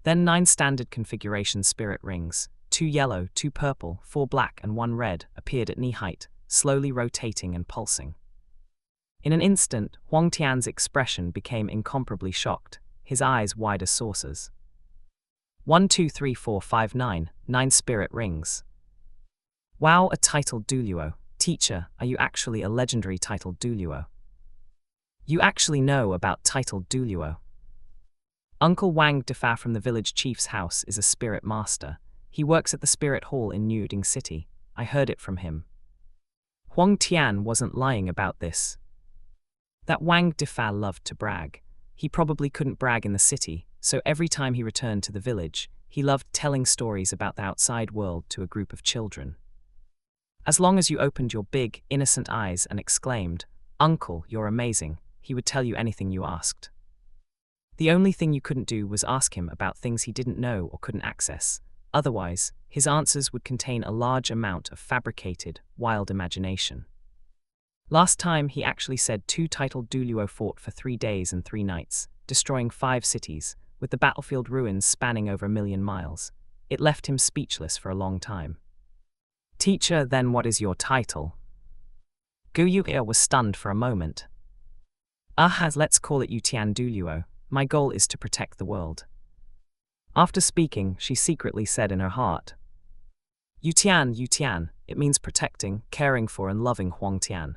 Then 9 standard configuration spirit rings, 2 yellow, 2 purple, 4 black and 1 red, appeared at knee height, slowly rotating and pulsing. In an instant, Huang Tian's expression became incomparably shocked, his eyes wide as saucers. 1 2 3 4 5 9, 9 spirit rings. Wow, a titled Douluo. Teacher, are you actually a legendary titled Douluo? You actually know about titled Douluo. Uncle Wang Defa from the village chief's house is a spirit master. He works at the spirit hall in Nuding City. I heard it from him. Huang Tian wasn't lying about this. That Wang Defa loved to brag. He probably couldn't brag in the city, so every time he returned to the village, he loved telling stories about the outside world to a group of children. As long as you opened your big, innocent eyes and exclaimed, "Uncle, you're amazing," he would tell you anything you asked. The only thing you couldn't do was ask him about things he didn't know or couldn't access. Otherwise, his answers would contain a large amount of fabricated, wild imagination. Last time, he actually said 2 titled Douluo fought for 3 days and 3 nights, destroying 5 cities, with the battlefield ruins spanning over 1,000,000 miles. It left him speechless for a long time. Teacher, then what is your title? Gu Yuya was stunned for a moment. Let's call it Tian Douluo. My goal is to protect the world. After speaking, she secretly said in her heart, Tian, it means protecting, caring for and loving Huang Tian.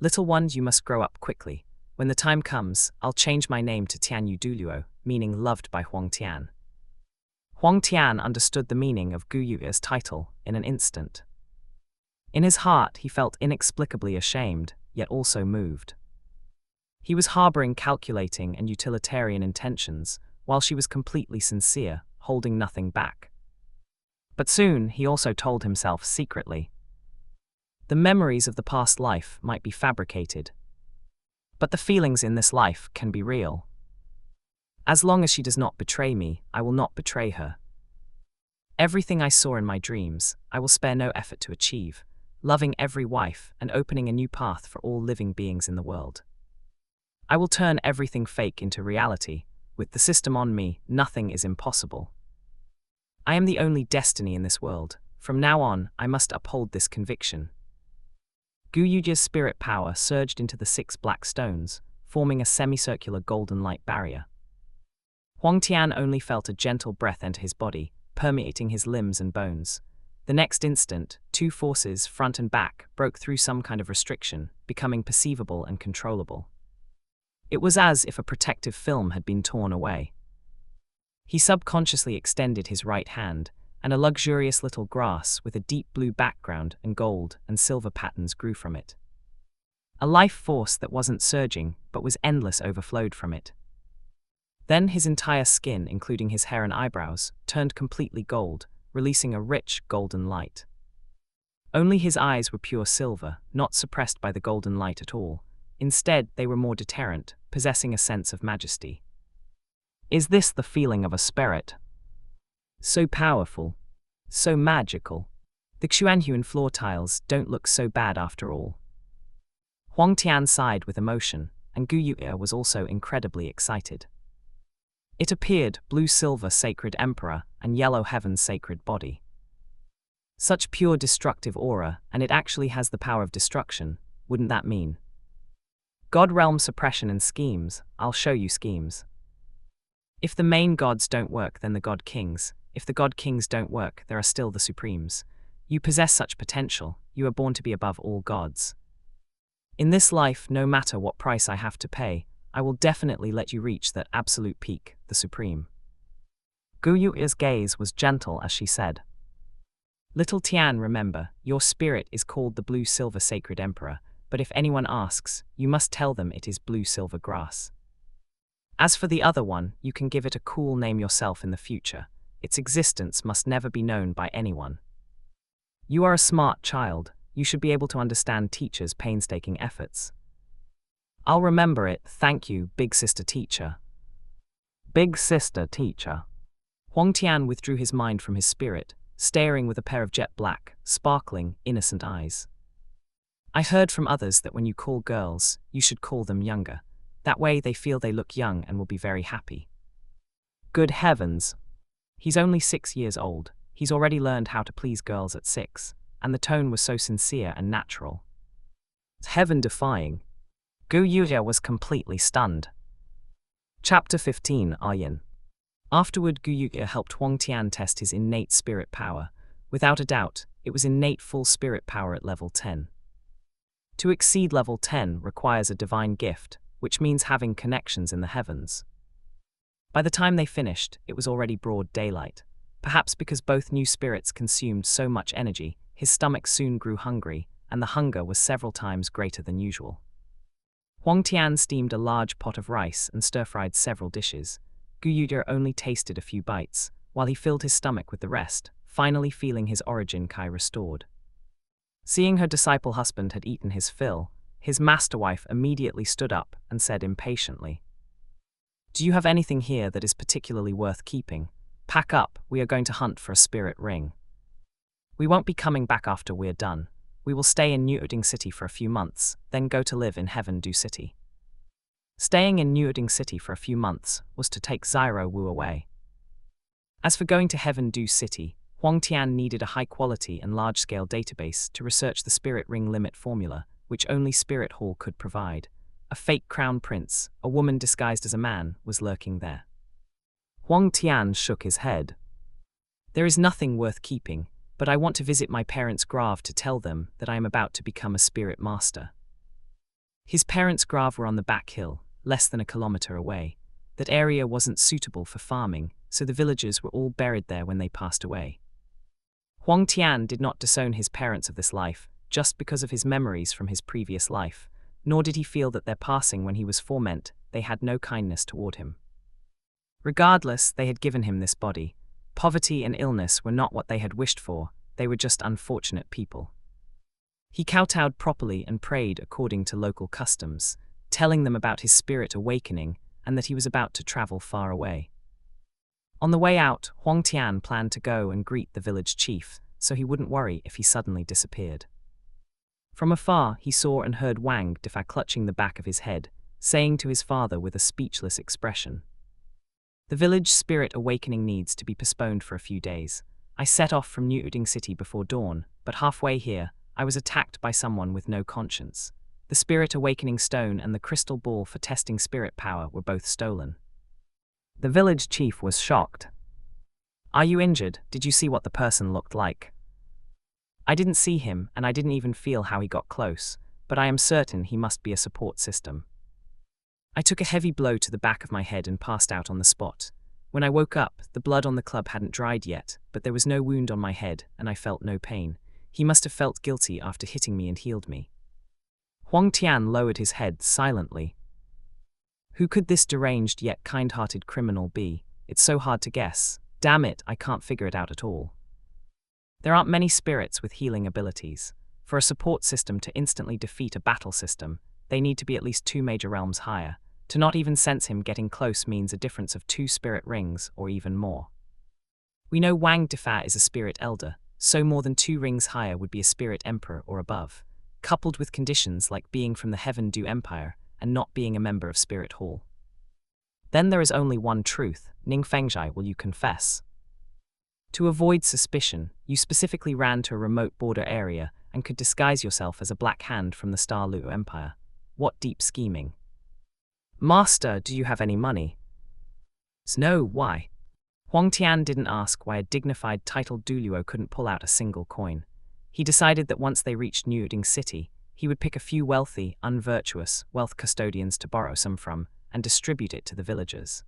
Little one, you must grow up quickly. When the time comes, I'll change my name to Tian Douluo, meaning loved by Huang Tian. Huang Tian understood the meaning of Gu Yuya's title in an instant. In his heart, he felt inexplicably ashamed, yet also moved. He was harboring calculating and utilitarian intentions, while she was completely sincere, holding nothing back. But soon, he also told himself secretly, the memories of the past life might be fabricated, but the feelings in this life can be real. As long as she does not betray me, I will not betray her. Everything I saw in my dreams, I will spare no effort to achieve, loving every wife and opening a new path for all living beings in the world. I will turn everything fake into reality. With the system on me, nothing is impossible. I am the only destiny in this world. From now on, I must uphold this conviction. Gu Yuya's spirit power surged into the 6 black stones, forming a semicircular golden light barrier. Huang Tian only felt a gentle breath enter his body, permeating his limbs and bones. The next instant, 2 forces, front and back, broke through some kind of restriction, becoming perceivable and controllable. It was as if a protective film had been torn away. He subconsciously extended his right hand, and a luxurious little grass with a deep blue background and gold and silver patterns grew from it. A life force that wasn't surging, but was endless overflowed from it. Then his entire skin, including his hair and eyebrows, turned completely gold, releasing a rich golden light. Only his eyes were pure silver, not suppressed by the golden light at all. Instead, they were more deterrent, possessing a sense of majesty. Is this the feeling of a spirit? So powerful, so magical. The Xuanhuan floor tiles don't look so bad after all. Huang Tian sighed with emotion, and Gu Yuya was also incredibly excited. It appeared blue-silver sacred emperor and yellow heaven sacred body. Such pure destructive aura, and it actually has the power of destruction, wouldn't that mean? God realm suppression and schemes, I'll show you schemes. If the main gods don't work, then the god kings. If the god kings don't work, there are still the supremes. You possess such potential, you are born to be above all gods. In this life, no matter what price I have to pay, I will definitely let you reach that absolute peak, the supreme. Gu Yuya's gaze was gentle as she said, Little Tian, remember, your spirit is called the blue-silver sacred emperor, but if anyone asks, you must tell them it is blue-silver grass. As for the other one, you can give it a cool name yourself in the future. Its existence must never be known by anyone. You are a smart child. You should be able to understand teacher's painstaking efforts. I'll remember it, thank you, big sister teacher. Big sister teacher. Huang Tian withdrew his mind from his spirit, staring with a pair of jet black, sparkling, innocent eyes. I heard from others that when you call girls, you should call them younger. That way they feel they look young and will be very happy. Good heavens! He's only 6 years old. He's already learned how to please girls at 6, and the tone was so sincere and natural. It's heaven-defying. Gu Yuya was completely stunned. Chapter 15, Ayin. Afterward, Gu Yuya helped Huang Tian test his innate spirit power. Without a doubt, it was innate full spirit power at level 10. To exceed level 10 requires a divine gift, which means having connections in the heavens. By the time they finished, it was already broad daylight. Perhaps because both new spirits consumed so much energy, his stomach soon grew hungry, and the hunger was several times greater than usual. Huang Tian steamed a large pot of rice and stir-fried several dishes. Gu Yuya only tasted a few bites, while he filled his stomach with the rest, finally feeling his origin Kai restored. Seeing her disciple husband had eaten his fill, his master-wife immediately stood up and said impatiently, Do you have anything here that is particularly worth keeping? Pack up, we are going to hunt for a spirit ring. We won't be coming back after we're done. We will stay in New City for a few months, then go to live in Heaven-do City. Staying in New City for a few months was to take Zyro Wu away. As for going to Heaven-do City, Huang Tian needed a high-quality and large-scale database to research the spirit ring limit formula, which only Spirit Hall could provide. A fake crown prince, a woman disguised as a man, was lurking there. Huang Tian shook his head. There is nothing worth keeping, but I want to visit my parents' grave to tell them that I am about to become a spirit master. His parents' grave were on the back hill, less than a kilometer away. That area wasn't suitable for farming, so the villagers were all buried there when they passed away. Huang Tian did not disown his parents of this life, just because of his memories from his previous life, nor did he feel that their passing when he was 4 meant they had no kindness toward him. Regardless, they had given him this body. Poverty and illness were not what they had wished for, they were just unfortunate people. He kowtowed properly and prayed according to local customs, telling them about his spirit awakening and that he was about to travel far away. On the way out, Huang Tian planned to go and greet the village chief, so he wouldn't worry if he suddenly disappeared. From afar, he saw and heard Wang Defa clutching the back of his head, saying to his father with a speechless expression, "The village spirit awakening needs to be postponed for a few days. I set off from New City before dawn, but halfway here, I was attacked by someone with no conscience. The spirit awakening stone and the crystal ball for testing spirit power were both stolen." The village chief was shocked. "Are you injured? Did you see what the person looked like?" "I didn't see him, and I didn't even feel how he got close, but I am certain he must be a support system. I took a heavy blow to the back of my head and passed out on the spot. When I woke up, the blood on the club hadn't dried yet, but there was no wound on my head, and I felt no pain. He must have felt guilty after hitting me and healed me." Huang Tian lowered his head silently. Who could this deranged yet kind-hearted criminal be? It's so hard to guess. Damn it, I can't figure it out at all. There aren't many spirits with healing abilities. For a support system to instantly defeat a battle system, they need to be at least 2 major realms higher. To not even sense him getting close means a difference of 2 spirit rings, or even more. We know Wang Defa is a spirit elder, so more than 2 rings higher would be a spirit emperor or above, coupled with conditions like being from the Heaven-do Empire and not being a member of Spirit Hall. Then there is only one truth. Ning Fengzhai, will you confess? To avoid suspicion, you specifically ran to a remote border area and could disguise yourself as a black hand from the Dalu Empire. What deep scheming. "Master, do you have any money?" "No, why?" Huang Tian didn't ask why a dignified titled Douluo couldn't pull out a single coin. He decided that once they reached New City, he would pick a few wealthy, unvirtuous wealth custodians to borrow some from and distribute it to the villagers.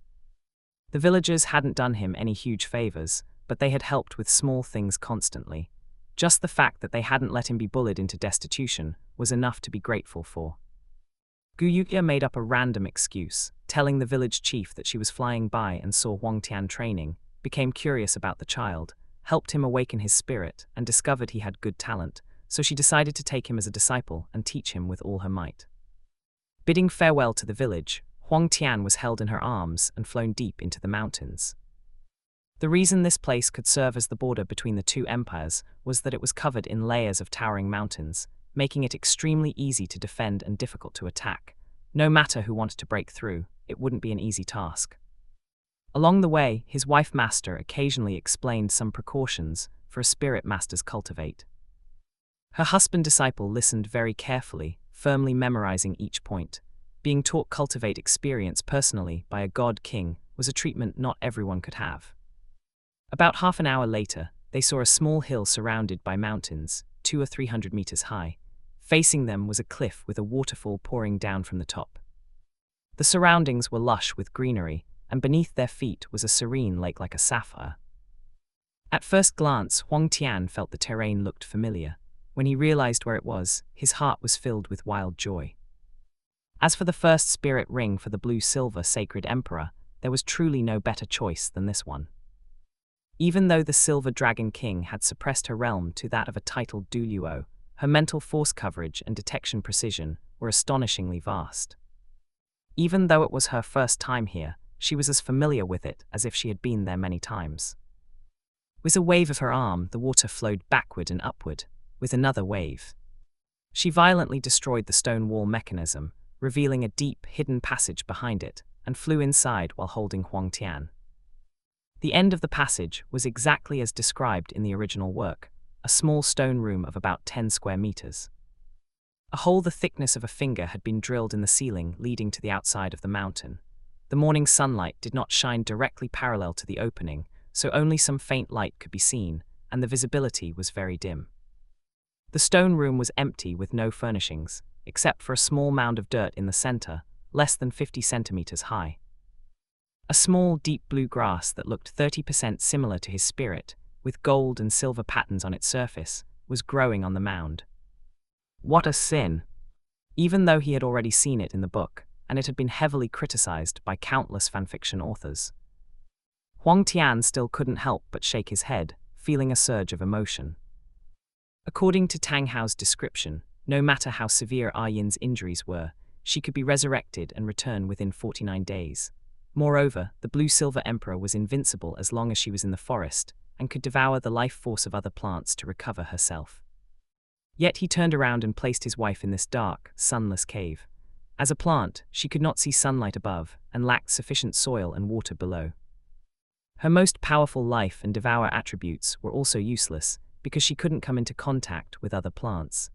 The villagers hadn't done him any huge favors, but they had helped with small things constantly. Just the fact that they hadn't let him be bullied into destitution was enough to be grateful for. Guyuya made up a random excuse, telling the village chief that she was flying by and saw Huang Tian training, became curious about the child, helped him awaken his spirit, and discovered he had good talent, so she decided to take him as a disciple and teach him with all her might. Bidding farewell to the village, Huang Tian was held in her arms and flown deep into the mountains. The reason this place could serve as the border between the 2 empires was that it was covered in layers of towering mountains, making it extremely easy to defend and difficult to attack. No matter who wanted to break through, it wouldn't be an easy task. Along the way, his wife master occasionally explained some precautions for a spirit master's cultivate. Her husband disciple listened very carefully, firmly memorizing each point. Being taught cultivate experience personally by a god king was a treatment not everyone could have. About half an hour later, they saw a small hill surrounded by mountains, 200 or 300 meters high. Facing them was a cliff with a waterfall pouring down from the top. The surroundings were lush with greenery, and beneath their feet was a serene lake like a sapphire. At first glance, Huang Tian felt the terrain looked familiar. When he realized where it was, his heart was filled with wild joy. As for the first spirit ring for the blue-silver sacred emperor, there was truly no better choice than this one. Even though the Silver Dragon King had suppressed her realm to that of a titled Douluo, her mental force coverage and detection precision were astonishingly vast. Even though it was her first time here, she was as familiar with it as if she had been there many times. With a wave of her arm, the water flowed backward and upward, with another wave. She violently destroyed the stone wall mechanism, revealing a deep, hidden passage behind it, and flew inside while holding Huang Tian. The end of the passage was exactly as described in the original work, a small stone room of about 10 square meters. A hole the thickness of a finger had been drilled in the ceiling leading to the outside of the mountain. The morning sunlight did not shine directly parallel to the opening, so only some faint light could be seen, and the visibility was very dim. The stone room was empty with no furnishings, except for a small mound of dirt in the center, less than 50 centimeters high. A small, deep blue grass that looked 30% similar to his spirit, with gold and silver patterns on its surface, was growing on the mound. What a sin! Even though he had already seen it in the book, and it had been heavily criticized by countless fanfiction authors. Huang Tian still couldn't help but shake his head, feeling a surge of emotion. According to Tang Hao's description, no matter how severe Yin's injuries were, she could be resurrected and return within 49 days. Moreover, the Blue-Silver Emperor was invincible as long as she was in the forest, and could devour the life force of other plants to recover herself. Yet he turned around and placed his wife in this dark, sunless cave. As a plant, she could not see sunlight above, and lacked sufficient soil and water below. Her most powerful life and devour attributes were also useless, because she couldn't come into contact with other plants.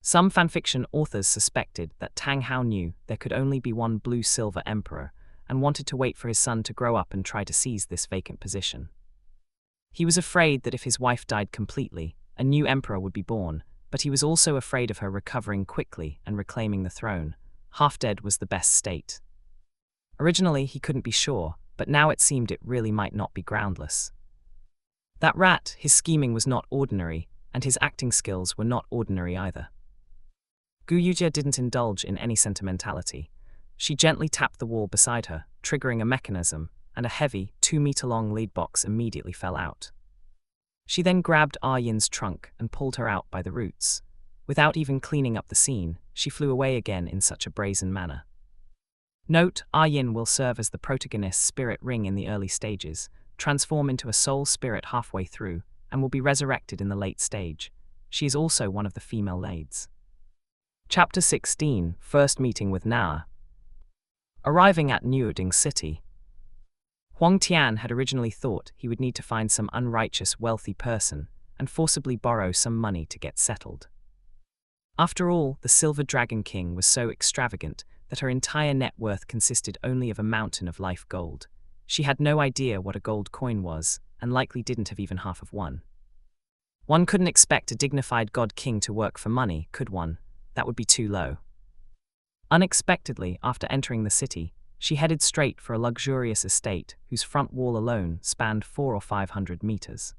Some fanfiction authors suspected that Tang Hao knew there could only be one Blue-Silver Emperor, and wanted to wait for his son to grow up and try to seize this vacant position. He was afraid that if his wife died completely, a new emperor would be born, but he was also afraid of her recovering quickly and reclaiming the throne. Half dead was the best state. Originally, he couldn't be sure, but now it seemed it really might not be groundless. That rat, his scheming was not ordinary, and his acting skills were not ordinary either. Gu Yujie didn't indulge in any sentimentality. She gently tapped the wall beside her, triggering a mechanism, and a heavy, 2-meter-long lead box immediately fell out. She then grabbed Yin's trunk and pulled her out by the roots. Without even cleaning up the scene, she flew away again in such a brazen manner. Note, Yin will serve as the protagonist's spirit ring in the early stages, transform into a soul spirit halfway through, and will be resurrected in the late stage. She is also one of the female lades. Chapter 16, First Meeting with Na. Arriving at Niuding City. Huang Tian had originally thought he would need to find some unrighteous wealthy person and forcibly borrow some money to get settled. After all, the Silver Dragon King was so extravagant that her entire net worth consisted only of a mountain of life gold. She had no idea what a gold coin was, and likely didn't have even half of one. One couldn't expect a dignified god king to work for money, could one? That would be too low. Unexpectedly, after entering the city, she headed straight for a luxurious estate whose front wall alone spanned 400 or 500 meters.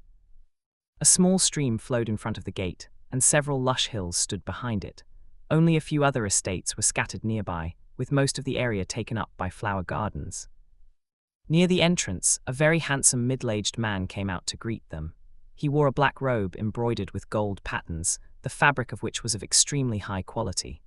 A small stream flowed in front of the gate, and several lush hills stood behind it. Only a few other estates were scattered nearby, with most of the area taken up by flower gardens. Near the entrance, a very handsome middle-aged man came out to greet them. He wore a black robe embroidered with gold patterns, the fabric of which was of extremely high quality.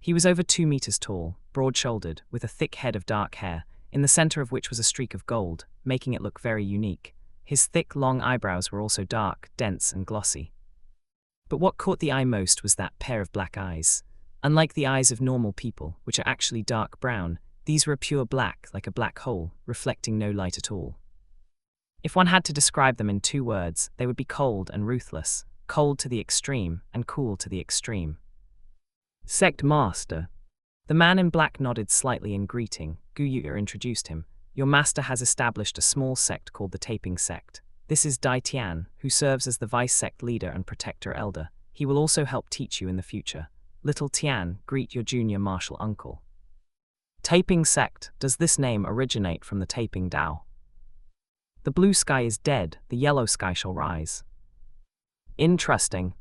He was over 2 meters tall, broad-shouldered, with a thick head of dark hair, in the center of which was a streak of gold, making it look very unique. His thick, long eyebrows were also dark, dense, and glossy. But what caught the eye most was that pair of black eyes. Unlike the eyes of normal people, which are actually dark brown, these were pure black, like a black hole, reflecting no light at all. If one had to describe them in 2 words, they would be cold and ruthless, cold to the extreme and cool to the extreme. Sect Master. The man in black nodded slightly in greeting. Gu Yujie introduced him. Your master has established a small sect called the Taping Sect. This is Tian, who serves as the vice sect leader and protector elder. He will also help teach you in the future. Little Tian, greet your junior martial uncle. Taping Sect. Does this name originate from the Taping Dao? The blue sky is dead, the yellow sky shall rise. Interesting.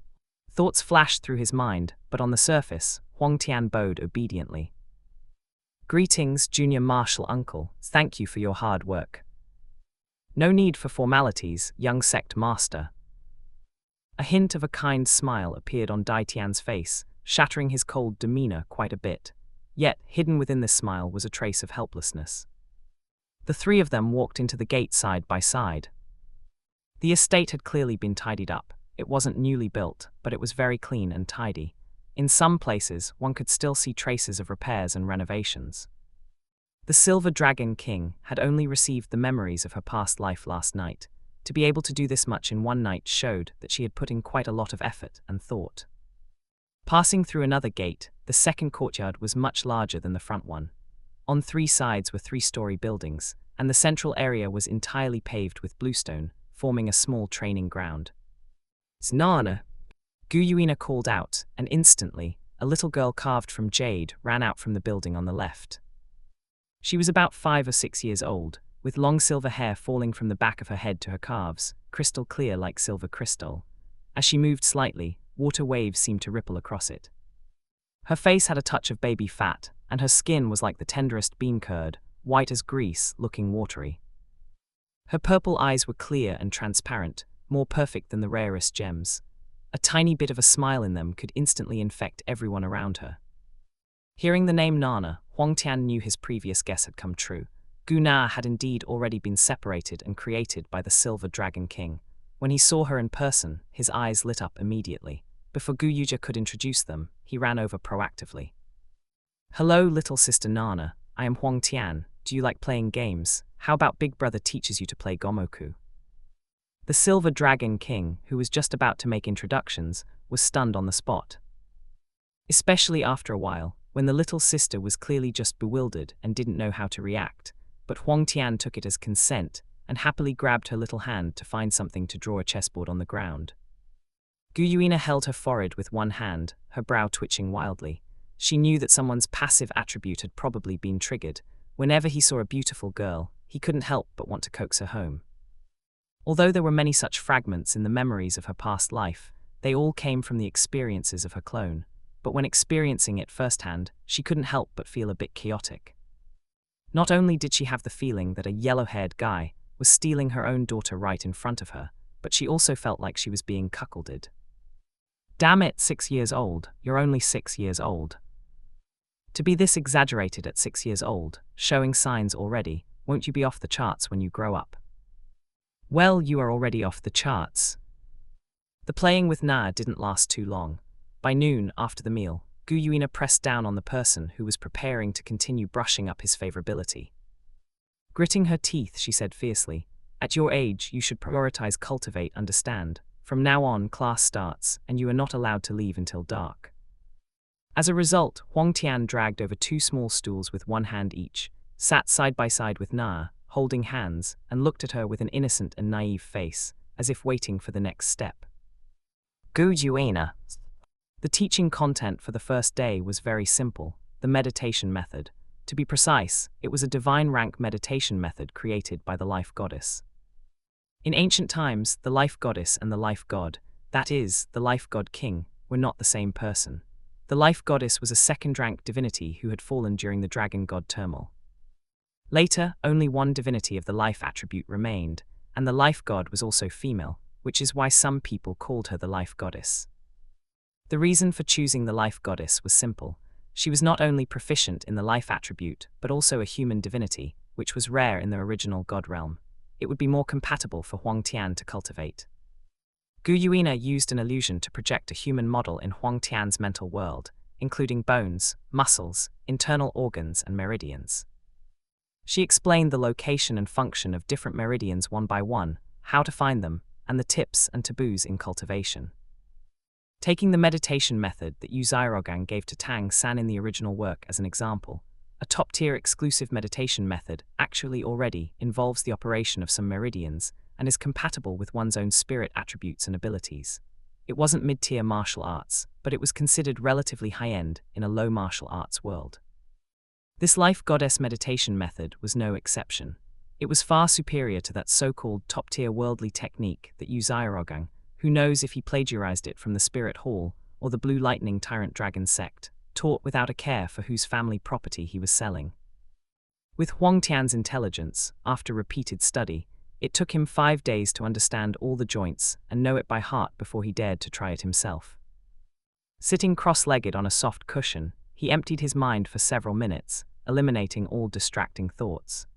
Thoughts flashed through his mind, but on the surface, Huang Tian bowed obediently. Greetings, junior martial uncle. Thank you for your hard work. No need for formalities, young sect master. A hint of a kind smile appeared on Tian's face, shattering his cold demeanor quite a bit. Yet, hidden within this smile was a trace of helplessness. The three of them walked into the gate side by side. The estate had clearly been tidied up. It wasn't newly built, but it was very clean and tidy. In some places, one could still see traces of repairs and renovations. The Silver Dragon King had only received the memories of her past life last night. To be able to do this much in one night showed that she had put in quite a lot of effort and thought. Passing through another gate, the second courtyard was much larger than the front one. On three sides were three-story buildings, and the central area was entirely paved with bluestone, forming a small training ground. "Nana!" Guyuina called out, and instantly, a little girl carved from jade ran out from the building on the left. She was about 5 or 6 years old, with long silver hair falling from the back of her head to her calves, crystal clear like silver crystal. As she moved slightly, water waves seemed to ripple across it. Her face had a touch of baby fat, and her skin was like the tenderest bean curd, white as grease, looking watery. Her purple eyes were clear and transparent, more perfect than the rarest gems. A tiny bit of a smile in them could instantly infect everyone around her. Hearing the name Nana, Huang Tian knew his previous guess had come true. Gu Na had indeed already been separated and created by the Silver Dragon King. When he saw her in person, his eyes lit up immediately. Before Gu Yuja could introduce them, he ran over proactively. "Hello, little sister Nana. I am Huang Tian. Do you like playing games? How about Big Brother teaches you to play Gomoku?" The Silver Dragon King, who was just about to make introductions, was stunned on the spot. Especially after a while, when the little sister was clearly just bewildered and didn't know how to react. But Huang Tian took it as consent and happily grabbed her little hand to find something to draw a chessboard on the ground. Guyuina held her forehead with one hand, her brow twitching wildly. She knew that someone's passive attribute had probably been triggered. Whenever he saw a beautiful girl, he couldn't help but want to coax her home. Although there were many such fragments in the memories of her past life, they all came from the experiences of her clone. But when experiencing it firsthand, she couldn't help but feel a bit chaotic. Not only did she have the feeling that a yellow-haired guy was stealing her own daughter right in front of her, but she also felt like she was being cuckolded. "Damn it, 6 years old, you're only 6 years old." To be this exaggerated at 6 years old, showing signs already, won't you be off the charts when you grow up? Well, you are already off the charts. The playing with Na didn't last too long. By noon, after the meal, Guyuina pressed down on the person who was preparing to continue brushing up his favorability. Gritting her teeth, she said fiercely, "At your age, you should prioritize cultivate, understand? From now on, class starts, and you are not allowed to leave until dark." As a result, Huang Tian dragged over 2 small stools with one hand each, sat side by side with Na, holding hands, and looked at her with an innocent and naive face, as if waiting for the next step. Guyuina. The teaching content for the first day was very simple, the meditation method. To be precise, it was a divine rank meditation method created by the life goddess. In ancient times, the life goddess and the life god, that is, the life god king, were not the same person. The life goddess was a second-rank divinity who had fallen during the dragon god turmoil. Later, only one divinity of the life attribute remained, and the life god was also female, which is why some people called her the life goddess. The reason for choosing the life goddess was simple. She was not only proficient in the life attribute, but also a human divinity, which was rare in the original god realm. It would be more compatible for Huang Tian to cultivate. Guyuina used an illusion to project a human model in Huang Tian's mental world, including bones, muscles, internal organs, and meridians. She explained the location and function of different meridians one by one, how to find them, and the tips and taboos in cultivation. Taking the meditation method that Yu Xiaogang gave to Tang San in the original work as an example, a top-tier exclusive meditation method actually already involves the operation of some meridians and is compatible with one's own spirit attributes and abilities. It wasn't mid-tier martial arts, but it was considered relatively high-end in a low martial arts world. This life goddess meditation method was no exception. It was far superior to that so-called top-tier worldly technique that Yu Xiaogang, who knows if he plagiarized it from the Spirit Hall or the Blue Lightning Tyrant Dragon sect, taught without a care for whose family property he was selling. With Huang Tian's intelligence, after repeated study, it took him 5 days to understand all the joints and know it by heart before he dared to try it himself. Sitting cross-legged on a soft cushion, he emptied his mind for several minutes, eliminating all distracting thoughts.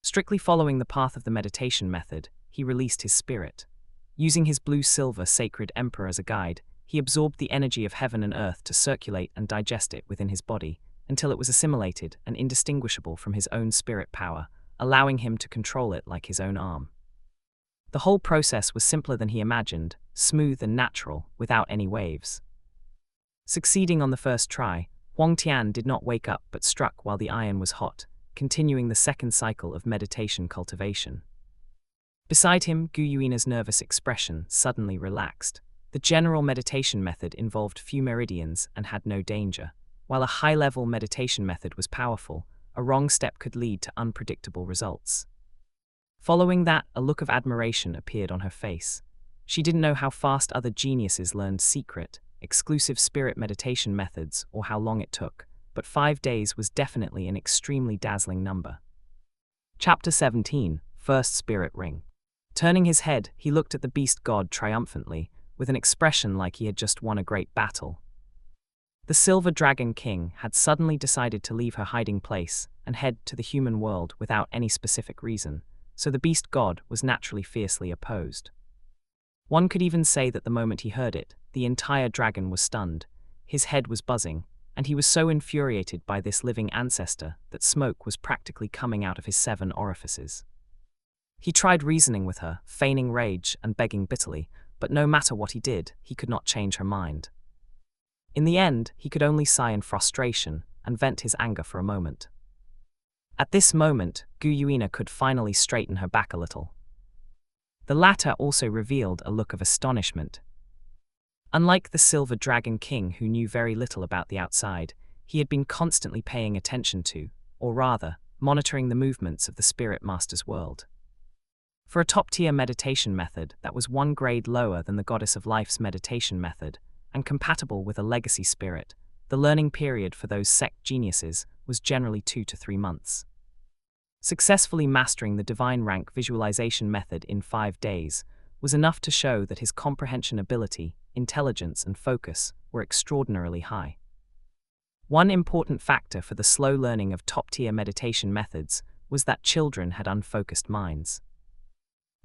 Strictly following the path of the meditation method, he released his spirit. Using his blue-silver sacred emperor as a guide, he absorbed the energy of heaven and earth to circulate and digest it within his body, until it was assimilated and indistinguishable from his own spirit power, allowing him to control it like his own arm. The whole process was simpler than he imagined, smooth and natural, without any waves. Succeeding on the first try, Huang Tian did not wake up but struck while the iron was hot, continuing the second cycle of meditation cultivation. Beside him, Gu Yuina's nervous expression suddenly relaxed. The general meditation method involved few meridians and had no danger. While a high-level meditation method was powerful, a wrong step could lead to unpredictable results. Following that, a look of admiration appeared on her face. She didn't know how fast other geniuses learned secret, exclusive spirit meditation methods or how long it took, but 5 days was definitely an extremely dazzling number. Chapter 17, First Spirit Ring. Turning his head, he looked at the beast god triumphantly, with an expression like he had just won a great battle. The Silver Dragon King had suddenly decided to leave her hiding place and head to the human world without any specific reason, so the beast god was naturally fiercely opposed. One could even say that the moment he heard it, the entire dragon was stunned, his head was buzzing, and he was so infuriated by this living ancestor that smoke was practically coming out of his 7 orifices. He tried reasoning with her, feigning rage and begging bitterly, but no matter what he did, he could not change her mind. In the end, he could only sigh in frustration and vent his anger for a moment. At this moment, Gu Yuina could finally straighten her back a little. The latter also revealed a look of astonishment. Unlike the Silver Dragon King, who knew very little about the outside, he had been constantly paying attention to, or rather, monitoring the movements of the Spirit Master's world. For a top-tier meditation method that was 1 grade lower than the Goddess of Life's meditation method, and compatible with a legacy spirit, the learning period for those sect geniuses was generally 2 to 3 months. Successfully mastering the divine rank visualization method in 5 days was enough to show that his comprehension ability, intelligence, and focus were extraordinarily high. One important factor for the slow learning of top-tier meditation methods was that children had unfocused minds.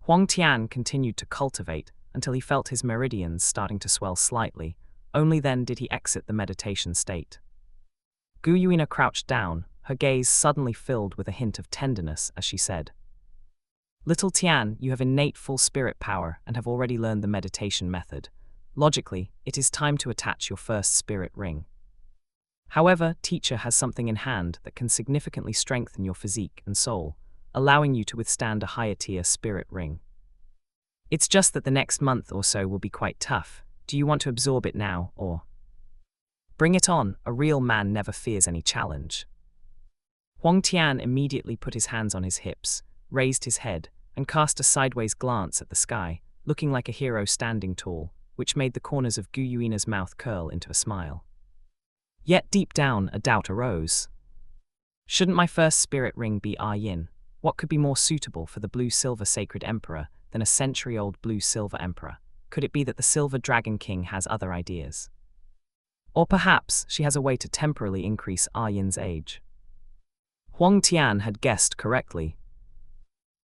Huang Tian continued to cultivate until he felt his meridians starting to swell slightly. Only then did he exit the meditation state. Gu Yuina crouched down, her gaze suddenly filled with a hint of tenderness as she said, "Little Tian, you have innate full spirit power and have already learned the meditation method. Logically, it is time to attach your first spirit ring. However, teacher has something in hand that can significantly strengthen your physique and soul, allowing you to withstand a higher-tier spirit ring. It's just that the next month or so will be quite tough. Do you want to absorb it now, or?" "Bring it on, a real man never fears any challenge." Huang Tian immediately put his hands on his hips, raised his head, and cast a sideways glance at the sky, looking like a hero standing tall, which made the corners of Gu Yuina's mouth curl into a smile. Yet deep down, a doubt arose. Shouldn't my first spirit ring be Yin? What could be more suitable for the blue-silver sacred emperor than a century-old blue-silver emperor? Could it be that the Silver Dragon King has other ideas? Or perhaps she has a way to temporarily increase Yin's age. Huang Tian had guessed correctly.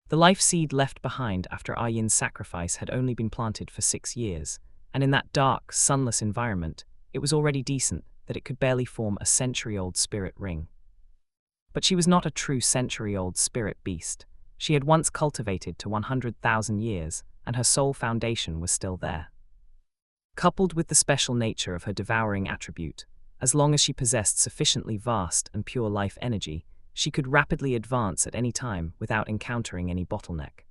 The life seed left behind after Yin's sacrifice had only been planted for 6 years, and in that dark, sunless environment, it was already decent that it could barely form a century-old spirit ring. But she was not a true century-old spirit beast. She had once cultivated to 100,000 years, and her soul foundation was still there. Coupled with the special nature of her devouring attribute, as long as she possessed sufficiently vast and pure life energy, she could rapidly advance at any time without encountering any bottleneck.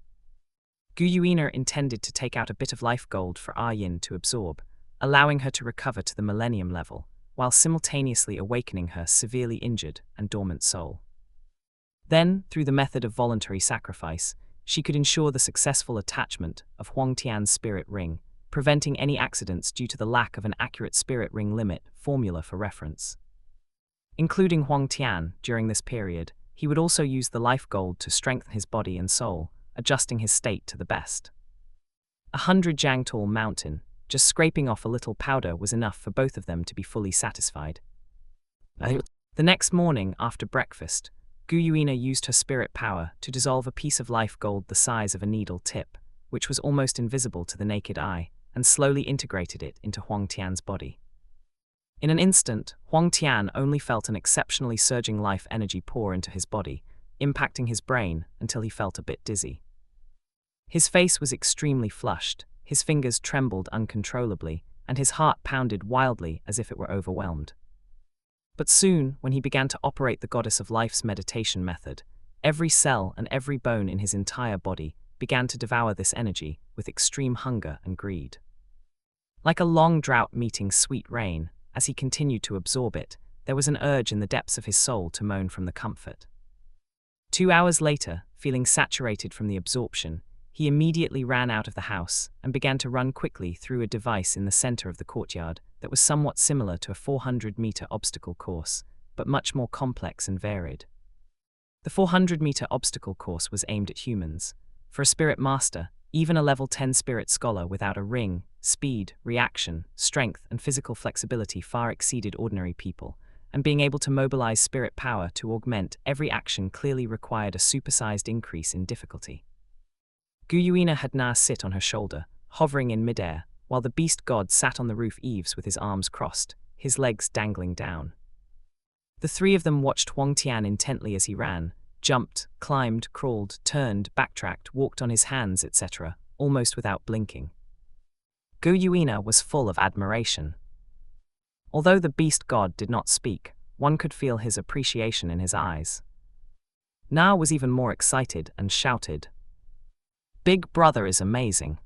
Gu Yuina intended to take out a bit of life gold for Yin to absorb, allowing her to recover to the millennium level, while simultaneously awakening her severely injured and dormant soul. Then, through the method of voluntary sacrifice, she could ensure the successful attachment of Huang Tian's spirit ring, preventing any accidents due to the lack of an accurate spirit ring limit formula for reference. Including Huang Tian, during this period, he would also use the life gold to strengthen his body and soul, adjusting his state to the best. 100 jang tall mountain, just scraping off a little powder was enough for both of them to be fully satisfied. The next morning, after breakfast, Gu Yuina used her spirit power to dissolve a piece of life gold the size of a needle tip, which was almost invisible to the naked eye, and slowly integrated it into Huang Tian's body. In an instant, Huang Tian only felt an exceptionally surging life energy pour into his body, impacting his brain until he felt a bit dizzy. His face was extremely flushed, his fingers trembled uncontrollably, and his heart pounded wildly as if it were overwhelmed. But soon, when he began to operate the Goddess of Life's meditation method, every cell and every bone in his entire body began to devour this energy with extreme hunger and greed. Like a long drought meeting sweet rain, as he continued to absorb it, there was an urge in the depths of his soul to moan from the comfort. 2 hours later, feeling saturated from the absorption, he immediately ran out of the house and began to run quickly through a device in the center of the courtyard that was somewhat similar to a 400-meter obstacle course, but much more complex and varied. The 400-meter obstacle course was aimed at humans. For a spirit master, even a level 10 spirit scholar without a ring, speed, reaction, strength, and physical flexibility far exceeded ordinary people, and being able to mobilize spirit power to augment every action clearly required a supersized increase in difficulty. Gu Yuina had Na sit on her shoulder, hovering in midair, while the beast god sat on the roof eaves with his arms crossed, his legs dangling down. The three of them watched Huang Tian intently as he ran, jumped, climbed, crawled, turned, backtracked, walked on his hands, etc., almost without blinking. Gu Yuina was full of admiration. Although the beast god did not speak, one could feel his appreciation in his eyes. Na was even more excited and shouted, "Big Brother is amazing.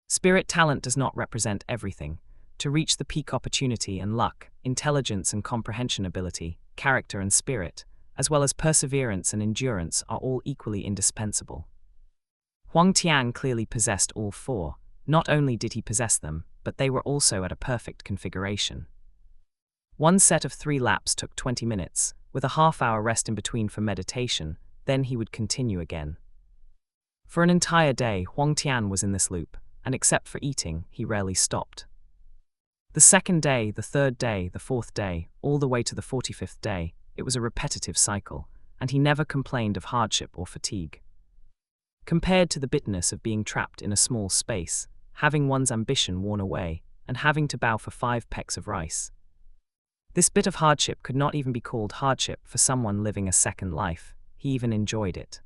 Spirit talent does not represent everything. To reach the peak opportunity and luck, intelligence and comprehension ability, character and spirit, as well as perseverance and endurance are all equally indispensable." Huang Tian clearly possessed all four. Not only did he possess them, but they were also at a perfect configuration. One set of 3 laps took 20 minutes, with a half-hour rest in between for meditation, then he would continue again. For an entire day, Huang Tian was in this loop, and except for eating, he rarely stopped. The second day, the third day, the fourth day, all the way to the 45th day, it was a repetitive cycle, and he never complained of hardship or fatigue. Compared to the bitterness of being trapped in a small space, having one's ambition worn away, and having to bow for 5 pecks of rice. This bit of hardship could not even be called hardship for someone living a second life. He even enjoyed it.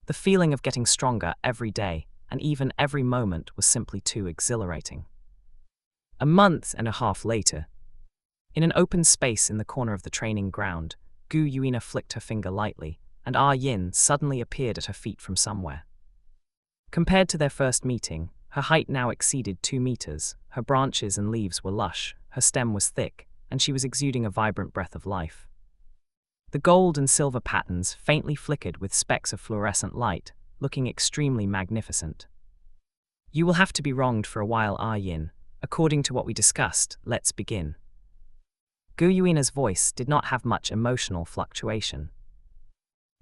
The feeling of getting stronger every day, and even every moment, was simply too exhilarating. A month and a half later, in an open space in the corner of the training ground, Gu Yuina flicked her finger lightly, and Yin suddenly appeared at her feet from somewhere. Compared to their first meeting, her height now exceeded 2 meters, her branches and leaves were lush, her stem was thick, and she was exuding a vibrant breath of life. The gold and silver patterns faintly flickered with specks of fluorescent light, looking extremely magnificent. "You will have to be wronged for a while, Yin. According to what we discussed, let's begin." Gu Yuina's voice did not have much emotional fluctuation.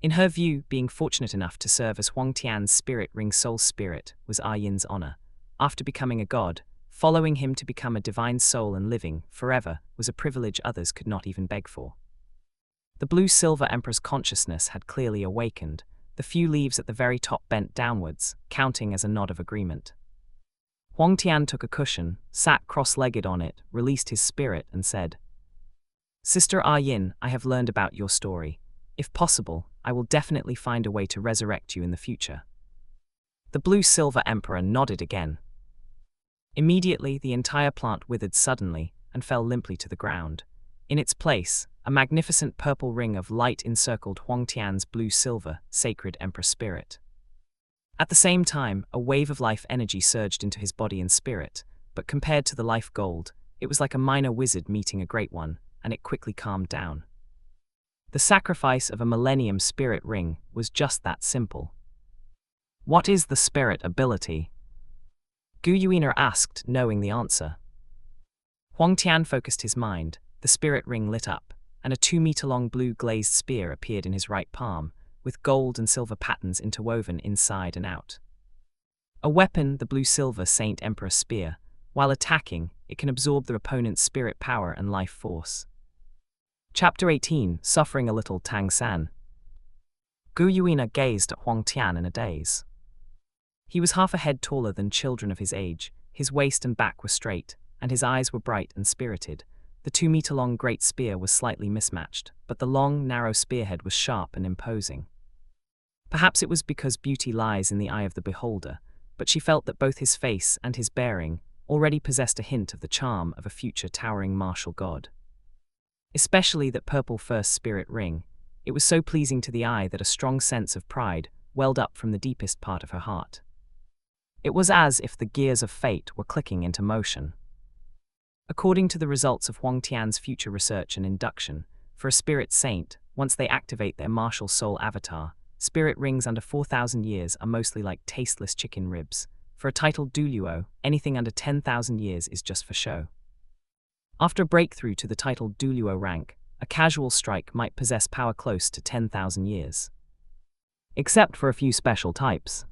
In her view, being fortunate enough to serve as Huang Tian's spirit ring soul spirit was Yin's honor. After becoming a god, following him to become a divine soul and living forever was a privilege others could not even beg for. The blue-silver emperor's consciousness had clearly awakened, the few leaves at the very top bent downwards, counting as a nod of agreement. Huang Tian took a cushion, sat cross-legged on it, released his spirit, and said, "Sister Yin, I have learned about your story. If possible, I will definitely find a way to resurrect you in the future." The blue-silver emperor nodded again. Immediately, the entire plant withered suddenly and fell limply to the ground. In its place, a magnificent purple ring of light encircled Huang Tian's blue-silver, sacred emperor spirit. At the same time, a wave of life energy surged into his body and spirit, but compared to the life gold, it was like a minor wizard meeting a great one, and it quickly calmed down. The sacrifice of a millennium spirit ring was just that simple. "What is the spirit ability?" Gu Yuina asked, knowing the answer. Huang Tian focused his mind, the spirit ring lit up, and a 2-meter-long blue glazed spear appeared in his right palm, with gold and silver patterns interwoven inside and out. A weapon, the blue-silver Saint Emperor Spear. While attacking, it can absorb the opponent's spirit power and life force. Chapter 18, Suffering a Little Tang San. Gu Yuina gazed at Huang Tian in a daze. He was half a head taller than children of his age, his waist and back were straight, and his eyes were bright and spirited. The 2-meter-long great spear was slightly mismatched, but the long, narrow spearhead was sharp and imposing. Perhaps it was because beauty lies in the eye of the beholder, but she felt that both his face and his bearing already possessed a hint of the charm of a future towering martial god. Especially that purple first spirit ring, it was so pleasing to the eye that a strong sense of pride welled up from the deepest part of her heart. It was as if the gears of fate were clicking into motion. According to the results of Huang Tian's future research and induction, for a spirit saint, once they activate their martial soul avatar, spirit rings under 4,000 years are mostly like tasteless chicken ribs. For a titled Douluo, anything under 10,000 years is just for show. After a breakthrough to the titled Douluo rank, a casual strike might possess power close to 10,000 years. Except for a few special types.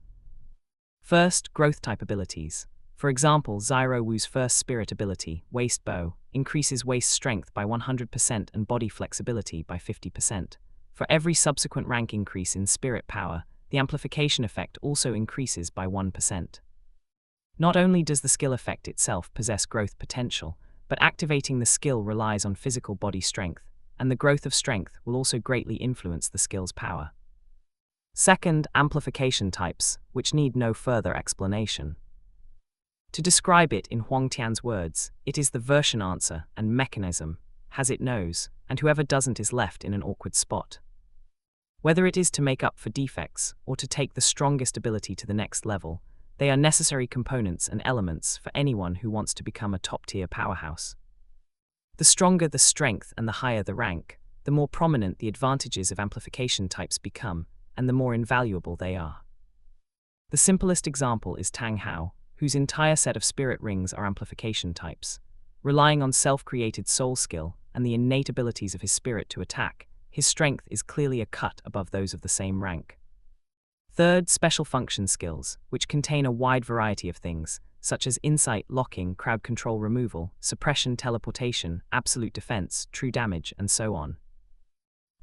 First, growth type abilities. For example, Zyro Wu's first spirit ability, Waist Bow, increases waist strength by 100% and body flexibility by 50%. For every subsequent rank increase in spirit power, the amplification effect also increases by 1%. Not only does the skill effect itself possess growth potential, but activating the skill relies on physical body strength, and the growth of strength will also greatly influence the skill's power. Second, amplification types, which need no further explanation. To describe it in Huang Tian's words, it is the version answer and mechanism, has it knows, and whoever doesn't is left in an awkward spot. Whether it is to make up for defects or to take the strongest ability to the next level, they are necessary components and elements for anyone who wants to become a top-tier powerhouse. The stronger the strength and the higher the rank, the more prominent the advantages of amplification types become, and the more invaluable they are. The simplest example is Tang Hao, whose entire set of spirit rings are amplification types. Relying on self-created soul skill and the innate abilities of his spirit to attack, his strength is clearly a cut above those of the same rank. Third, special function skills, which contain a wide variety of things, such as insight, locking, crowd control removal, suppression, teleportation, absolute defense, true damage, and so on.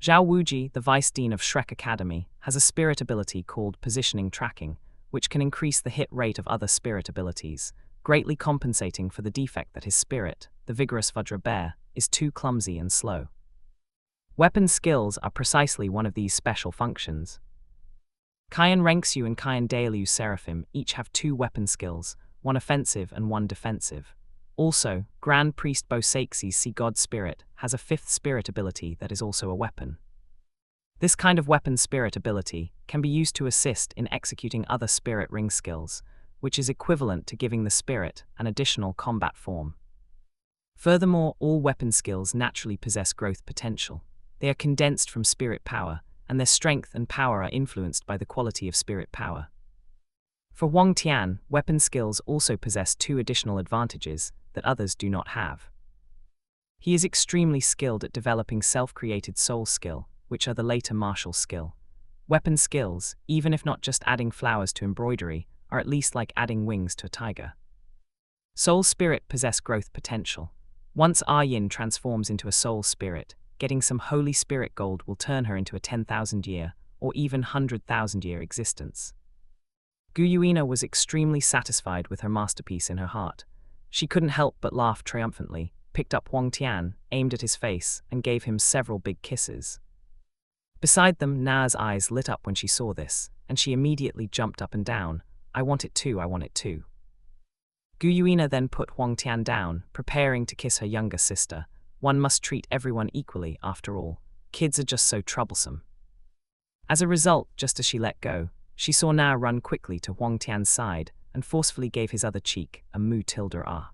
Zhao Wuji, the Vice Dean of Shrek Academy, has a spirit ability called positioning tracking, which can increase the hit rate of other spirit abilities, greatly compensating for the defect that his spirit, the vigorous Vajra Bear, is too clumsy and slow. Weapon skills are precisely one of these special functions. Qian Renxu and Qian Dalu Seraphim each have 2 weapon skills, one offensive and one defensive. Also, Grand Priest Boseixi's Sea God Spirit has a 5th spirit ability that is also a weapon. This kind of weapon spirit ability can be used to assist in executing other spirit ring skills, which is equivalent to giving the spirit an additional combat form. Furthermore, all weapon skills naturally possess growth potential. They are condensed from spirit power, and their strength and power are influenced by the quality of spirit power. For Huang Tian, weapon skills also possess 2 additional advantages that others do not have. He is extremely skilled at developing self-created soul skill, which are the later martial skill. Weapon skills, even if not just adding flowers to embroidery, are at least like adding wings to a tiger. Soul spirit possess growth potential. Once Yin transforms into a soul spirit, getting some holy spirit gold will turn her into a 10,000-year or even 100,000-year existence. Gu Yuina was extremely satisfied with her masterpiece in her heart. She couldn't help but laugh triumphantly, picked up Huang Tian, aimed at his face, and gave him several big kisses. Beside them, Na's eyes lit up when she saw this, and she immediately jumped up and down. I want it too, I want it too. Gu Yuina then put Huang Tian down, preparing to kiss her younger sister. One must treat everyone equally, after all. Kids are just so troublesome. As a result, just as she let go, she saw Na run quickly to Huang Tian's side and forcefully gave his other cheek a mu tilde ah.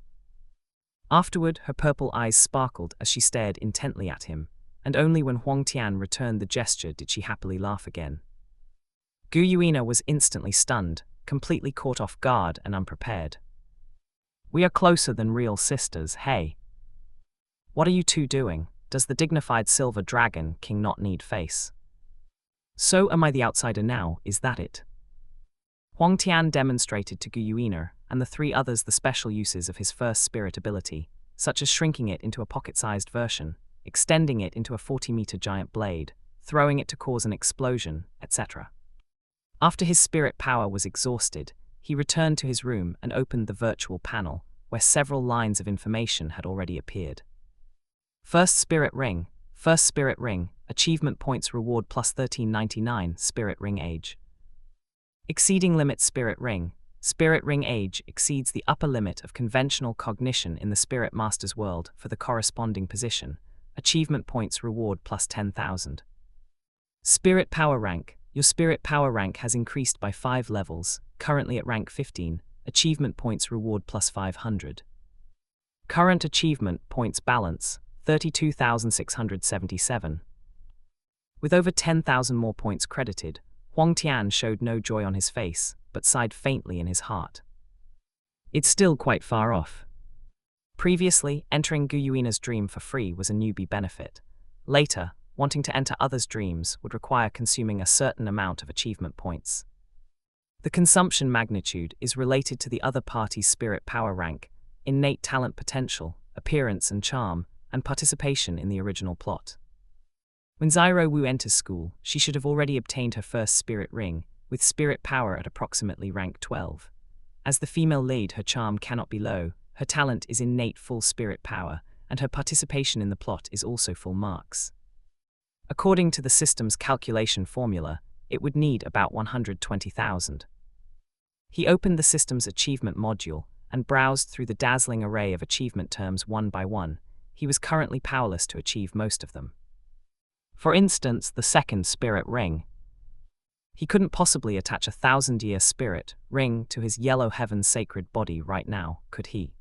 Afterward, her purple eyes sparkled as she stared intently at him, and only when Huang Tian returned the gesture did she happily laugh again. Gu Yuina was instantly stunned, completely caught off guard and unprepared. We are closer than real sisters, hey? What are you two doing? Does the dignified silver dragon king not need face? So am I the outsider now, is that it? Huang Tian demonstrated to Gu Yuina and the 3 others the special uses of his first spirit ability, such as shrinking it into a pocket-sized version, extending it into a 40-meter giant blade, throwing it to cause an explosion, etc. After his spirit power was exhausted, he returned to his room and opened the virtual panel, where several lines of information had already appeared. First Spirit Ring, achievement points reward plus 1399, Spirit Ring age. Exceeding limit Spirit Ring age exceeds the upper limit of conventional cognition in the Spirit Master's world for the corresponding position, achievement points reward plus 10,000. Spirit Power Rank, your Spirit Power Rank has increased by 5 levels, currently at rank 15, achievement points reward plus 500. Current achievement points balance, 32,677. With over 10,000 more points credited, Huang Tian showed no joy on his face, but sighed faintly in his heart. It's still quite far off. Previously, entering Guyuina's dream for free was a newbie benefit. Later, wanting to enter others' dreams would require consuming a certain amount of achievement points. The consumption magnitude is related to the other party's spirit power rank, innate talent potential, appearance and charm, and participation in the original plot. When Zyro Wu enters school, she should have already obtained her first spirit ring, with spirit power at approximately rank 12. As the female lead, her charm cannot be low, her talent is innate full spirit power, and her participation in the plot is also full marks. According to the system's calculation formula, it would need about 120,000. He opened the system's achievement module and browsed through the dazzling array of achievement terms one by one. He was currently powerless to achieve most of them. For instance, the second spirit ring. He couldn't possibly attach a 1,000-year spirit ring to his yellow heaven sacred body right now, could he?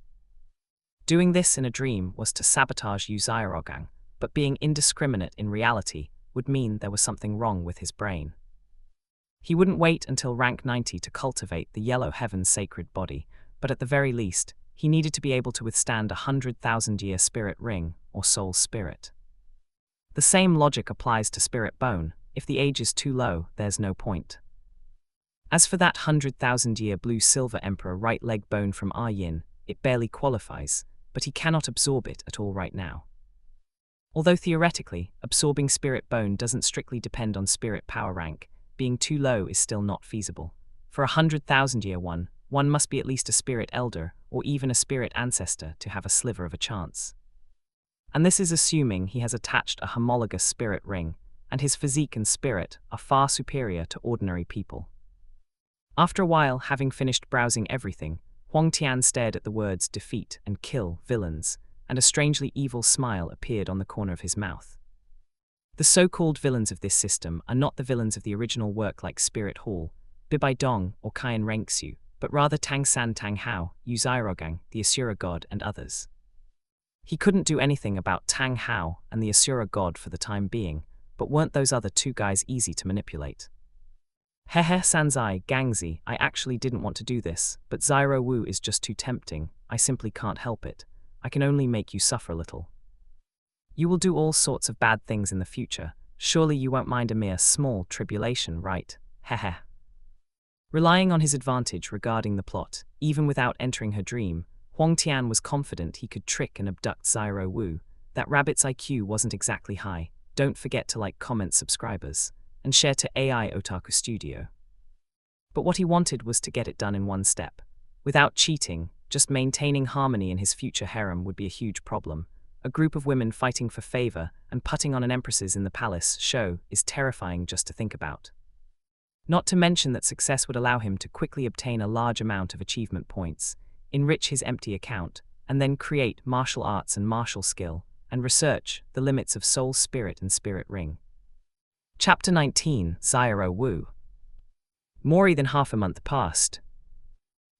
Doing this in a dream was to sabotage Yu Xiaogang, but being indiscriminate in reality would mean there was something wrong with his brain. He wouldn't wait until rank 90 to cultivate the yellow heaven sacred body, but at the very least, he needed to be able to withstand a 100,000-year spirit ring or soul spirit. The same logic applies to spirit bone. If the age is too low, there's no point. As for that 100,000-year blue-silver emperor right leg bone from Yin, it barely qualifies, but he cannot absorb it at all right now. Although theoretically, absorbing spirit bone doesn't strictly depend on spirit power rank, being too low is still not feasible. For a 100,000-year one must be at least a spirit elder or even a spirit ancestor to have a sliver of a chance. And this is assuming he has attached a homologous spirit ring, and his physique and spirit are far superior to ordinary people. After a while, having finished browsing everything, Huang Tian stared at the words defeat and kill villains, and a strangely evil smile appeared on the corner of his mouth. The so-called villains of this system are not the villains of the original work like Spirit Hall, Bibai Dong, or Qian Renxu, but rather Tang San Tang Hao, Yu Xiaogang, the Asura god, and others. He couldn't do anything about Tang Hao and the Asura god for the time being, but weren't those other two guys easy to manipulate? Hehe Sanzai, Gangzi, I actually didn't want to do this, but Zyro Wu is just too tempting, I simply can't help it. I can only make you suffer a little. You will do all sorts of bad things in the future, surely you won't mind a mere small tribulation, right? Hehe. Relying on his advantage regarding the plot, even without entering her dream, Huang Tian was confident he could trick and abduct Zyro Wu. That rabbit's IQ wasn't exactly high. Don't forget to like, comment, subscribers, and share to AI Otaku Studio. But what he wanted was to get it done in one step. Without cheating, just maintaining harmony in his future harem would be a huge problem. A group of women fighting for favor and putting on an empresses in the palace show is terrifying just to think about. Not to mention that success would allow him to quickly obtain a large amount of achievement points, enrich his empty account, and then create martial arts and martial skill, and research the limits of soul spirit and spirit ring. Chapter 19, Zyro Wu. More than half a month passed.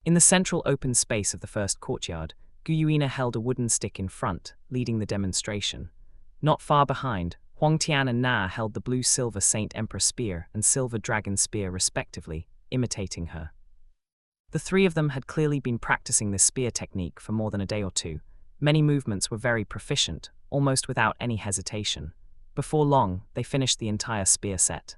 In the central open space of the first courtyard, Guyuina held a wooden stick in front, leading the demonstration. Not far behind, Huang Tian and Na held the blue-silver Saint Emperor spear and silver dragon spear respectively, imitating her. The three of them had clearly been practicing this spear technique for more than a day or two. Many movements were very proficient, almost without any hesitation. Before long, they finished the entire spear set.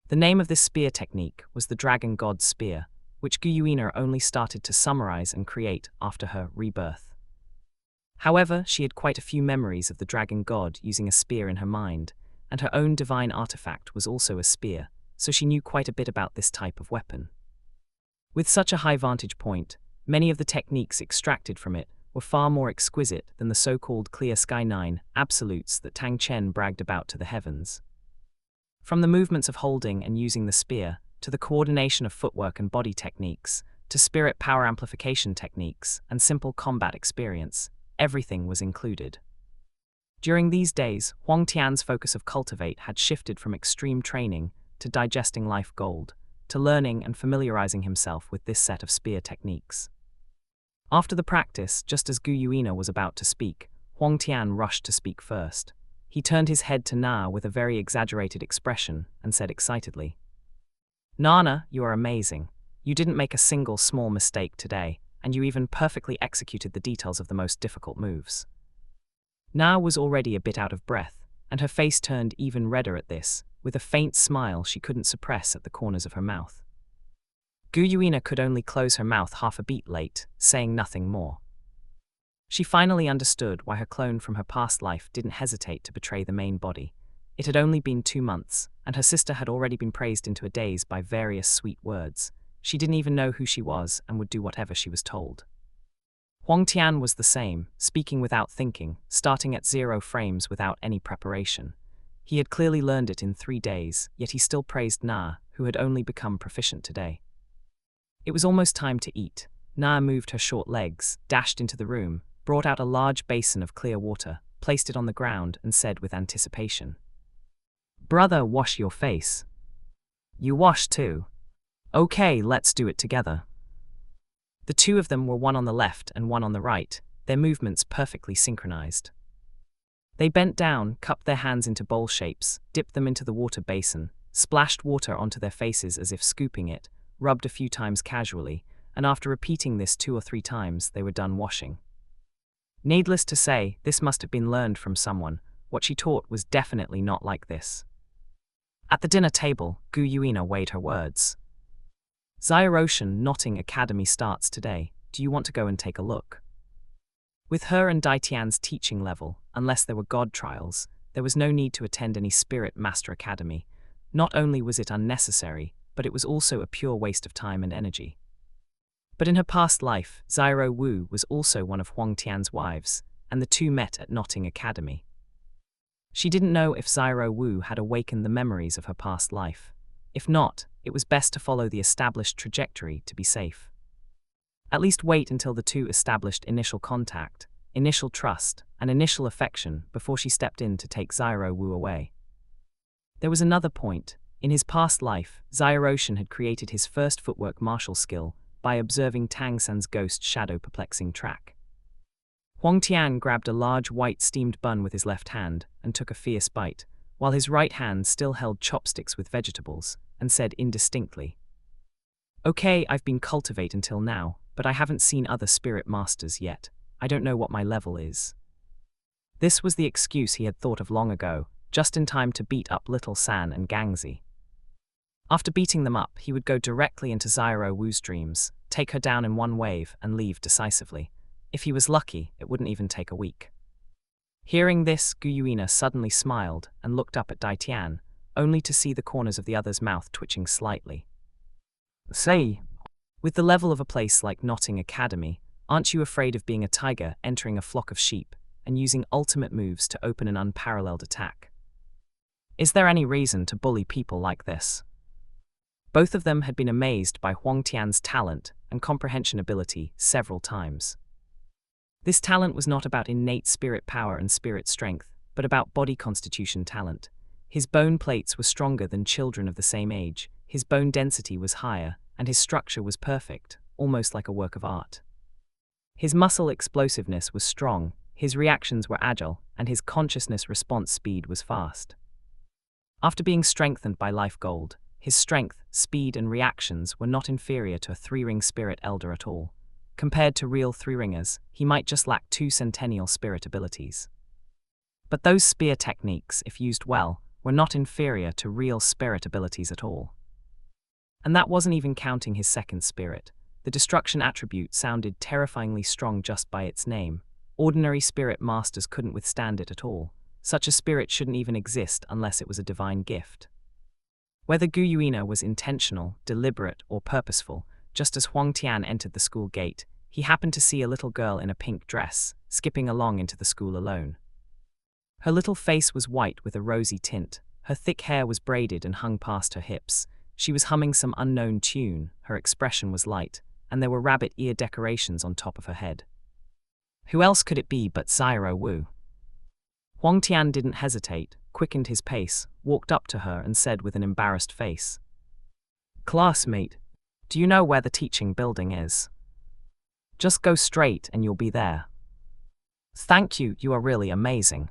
The name of this spear technique was the Dragon God Spear, which Guyuina only started to summarize and create after her rebirth. However, she had quite a few memories of the Dragon God using a spear in her mind, and her own divine artifact was also a spear, so she knew quite a bit about this type of weapon. With such a high vantage point, many of the techniques extracted from it were far more exquisite than the so-called clear sky 9 absolutes that Tang Chen bragged about to the heavens. From the movements of holding and using the spear, to the coordination of footwork and body techniques, to spirit power amplification techniques and simple combat experience, everything was included. During these days, Huang Tian's focus of Cultivate had shifted from extreme training to digesting life gold, to learning and familiarizing himself with this set of spear techniques. After the practice, just as Gu Yuina was about to speak, Huang Tian rushed to speak first. He turned his head to Na with a very exaggerated expression and said excitedly, "Nana, you are amazing. You didn't make a single small mistake today, and you even perfectly executed the details of the most difficult moves." Na was already a bit out of breath, and her face turned even redder at this, with a faint smile she couldn't suppress at the corners of her mouth. Gu Yuina could only close her mouth half a beat late, saying nothing more. She finally understood why her clone from her past life didn't hesitate to betray the main body. It had only been 2 months, and her sister had already been praised into a daze by various sweet words. She didn't even know who she was and would do whatever she was told. Huang Tian was the same, speaking without thinking, starting at 0 frames without any preparation. He had clearly learned it in 3 days, yet he still praised Na, who had only become proficient today. It was almost time to eat. Na moved her short legs, dashed into the room, brought out a large basin of clear water, placed it on the ground, and said with anticipation, "Brother, wash your face." "You wash too." "Okay, let's do it together." The two of them were one on the left and one on the right, their movements perfectly synchronized. They bent down, cupped their hands into bowl shapes, dipped them into the water basin, splashed water onto their faces as if scooping it, rubbed a few times casually, and after repeating this 2 or 3 times, they were done washing. Needless to say, this must have been learned from someone. What she taught was definitely not like this. At the dinner table, Gu Yuina weighed her words. "Zyroshan Knotting Academy starts today. Do you want to go and take a look?" With her and Tian's teaching level, unless there were god trials, there was no need to attend any Spirit Master Academy. Not only was it unnecessary, but it was also a pure waste of time and energy. But in her past life, Zyro Wu was also one of Huang Tian's wives, and the two met at Knotting Academy. She didn't know if Zyro Wu had awakened the memories of her past life. If not, it was best to follow the established trajectory to be safe. At least wait until the two established initial contact, initial trust, and initial affection before she stepped in to take Zyro Wu away. There was another point. In his past life, Zyroshan had created his first footwork martial skill by observing Tang San's ghost shadow perplexing track. Huang Tian grabbed a large white steamed bun with his left hand and took a fierce bite, while his right hand still held chopsticks with vegetables, and said indistinctly, "Okay, I've been Cultivate until now, but I haven't seen other spirit masters yet. I don't know what my level is." This was the excuse he had thought of long ago, just in time to beat up Little San and Gangzi. After beating them up, he would go directly into Zyro Wu's dreams, take her down in one wave, and leave decisively. If he was lucky, it wouldn't even take a week. Hearing this, Gu Yuina suddenly smiled and looked up at Tian, only to see the corners of the other's mouth twitching slightly. "Say, with the level of a place like Knotting Academy, aren't you afraid of being a tiger entering a flock of sheep and using ultimate moves to open an unparalleled attack? Is there any reason to bully people like this?" Both of them had been amazed by Huang Tian's talent and comprehension ability several times. This talent was not about innate spirit power and spirit strength, but about body constitution talent. His bone plates were stronger than children of the same age, his bone density was higher, and his structure was perfect, almost like a work of art. His muscle explosiveness was strong, his reactions were agile, and his consciousness response speed was fast. After being strengthened by life gold, his strength, speed, and reactions were not inferior to a 3-ring spirit elder at all. Compared to real 3-ringers, he might just lack 2 centennial spirit abilities. But those spear techniques, if used well, were not inferior to real spirit abilities at all. And that wasn't even counting his second spirit. The destruction attribute sounded terrifyingly strong just by its name. Ordinary spirit masters couldn't withstand it at all. Such a spirit shouldn't even exist unless it was a divine gift. Whether Gu Yuina was intentional, deliberate, or purposeful, just as Huang Tian entered the school gate, he happened to see a little girl in a pink dress, skipping along into the school alone. Her little face was white with a rosy tint, her thick hair was braided and hung past her hips. She was humming some unknown tune, her expression was light, and there were rabbit ear decorations on top of her head. Who else could it be but Xiao Wu? Huang Tian didn't hesitate, quickened his pace, walked up to her and said with an embarrassed face, "Classmate, do you know where the teaching building is? Just go straight and you'll be there." "Thank you, you are really amazing."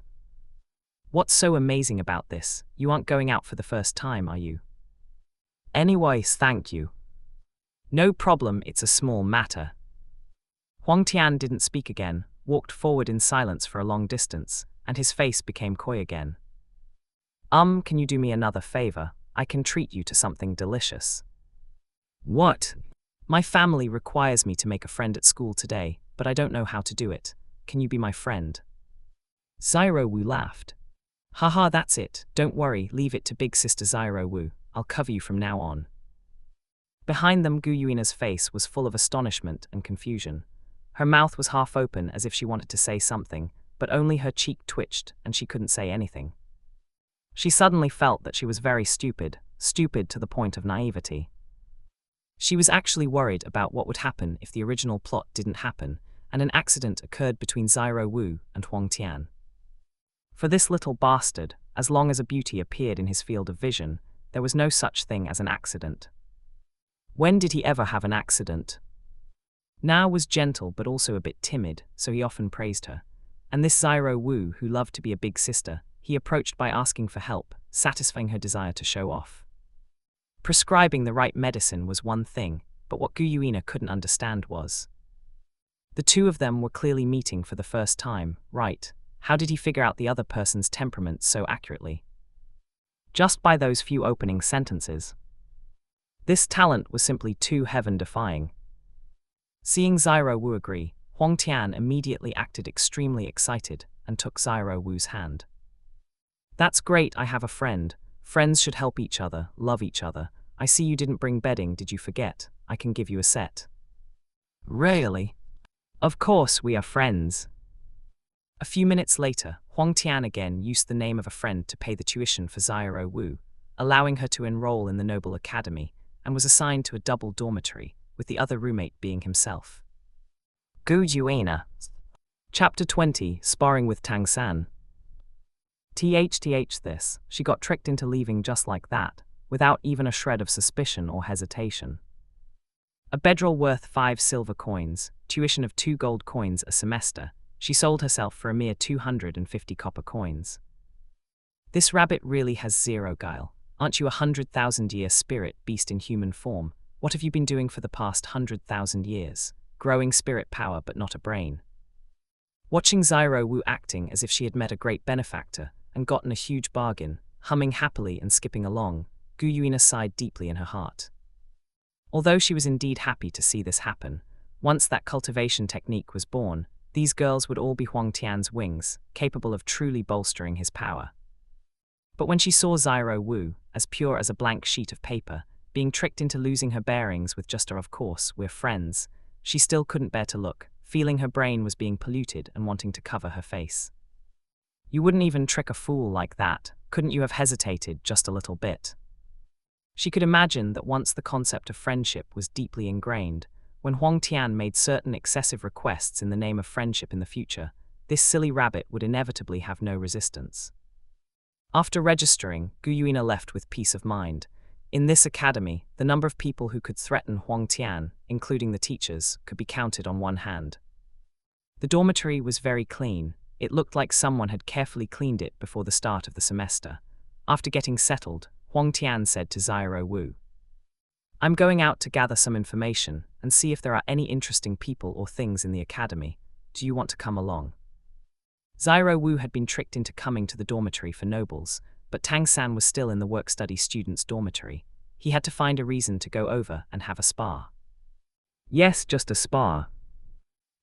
"What's so amazing about this? You aren't going out for the first time, are you?" "Anyways, thank you." "No problem, it's a small matter." Huang Tian didn't speak again, walked forward in silence for a long distance, and his face became coy again. Can you do me another favor? I can treat you to something delicious." "What?" "My family requires me to make a friend at school today, but I don't know how to do it. Can you be my friend?" Xiao Wu laughed. "Haha, that's it. Don't worry, leave it to big sister Xiao Wu. I'll cover you from now on." Behind them, Gu Yuina's face was full of astonishment and confusion. Her mouth was half open as if she wanted to say something, but only her cheek twitched and she couldn't say anything. She suddenly felt that she was very stupid to the point of naivety. She was actually worried about what would happen if the original plot didn't happen and an accident occurred between Xiao Wu and Huang Tian. For this little bastard, as long as a beauty appeared in his field of vision, there was no such thing as an accident. When did he ever have an accident? Na was gentle but also a bit timid, so he often praised her. And this Xiao Wu, who loved to be a big sister, he approached by asking for help, satisfying her desire to show off. Prescribing the right medicine was one thing, but what Gu Yuina couldn't understand was, the two of them were clearly meeting for the first time, right? How did he figure out the other person's temperament so accurately? Just by those few opening sentences. This talent was simply too heaven-defying. Seeing Xiao Wu agree, Huang Tian immediately acted extremely excited and took Xiao Wu's hand. "That's great, I have a friend. Friends should help each other, love each other. I see you didn't bring bedding, did you forget? I can give you a set." "Really?" "Of course, we are friends." A few minutes later, Huang Tian again used the name of a friend to pay the tuition for Xiao Wu, allowing her to enroll in the Noble Academy, and was assigned to a double dormitory, with the other roommate being himself. Gu Yuina. Chapter 20, Sparring with Tang San. This, she got tricked into leaving just like that, without even a shred of suspicion or hesitation. A bedroll worth 5 silver coins, tuition of 2 gold coins a semester, she sold herself for a mere 250 copper coins. This rabbit really has zero guile. Aren't you a 100,000-year spirit beast in human form? What have you been doing for the past 100,000 years? Growing spirit power but not a brain. Watching Xiao Wu acting as if she had met a great benefactor and gotten a huge bargain, humming happily and skipping along, Gu Yuina sighed deeply in her heart. Although she was indeed happy to see this happen, once that cultivation technique was born, these girls would all be Huang Tian's wings, capable of truly bolstering his power. But when she saw Xiao Wu, as pure as a blank sheet of paper, being tricked into losing her bearings with just a "of course, we're friends," she still couldn't bear to look, feeling her brain was being polluted and wanting to cover her face. "You wouldn't even trick a fool like that, couldn't you have hesitated just a little bit?" She could imagine that once the concept of friendship was deeply ingrained, when Huang Tian made certain excessive requests in the name of friendship in the future, this silly rabbit would inevitably have no resistance. After registering, Gu Yuina left with peace of mind. In this academy, the number of people who could threaten Huang Tian, including the teachers, could be counted on one hand. The dormitory was very clean. It looked like someone had carefully cleaned it before the start of the semester. After getting settled, Huang Tian said to Xiao Wu, "I'm going out to gather some information and see if there are any interesting people or things in the academy. Do you want to come along?" Xiao Wu had been tricked into coming to the dormitory for nobles, but Tang San was still in the work-study students' dormitory. He had to find a reason to go over and have a spa. "Yes, just a spa."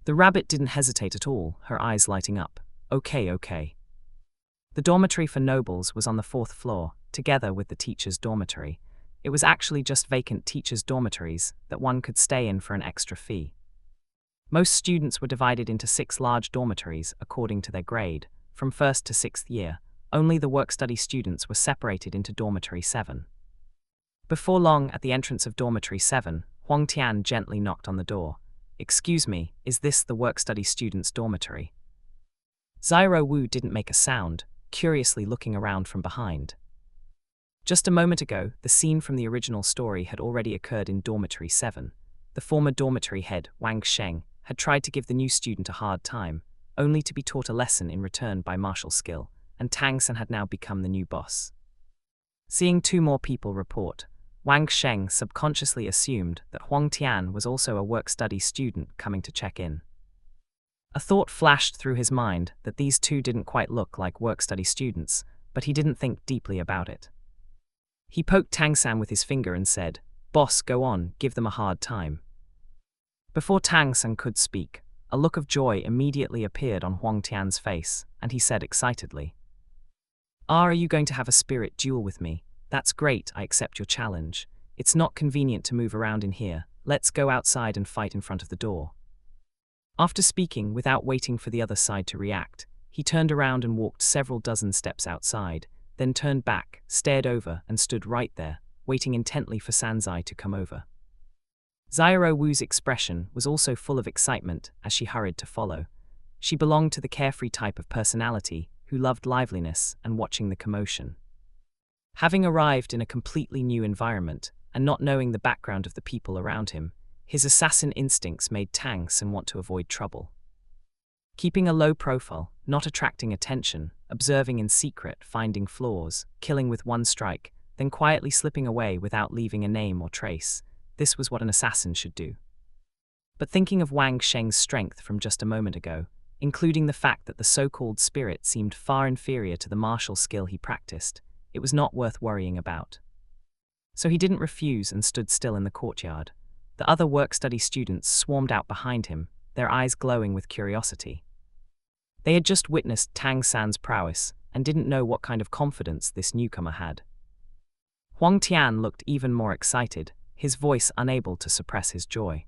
The rabbit didn't hesitate at all, her eyes lighting up. Okay. The dormitory for nobles was on the 4th floor, together with the teachers' dormitory. It was actually just vacant teachers' dormitories that one could stay in for an extra fee. Most students were divided into 6 large dormitories according to their grade, from 1st to 6th year. Only the work-study students were separated into Dormitory 7. Before long, at the entrance of Dormitory 7, Huang Tian gently knocked on the door. "Excuse me, is this the work-study students' dormitory?" Zyro Wu didn't make a sound, curiously looking around from behind. Just a moment ago, the scene from the original story had already occurred in Dormitory 7. The former dormitory head, Wang Sheng, had tried to give the new student a hard time, only to be taught a lesson in return by martial skill, and Tang San had now become the new boss. Seeing 2 more people report, Wang Sheng subconsciously assumed that Huang Tian was also a work-study student coming to check in. A thought flashed through his mind that these 2 didn't quite look like work-study students, but he didn't think deeply about it. He poked Tang San with his finger and said, "Boss, go on, give them a hard time." Before Tang San could speak, a look of joy immediately appeared on Huang Tian's face, and he said excitedly, "Are you going to have a spirit duel with me? That's great, I accept your challenge. It's not convenient to move around in here. Let's go outside and fight in front of the door." After speaking, without waiting for the other side to react, he turned around and walked several dozen steps outside, then turned back, stared over, and stood right there, waiting intently for Sanzai to come over. Zyro Wu's expression was also full of excitement as she hurried to follow. She belonged to the carefree type of personality who loved liveliness and watching the commotion. Having arrived in a completely new environment and not knowing the background of the people around him, his assassin instincts made Tang San want to avoid trouble. Keeping a low profile, not attracting attention, observing in secret, finding flaws, killing with one strike, then quietly slipping away without leaving a name or trace, this was what an assassin should do. But thinking of Wang Sheng's strength from just a moment ago, including the fact that the so-called spirit seemed far inferior to the martial skill he practiced, it was not worth worrying about. So he didn't refuse and stood still in the courtyard. The other work-study students swarmed out behind him, their eyes glowing with curiosity. They had just witnessed Tang San's prowess and didn't know what kind of confidence this newcomer had. Huang Tian looked even more excited, his voice unable to suppress his joy.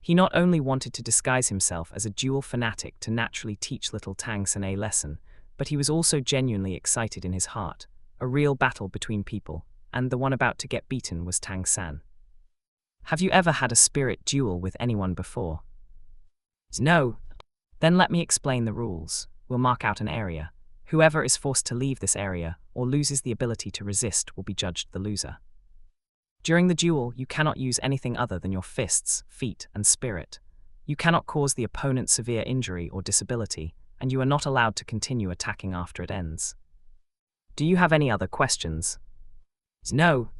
He not only wanted to disguise himself as a duel fanatic to naturally teach little Tang San a lesson, but he was also genuinely excited in his heart. A real battle between people, and the one about to get beaten was Tang San. Have you ever had a spirit duel with anyone before? No. Then let me explain the rules. We'll mark out an area. Whoever is forced to leave this area or loses the ability to resist will be judged the loser. During the duel, you cannot use anything other than your fists, feet, and spirit. You cannot cause the opponent severe injury or disability, and you are not allowed to continue attacking after it ends. Do you have any other questions? No.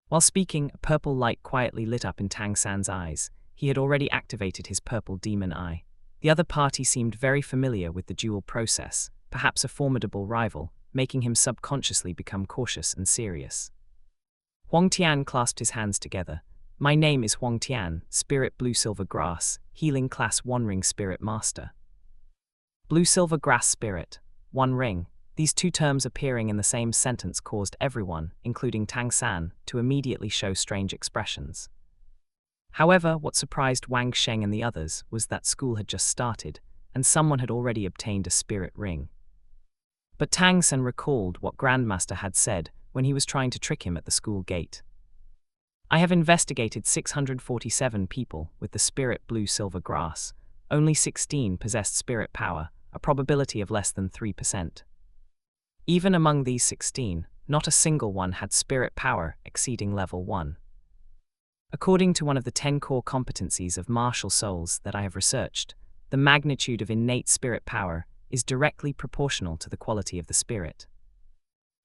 While speaking, a purple light quietly lit up in Tang San's eyes. He had already activated his purple demon eye. The other party seemed very familiar with the duel process, perhaps a formidable rival, making him subconsciously become cautious and serious. Huang Tian clasped his hands together. My name is Huang Tian, Spirit Blue Silver Grass, Healing Class 1 Ring Spirit Master. Blue Silver Grass Spirit, 1 Ring. These 2 terms appearing in the same sentence caused everyone, including Tang San, to immediately show strange expressions. However, what surprised Wang Sheng and the others was that school had just started, and someone had already obtained a spirit ring. But Tang San recalled what Grandmaster had said when he was trying to trick him at the school gate. I have investigated 647 people with the spirit blue silver grass. Only 16 possessed spirit power, a probability of less than 3%. Even among these 16, not a single one had spirit power exceeding level 1. According to one of the 10 core competencies of martial souls that I have researched, the magnitude of innate spirit power is directly proportional to the quality of the spirit.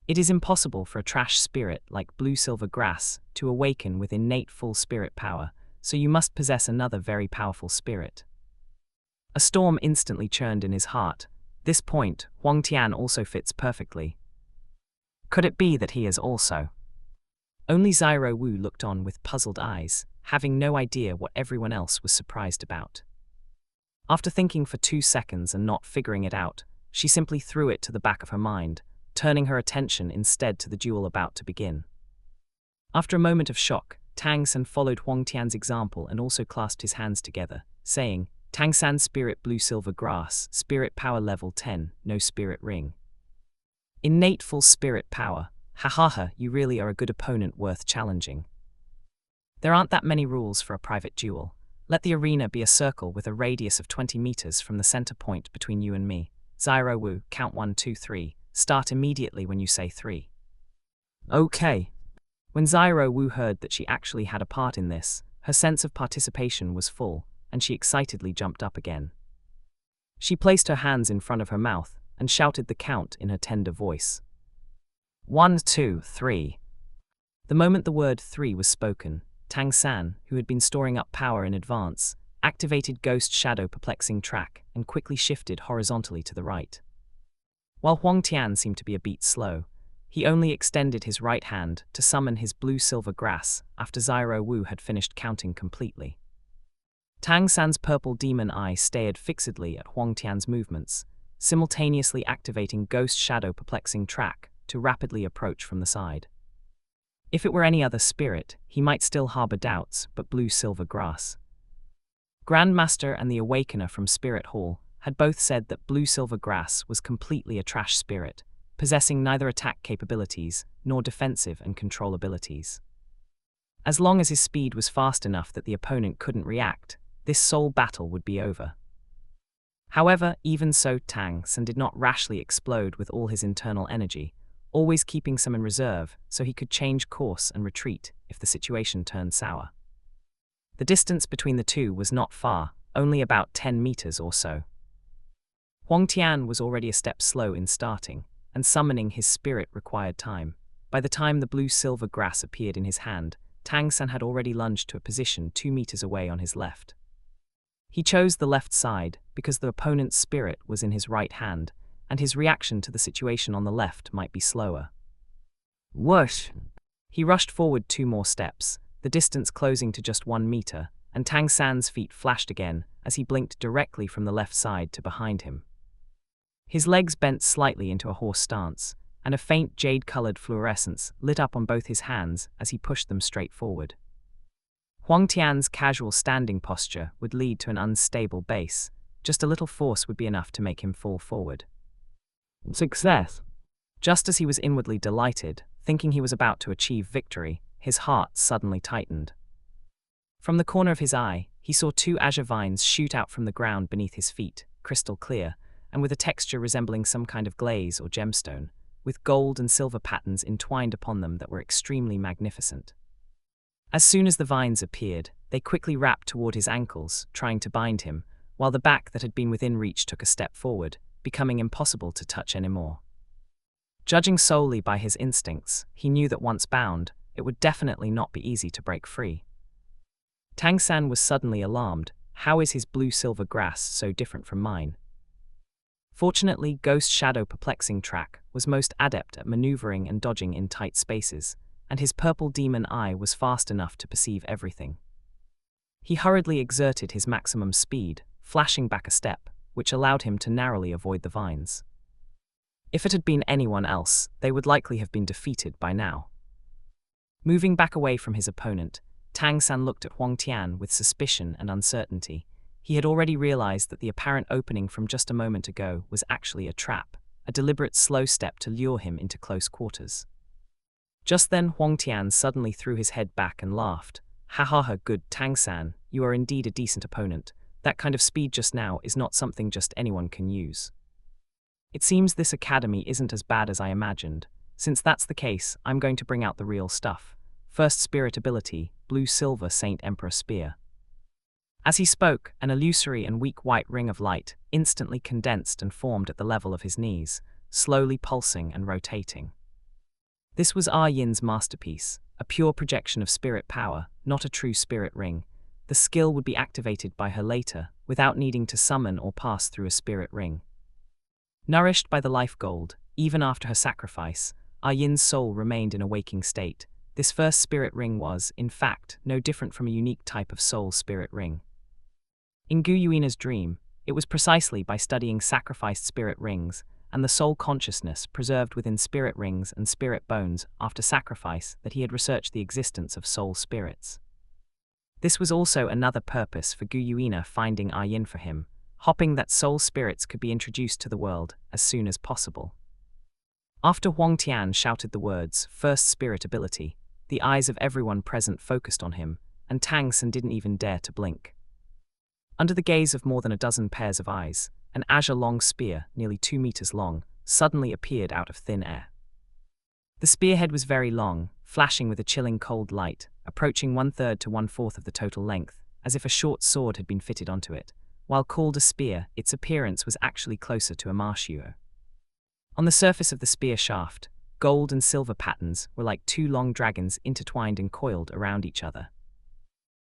It is impossible for a trash spirit like blue silver grass to awaken with innate full spirit power, so you must possess another very powerful spirit. A storm instantly churned in his heart. This point, Huang Tian also fits perfectly. Could it be that he is also? Only Zyro Wu looked on with puzzled eyes, having no idea what everyone else was surprised about. After thinking for 2 seconds and not figuring it out, she simply threw it to the back of her mind, turning her attention instead to the duel about to begin. After a moment of shock, Tang San followed Huang Tian's example and also clasped his hands together, saying, Tang San Spirit Blue Silver Grass, Spirit Power Level 10, no Spirit Ring. Innate full spirit power. Ha, you really are a good opponent worth challenging. There aren't that many rules for a private duel. Let the arena be a circle with a radius of 20 meters from the center point between you and me. Zyro Wu, count 1, 2, 3. Start immediately when you say 3. Okay. When Zyro Wu heard that she actually had a part in this, her sense of participation was full, and she excitedly jumped up again. She placed her hands in front of her mouth and shouted the count in her tender voice. 1, 2, 3. The moment the word 3 was spoken, Tang San, who had been storing up power in advance, activated Ghost Shadow Perplexing Track and quickly shifted horizontally to the right. While Huang Tian seemed to be a beat slow, he only extended his right hand to summon his blue-silver grass after Zyro Wu had finished counting completely. Tang San's purple demon eye stared fixedly at Huang Tian's movements, simultaneously activating Ghost Shadow Perplexing Track to rapidly approach from the side. If it were any other spirit, he might still harbor doubts, but blue-silver grass. Grandmaster and the Awakener from Spirit Hall had both said that blue-silver grass was completely a trash spirit, possessing neither attack capabilities nor defensive and control abilities. As long as his speed was fast enough that the opponent couldn't react, this sole battle would be over. However, even so, Tang San did not rashly explode with all his internal energy, always keeping some in reserve so he could change course and retreat if the situation turned sour. The distance between the two was not far, only about 10 meters or so. Huang Tian was already a step slow in starting, and summoning his spirit required time. By the time the blue-silver grass appeared in his hand, Tang San had already lunged to a position 2 meters away on his left. He chose the left side because the opponent's spirit was in his right hand, and his reaction to the situation on the left might be slower. Whoosh! He rushed forward 2 more steps, the distance closing to just 1 meter, and Tang San's feet flashed again as he blinked directly from the left side to behind him. His legs bent slightly into a horse stance, and a faint jade-colored fluorescence lit up on both his hands as he pushed them straight forward. Huang Tian's casual standing posture would lead to an unstable base. Just a little force would be enough to make him fall forward. Success! Just as he was inwardly delighted, thinking he was about to achieve victory, his heart suddenly tightened. From the corner of his eye, he saw 2 azure vines shoot out from the ground beneath his feet, crystal clear, and with a texture resembling some kind of glaze or gemstone, with gold and silver patterns entwined upon them that were extremely magnificent. As soon as the vines appeared, they quickly wrapped toward his ankles, trying to bind him, while the back that had been within reach took a step forward, becoming impossible to touch anymore. Judging solely by his instincts, he knew that once bound, it would definitely not be easy to break free. Tang San was suddenly alarmed. How is his blue-silver grass so different from mine? Fortunately, Ghost Shadow Perplexing Track was most adept at maneuvering and dodging in tight spaces, and his purple demon eye was fast enough to perceive everything. He hurriedly exerted his maximum speed, flashing back a step, which allowed him to narrowly avoid the vines. If it had been anyone else, they would likely have been defeated by now. Moving back away from his opponent, Tang San looked at Huang Tian with suspicion and uncertainty. He had already realized that the apparent opening from just a moment ago was actually a trap, a deliberate slow step to lure him into close quarters. Just then Huang Tian suddenly threw his head back and laughed. Ha, good Tang San, you are indeed a decent opponent. That kind of speed just now is not something just anyone can use. It seems this academy isn't as bad as I imagined. Since that's the case, I'm going to bring out the real stuff. First spirit ability, blue-silver Saint Emperor Spear. As he spoke, an illusory and weak white ring of light instantly condensed and formed at the level of his knees, slowly pulsing and rotating. This was Yin's masterpiece, a pure projection of spirit power, not a true spirit ring. The skill would be activated by her later, without needing to summon or pass through a spirit ring. Nourished by the life gold, even after her sacrifice, Yin's soul remained in a waking state. This first spirit ring was, in fact, no different from a unique type of soul spirit ring. In Gu Yuina's dream, It was precisely by studying sacrificed spirit rings and the soul consciousness preserved within spirit rings and spirit bones after sacrifice that he had researched the existence of soul spirits. This was also another purpose for Gu Yuina finding Yin for him, hoping that soul spirits could be introduced to the world as soon as possible. After Huang Tian shouted the words, "First spirit ability," the eyes of everyone present focused on him, and Tang San didn't even dare to blink. Under the gaze of more than a dozen pairs of eyes, an azure-long spear, nearly 2 meters long, suddenly appeared out of thin air. The spearhead was very long, flashing with a chilling cold light, approaching 1/3 to 1/4 of the total length, as if a short sword had been fitted onto it. While called a spear, its appearance was actually closer to a marshuo. On the surface of the spear shaft, gold and silver patterns were like 2 long dragons intertwined and coiled around each other.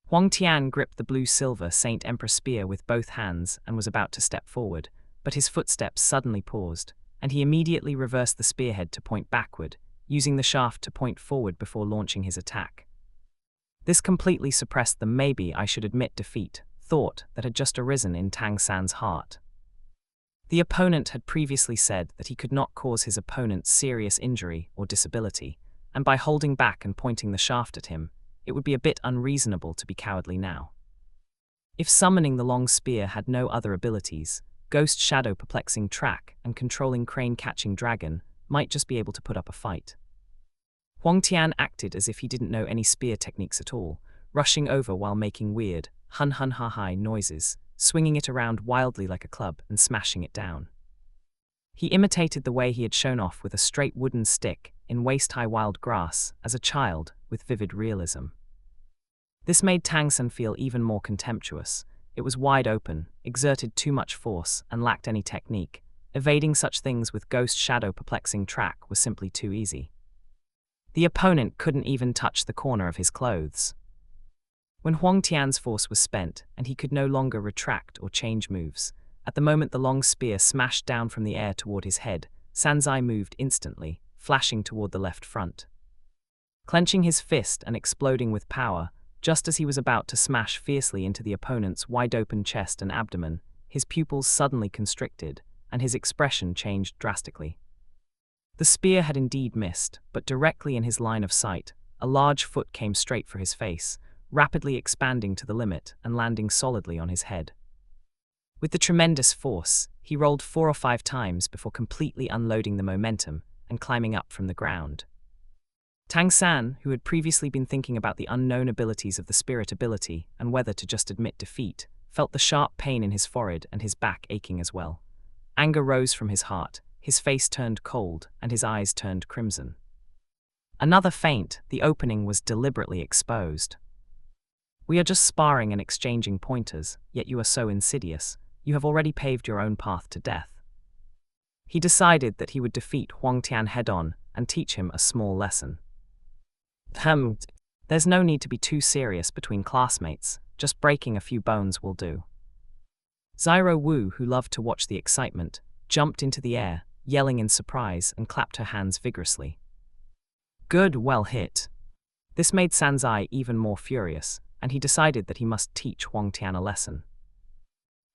Huang Tian gripped the blue-silver Saint Emperor spear with both hands and was about to step forward, but his footsteps suddenly paused, and he immediately reversed the spearhead to point backward, using the shaft to point forward before launching his attack. This completely suppressed the "maybe I should admit defeat" thought that had just arisen in Tang San's heart. The opponent had previously said that he could not cause his opponent serious injury or disability, and by holding back and pointing the shaft at him, it would be a bit unreasonable to be cowardly now. If summoning the long spear had no other abilities, Ghost Shadow Perplexing Track and Controlling Crane Catching Dragon might just be able to put up a fight. Huang Tian acted as if he didn't know any spear techniques at all, rushing over while making weird, hun-hun-ha-hi noises, swinging it around wildly like a club and smashing it down. He imitated the way he had shown off with a straight wooden stick in waist-high wild grass as a child with vivid realism. This made Tang San feel even more contemptuous. It was wide open, exerted too much force, and lacked any technique. Evading such things with Ghost Shadow Perplexing Track was simply too easy. The opponent couldn't even touch the corner of his clothes. When Huang Tian's force was spent, and he could no longer retract or change moves, at the moment the long spear smashed down from the air toward his head, Sanzai moved instantly, flashing toward the left front. Clenching his fist and exploding with power, just as he was about to smash fiercely into the opponent's wide-open chest and abdomen, his pupils suddenly constricted, and his expression changed drastically. The spear had indeed missed, but directly in his line of sight, a large foot came straight for his face, rapidly expanding to the limit and landing solidly on his head. With the tremendous force, he rolled 4 or 5 times before completely unloading the momentum and climbing up from the ground. Tang San, who had previously been thinking about the unknown abilities of the spirit ability and whether to just admit defeat, felt the sharp pain in his forehead and his back aching as well. Anger rose from his heart, his face turned cold, and his eyes turned crimson. Another feint, the opening was deliberately exposed. "We are just sparring and exchanging pointers, yet you are so insidious. You have already paved your own path to death." He decided that he would defeat Huang Tian head-on and teach him a small lesson. There's no need to be too serious between classmates, just breaking a few bones will do." Zyro Wu, who loved to watch the excitement, jumped into the air, yelling in surprise and clapped her hands vigorously. "Good, well hit." This made Sanzai even more furious, and he decided that he must teach Huang Tian a lesson.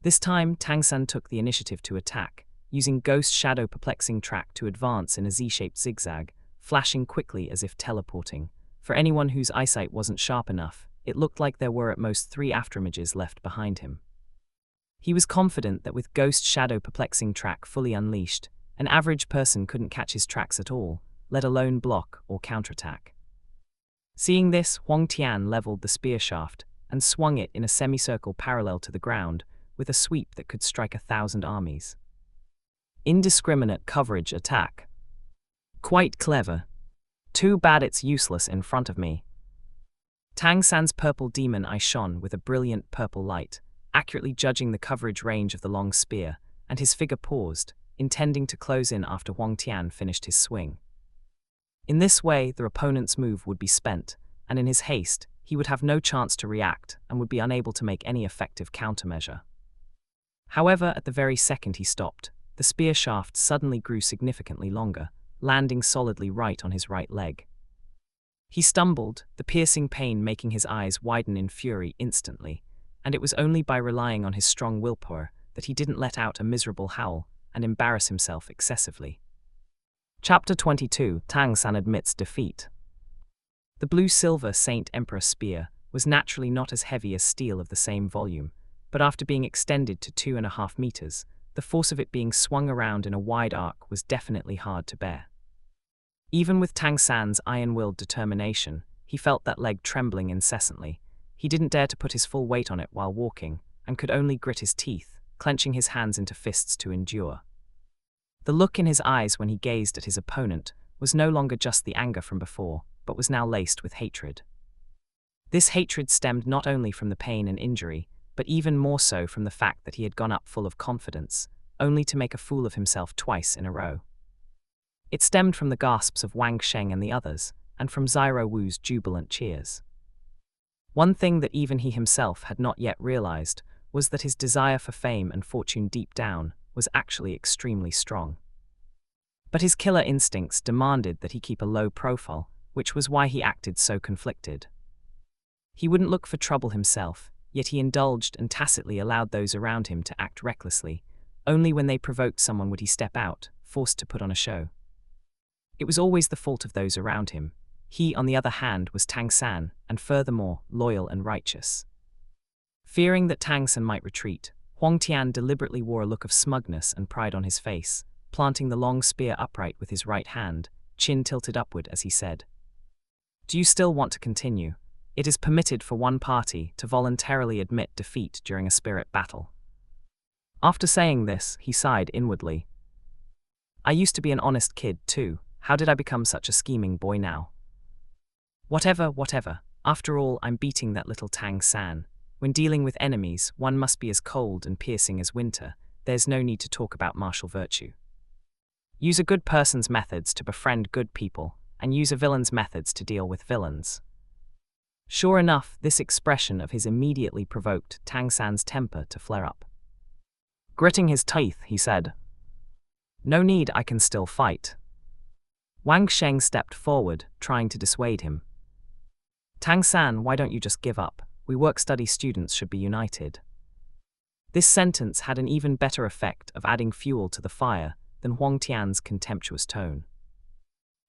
This time, Tang San took the initiative to attack, using Ghost Shadow Perplexing Track to advance in a Z-shaped zigzag, flashing quickly as if teleporting. For anyone whose eyesight wasn't sharp enough, it looked like there were at most 3 afterimages left behind him. He was confident that with Ghost Shadow Perplexing Track fully unleashed, an average person couldn't catch his tracks at all, let alone block or counterattack. Seeing this, Huang Tian leveled the spear shaft and swung it in a semicircle parallel to the ground, with a sweep that could strike 1,000 armies. Indiscriminate coverage attack. Quite clever. Too bad it's useless in front of me. Tang San's purple demon eye shone with a brilliant purple light, accurately judging the coverage range of the long spear, and his figure paused, intending to close in after Huang Tian finished his swing. In this way, the opponent's move would be spent, and in his haste, he would have no chance to react and would be unable to make any effective countermeasure. However, at the very second he stopped, the spear shaft suddenly grew significantly longer, landing solidly right on his right leg. He stumbled, the piercing pain making his eyes widen in fury instantly, and it was only by relying on his strong willpower that he didn't let out a miserable howl and embarrass himself excessively. Chapter 22. Tang San admits defeat. The blue-silver Saint Emperor spear was naturally not as heavy as steel of the same volume, but after being extended to 2.5 meters, the force of it being swung around in a wide arc was definitely hard to bear. Even with Tang San's iron-willed determination, he felt that leg trembling incessantly. He didn't dare to put his full weight on it while walking, and could only grit his teeth, clenching his hands into fists to endure. The look in his eyes when he gazed at his opponent was no longer just the anger from before, but was now laced with hatred. This hatred stemmed not only from the pain and injury, but even more so from the fact that he had gone up full of confidence, only to make a fool of himself twice in a row. It stemmed from the gasps of Wang Sheng and the others, and from Xiao Wu's jubilant cheers. One thing that even he himself had not yet realized was that his desire for fame and fortune deep down was actually extremely strong. But his killer instincts demanded that he keep a low profile, which was why he acted so conflicted. He wouldn't look for trouble himself, yet he indulged and tacitly allowed those around him to act recklessly. Only when they provoked someone would he step out, forced to put on a show. It was always the fault of those around him. He, on the other hand, was Tang San, and furthermore, loyal and righteous. Fearing that Tang San might retreat, Huang Tian deliberately wore a look of smugness and pride on his face, planting the long spear upright with his right hand, chin tilted upward as he said, "Do you still want to continue? It is permitted for one party to voluntarily admit defeat during a spirit battle." After saying this, he sighed inwardly. "I used to be an honest kid, too. How did I become such a scheming boy now? Whatever. After all, I'm beating that little Tang San. When dealing with enemies, one must be as cold and piercing as winter. There's no need to talk about martial virtue. Use a good person's methods to befriend good people, and use a villain's methods to deal with villains." Sure enough, this expression of his immediately provoked Tang San's temper to flare up. Gritting his teeth, he said, "No need, I can still fight." Wang Sheng stepped forward, trying to dissuade him. "Tang San, why don't you just give up? We work-study students should be united." This sentence had an even better effect of adding fuel to the fire than Huang Tian's contemptuous tone.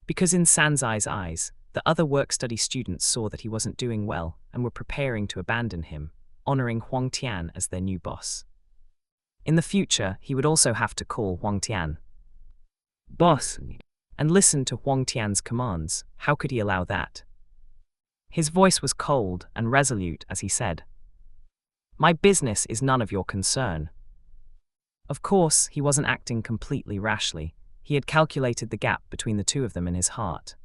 Because in Sanzai's eyes, the other work-study students saw that he wasn't doing well and were preparing to abandon him, honoring Huang Tian as their new boss. In the future, he would also have to call Huang Tian boss and listen to Huang Tian's commands. How could he allow that? His voice was cold and resolute as he said, "My business is none of your concern." Of course, he wasn't acting completely rashly. He had calculated the gap between the two of them in his heart.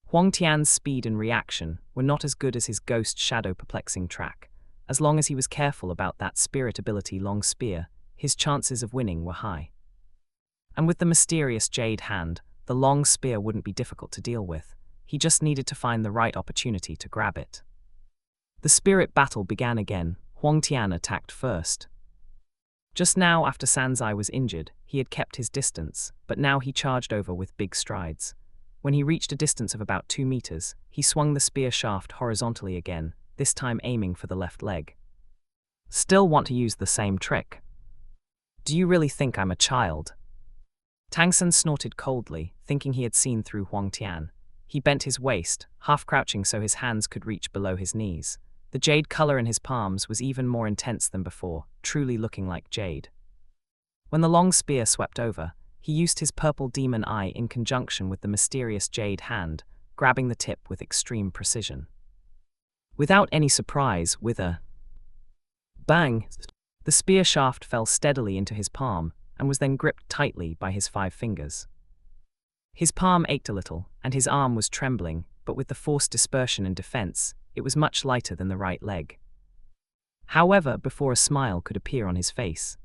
Huang Tian's speed and reaction were not as good as his ghost shadow perplexing track. As long as he was careful about that spirit ability long spear, his chances of winning were high. And with the mysterious jade hand, the long spear wouldn't be difficult to deal with. He just needed to find the right opportunity to grab it. The spirit battle began again. Huang Tian attacked first. Just now, after Sanzai was injured, he had kept his distance, but now he charged over with big strides. When he reached a distance of about 2 meters, he swung the spear shaft horizontally again, this time aiming for the left leg. "Still want to use the same trick? Do you really think I'm a child?" Tang San snorted coldly, thinking he had seen through Huang Tian. He bent his waist, half crouching so his hands could reach below his knees. The jade color in his palms was even more intense than before, truly looking like jade. When the long spear swept over, he used his purple demon eye in conjunction with the mysterious jade hand, grabbing the tip with extreme precision. Without any surprise, with a bang, the spear shaft fell steadily into his palm and was then gripped tightly by his 5 fingers. His palm ached a little, and his arm was trembling, but with the forced dispersion and defense, it was much lighter than the right leg. However, before a smile could appear on his face,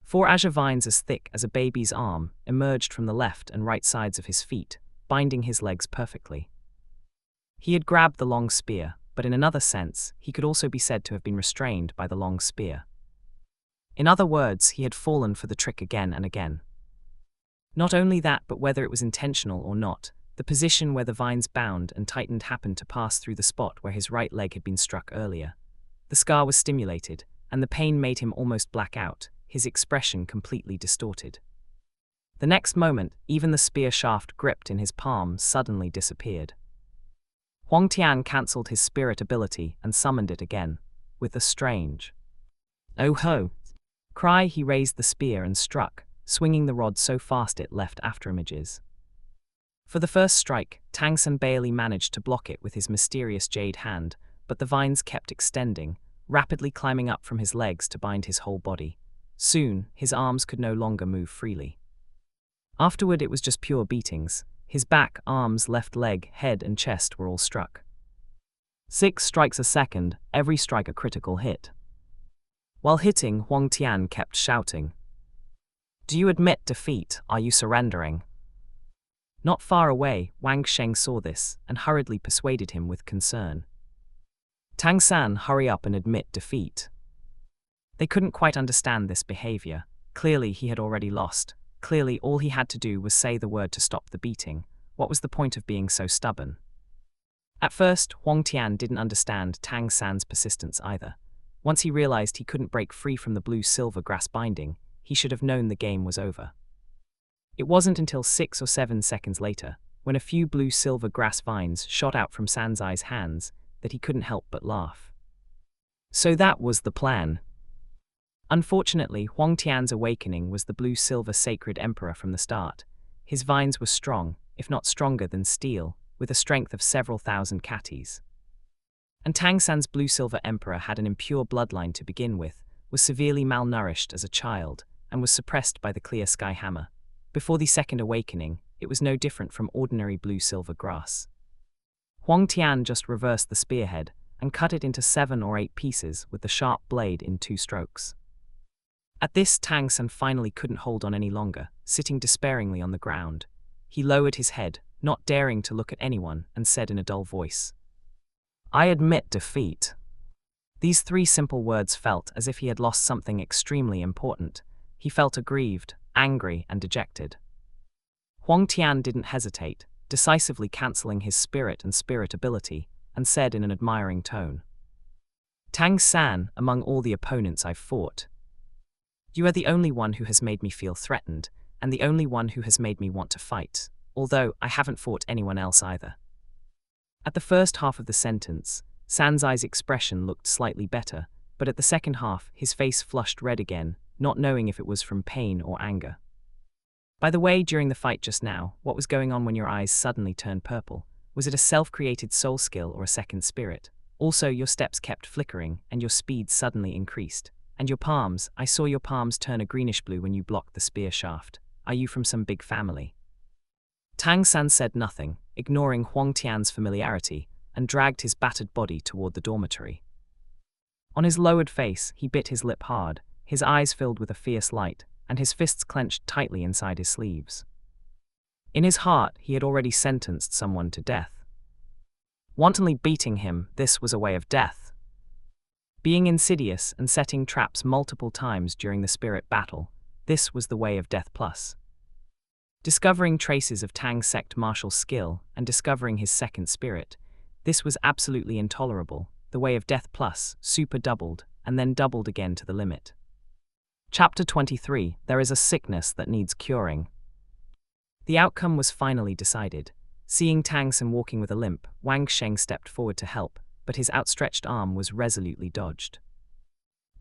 4 azure vines as thick as a baby's arm emerged from the left and right sides of his feet, binding his legs perfectly. He had grabbed the long spear, but in another sense, he could also be said to have been restrained by the long spear. In other words, he had fallen for the trick again and again. Not only that, but whether it was intentional or not, the position where the vines bound and tightened happened to pass through the spot where his right leg had been struck earlier. The scar was stimulated, and the pain made him almost black out, his expression completely distorted. The next moment, even the spear shaft gripped in his palm suddenly disappeared. Huang Tian cancelled his spirit ability and summoned it again, with a strange "Oh ho!" cry. He raised the spear and struck, swinging the rod so fast it left afterimages. For the first strike, Tang San barely managed to block it with his mysterious jade hand, but the vines kept extending, rapidly climbing up from his legs to bind his whole body. Soon, his arms could no longer move freely. Afterward, it was just pure beatings. His back, arms, left leg, head, and chest were all struck. 6 strikes a second, every strike a critical hit. While hitting, Huang Tian kept shouting, "Do you admit defeat? Are you surrendering?" Not far away, Wang Sheng saw this and hurriedly persuaded him with concern. "Tang San, hurry up and admit defeat." They couldn't quite understand this behavior. Clearly, he had already lost. Clearly, all he had to do was say the word to stop the beating. What was the point of being so stubborn? At first, Huang Tian didn't understand Tang San's persistence either. Once he realized he couldn't break free from the blue-silver grass binding, he should have known the game was over. It wasn't until 6 or 7 seconds later, when a few blue-silver grass vines shot out from Sanzai's hands, that he couldn't help but laugh. So that was the plan. Unfortunately, Huang Tian's awakening was the blue-silver sacred emperor from the start. His vines were strong, if not stronger than steel, with a strength of several thousand catties. And Tang San's blue-silver emperor had an impure bloodline to begin with, was severely malnourished as a child, and was suppressed by the clear sky hammer. Before the second awakening, it was no different from ordinary blue-silver grass. Huang Tian just reversed the spearhead and cut it into 7 or 8 pieces with the sharp blade in 2 strokes. At this, Tang San finally couldn't hold on any longer, sitting despairingly on the ground. He lowered his head, not daring to look at anyone, and said in a dull voice, "I admit defeat." These 3 simple words felt as if he had lost something extremely important. He felt aggrieved, angry, and dejected. Huang Tian didn't hesitate, decisively cancelling his spirit and spirit ability, and said in an admiring tone, "Tang San, among all the opponents I've fought, you are the only one who has made me feel threatened, and the only one who has made me want to fight, although I haven't fought anyone else either." At the first half of the sentence, Sanzai's expression looked slightly better, but at the second half, his face flushed red again, not knowing if it was from pain or anger. "By the way, during the fight just now, what was going on when your eyes suddenly turned purple? Was it a self-created soul skill or a second spirit? Also, your steps kept flickering, and your speed suddenly increased. And your palms, I saw your palms turn a greenish-blue when you blocked the spear shaft. Are you from some big family?" Tang San said nothing, ignoring Huang Tian's familiarity, and dragged his battered body toward the dormitory. On his lowered face, he bit his lip hard, his eyes filled with a fierce light, and his fists clenched tightly inside his sleeves. In his heart, he had already sentenced someone to death. Wantonly beating him, this was a way of death. Being insidious and setting traps multiple times during the spirit battle, this was the way of death plus. Discovering traces of Tang's sect martial skill and discovering his second spirit, this was absolutely intolerable, the way of death plus, super doubled, and then doubled again to the limit. Chapter 23, There is a sickness that needs curing. The outcome was finally decided. Seeing Tang San walking with a limp, Wang Sheng stepped forward to help, but his outstretched arm was resolutely dodged.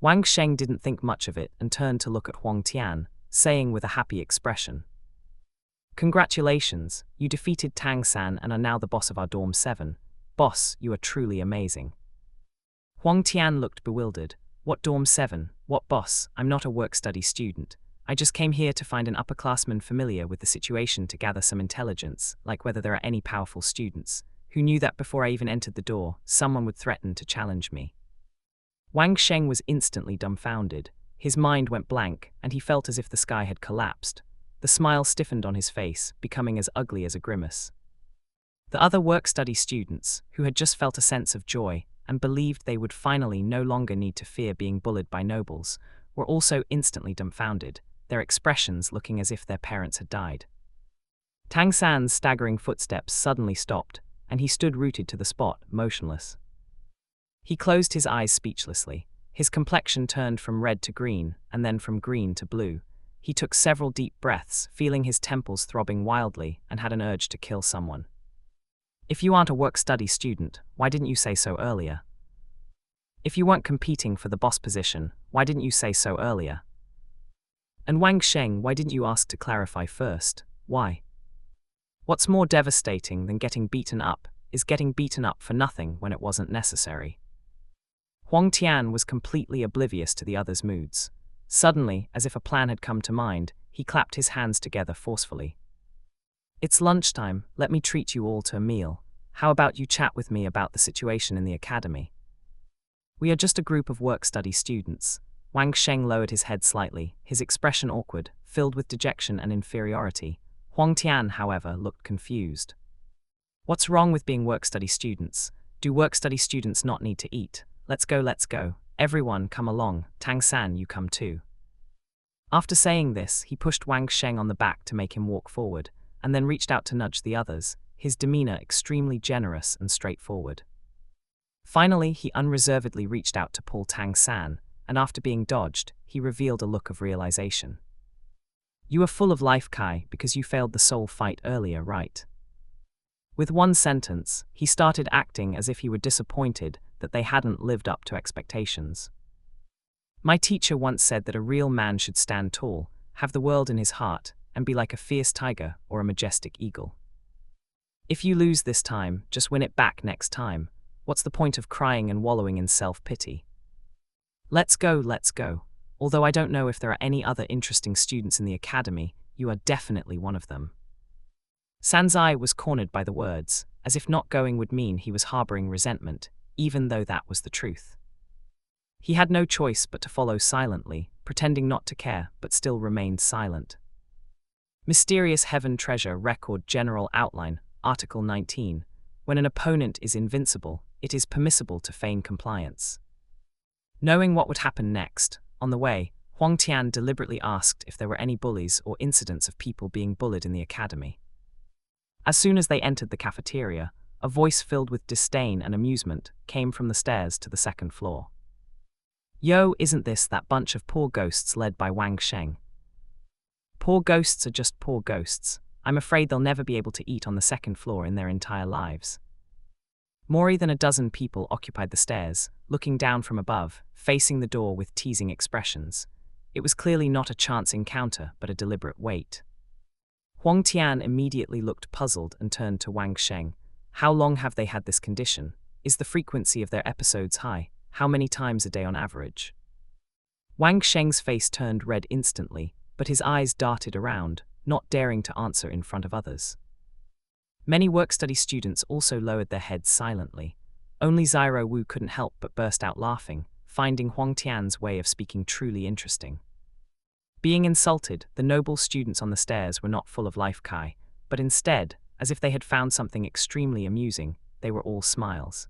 Wang Sheng didn't think much of it and turned to look at Huang Tian, saying with a happy expression, "Congratulations, you defeated Tang San and are now the boss of our Dorm 7. Boss, you are truly amazing." Huang Tian looked bewildered. "What Dorm 7? What boss? I'm not a work-study student. I just came here to find an upperclassman familiar with the situation to gather some intelligence, like whether there are any powerful students, who knew that before I even entered the door, someone would threaten to challenge me." Wang Sheng was instantly dumbfounded. His mind went blank, and he felt as if the sky had collapsed. The smile stiffened on his face, becoming as ugly as a grimace. The other work-study students, who had just felt a sense of joy and believed they would finally no longer need to fear being bullied by nobles, were also instantly dumbfounded, their expressions looking as if their parents had died. Tang San's staggering footsteps suddenly stopped, and he stood rooted to the spot, motionless. He closed his eyes speechlessly. His complexion turned from red to green, and then from green to blue. He took several deep breaths, feeling his temples throbbing wildly, and had an urge to kill someone. If you aren't a work-study student, why didn't you say so earlier? If you weren't competing for the boss position, why didn't you say so earlier? And Wang Sheng, why didn't you ask to clarify first? Why? What's more devastating than getting beaten up is getting beaten up for nothing when it wasn't necessary. Huang Tian was completely oblivious to the others' moods. Suddenly, as if a plan had come to mind, he clapped his hands together forcefully. It's lunchtime, let me treat you all to a meal. How about you chat with me about the situation in the academy? We are just a group of work-study students. Wang Sheng lowered his head slightly, his expression awkward, filled with dejection and inferiority. Huang Tian, however, looked confused. What's wrong with being work-study students? Do work-study students not need to eat? Let's go. Everyone, come along. Tang San, you come too. After saying this, he pushed Wang Sheng on the back to make him walk forward, and then reached out to nudge the others, his demeanor extremely generous and straightforward. Finally, he unreservedly reached out to pull Tang San, and after being dodged, he revealed a look of realization. You are full of life, Kai, because you failed the soul fight earlier, right? With one sentence, he started acting as if he were disappointed that they hadn't lived up to expectations. My teacher once said that a real man should stand tall, have the world in his heart, and be like a fierce tiger or a majestic eagle. If you lose this time, just win it back next time. What's the point of crying and wallowing in self-pity? Let's go. Although I don't know if there are any other interesting students in the academy, you are definitely one of them. Sanzai was cornered by the words, as if not going would mean he was harboring resentment, even though that was the truth. He had no choice but to follow silently, pretending not to care, but still remained silent. Mysterious Heaven Treasure Record General Outline, Article 19. When an opponent is invincible, it is permissible to feign compliance. Knowing what would happen next, on the way, Huang Tian deliberately asked if there were any bullies or incidents of people being bullied in the academy. As soon as they entered the cafeteria, a voice filled with disdain and amusement came from the stairs to the second floor. Yo, isn't this that bunch of poor ghosts led by Wang Sheng? Poor ghosts are just poor ghosts. I'm afraid they'll never be able to eat on the second floor in their entire lives. More than a dozen people occupied the stairs, looking down from above, facing the door with teasing expressions. It was clearly not a chance encounter, but a deliberate wait. Huang Tian immediately looked puzzled and turned to Wang Sheng. How long have they had this condition? Is the frequency of their episodes high? How many times a day on average? Wang Sheng's face turned red instantly, but his eyes darted around, not daring to answer in front of others. Many work-study students also lowered their heads silently. Only Zyro Wu couldn't help but burst out laughing, finding Huang Tian's way of speaking truly interesting. Being insulted, the noble students on the stairs were not full of life, Kai, but instead, as if they had found something extremely amusing, they were all smiles.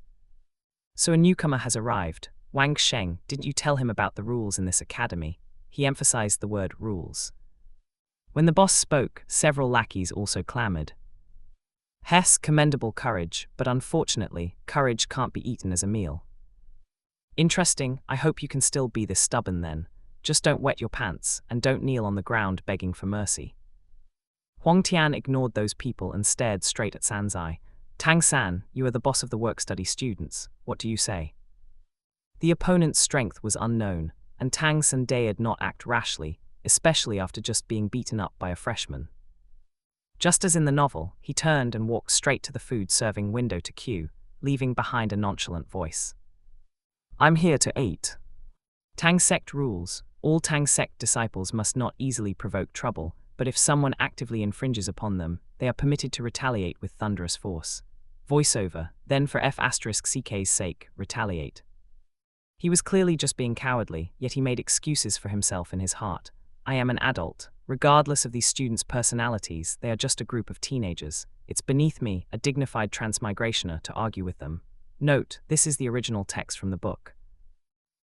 So a newcomer has arrived. Wang Sheng, didn't you tell him about the rules in this academy? He emphasized the word rules. When the boss spoke, several lackeys also clamored. Hess, commendable courage, but unfortunately, courage can't be eaten as a meal. Interesting, I hope you can still be this stubborn then. Just don't wet your pants, and don't kneel on the ground begging for mercy. Huang Tian ignored those people and stared straight at Sanzai. Tang San, you are the boss of the work-study students. What do you say? The opponent's strength was unknown, and Tang San dared not act rashly, especially after just being beaten up by a freshman. Just as in the novel, he turned and walked straight to the food-serving window to queue, leaving behind a nonchalant voice. I'm here to eat. Tang sect rules. All Tang sect disciples must not easily provoke trouble, but if someone actively infringes upon them, they are permitted to retaliate with thunderous force. Voiceover, then for F***CK's sake, retaliate. He was clearly just being cowardly, yet he made excuses for himself in his heart. I am an adult. Regardless of these students' personalities, they are just a group of teenagers. It's beneath me, a dignified transmigrationer, to argue with them. Note, this is the original text from the book.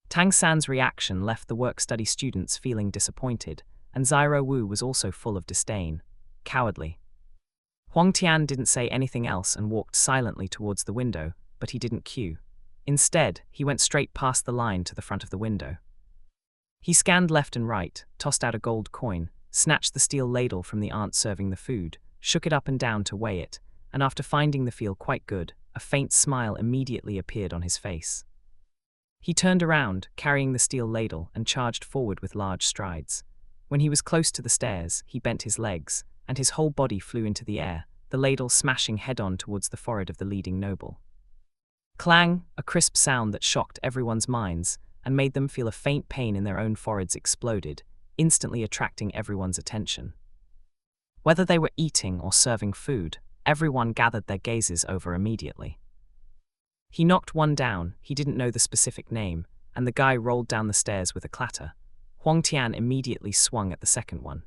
Tang San's reaction left the work-study students feeling disappointed, and Zyro Wu was also full of disdain. Cowardly. Huang Tian didn't say anything else and walked silently towards the window, but he didn't queue. Instead, he went straight past the line to the front of the window. He scanned left and right, tossed out a gold coin, snatched the steel ladle from the aunt serving the food, shook it up and down to weigh it, and after finding the feel quite good, a faint smile immediately appeared on his face. He turned around, carrying the steel ladle, and charged forward with large strides. When he was close to the stairs, he bent his legs, and his whole body flew into the air, the ladle smashing head-on towards the forehead of the leading noble. Clang, a crisp sound that shocked everyone's minds and made them feel a faint pain in their own foreheads exploded, instantly attracting everyone's attention. Whether they were eating or serving food, everyone gathered their gazes over immediately. He knocked one down, he didn't know the specific name, and the guy rolled down the stairs with a clatter. Tian immediately swung at the second one.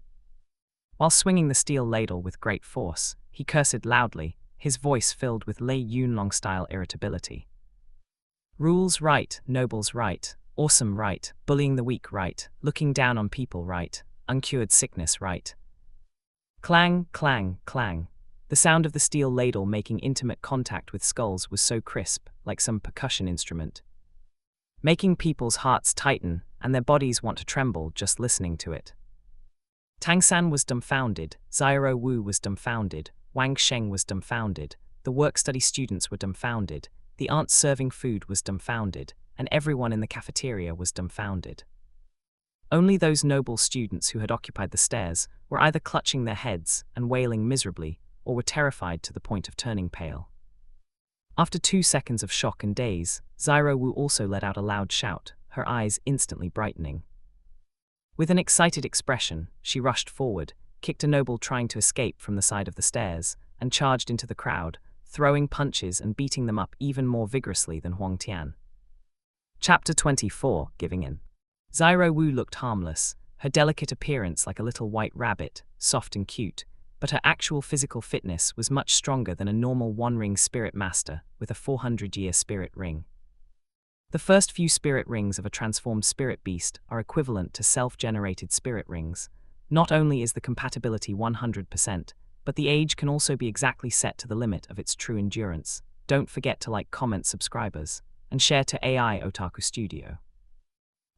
While swinging the steel ladle with great force, he cursed loudly, his voice filled with Lei Yunlong-style irritability. Rules right, nobles right, awesome right, bullying the weak right, looking down on people right, uncured sickness right. Clang, clang, clang. The sound of the steel ladle making intimate contact with skulls was so crisp, like some percussion instrument, making people's hearts tighten and their bodies want to tremble just listening to it. Tangsan was dumbfounded, Xiao Wu was dumbfounded, Wang Sheng was dumbfounded, the work-study students were dumbfounded, the aunt serving food was dumbfounded, and everyone in the cafeteria was dumbfounded. Only those noble students who had occupied the stairs were either clutching their heads and wailing miserably, or were terrified to the point of turning pale. After 2 seconds of shock and daze, Xiao Wu also let out a loud shout, her eyes instantly brightening. With an excited expression, she rushed forward, kicked a noble trying to escape from the side of the stairs, and charged into the crowd, throwing punches and beating them up even more vigorously than Huang Tian. Chapter 24, Giving In. Xiao Wu looked harmless, her delicate appearance like a little white rabbit, soft and cute, but her actual physical fitness was much stronger than a normal one-ring spirit master with a 400-year spirit ring. The first few spirit rings of a transformed spirit beast are equivalent to self-generated spirit rings. Not only is the compatibility 100%, but the age can also be exactly set to the limit of its true endurance. Don't forget to like, comment, subscribers, and share to AI Otaku Studio.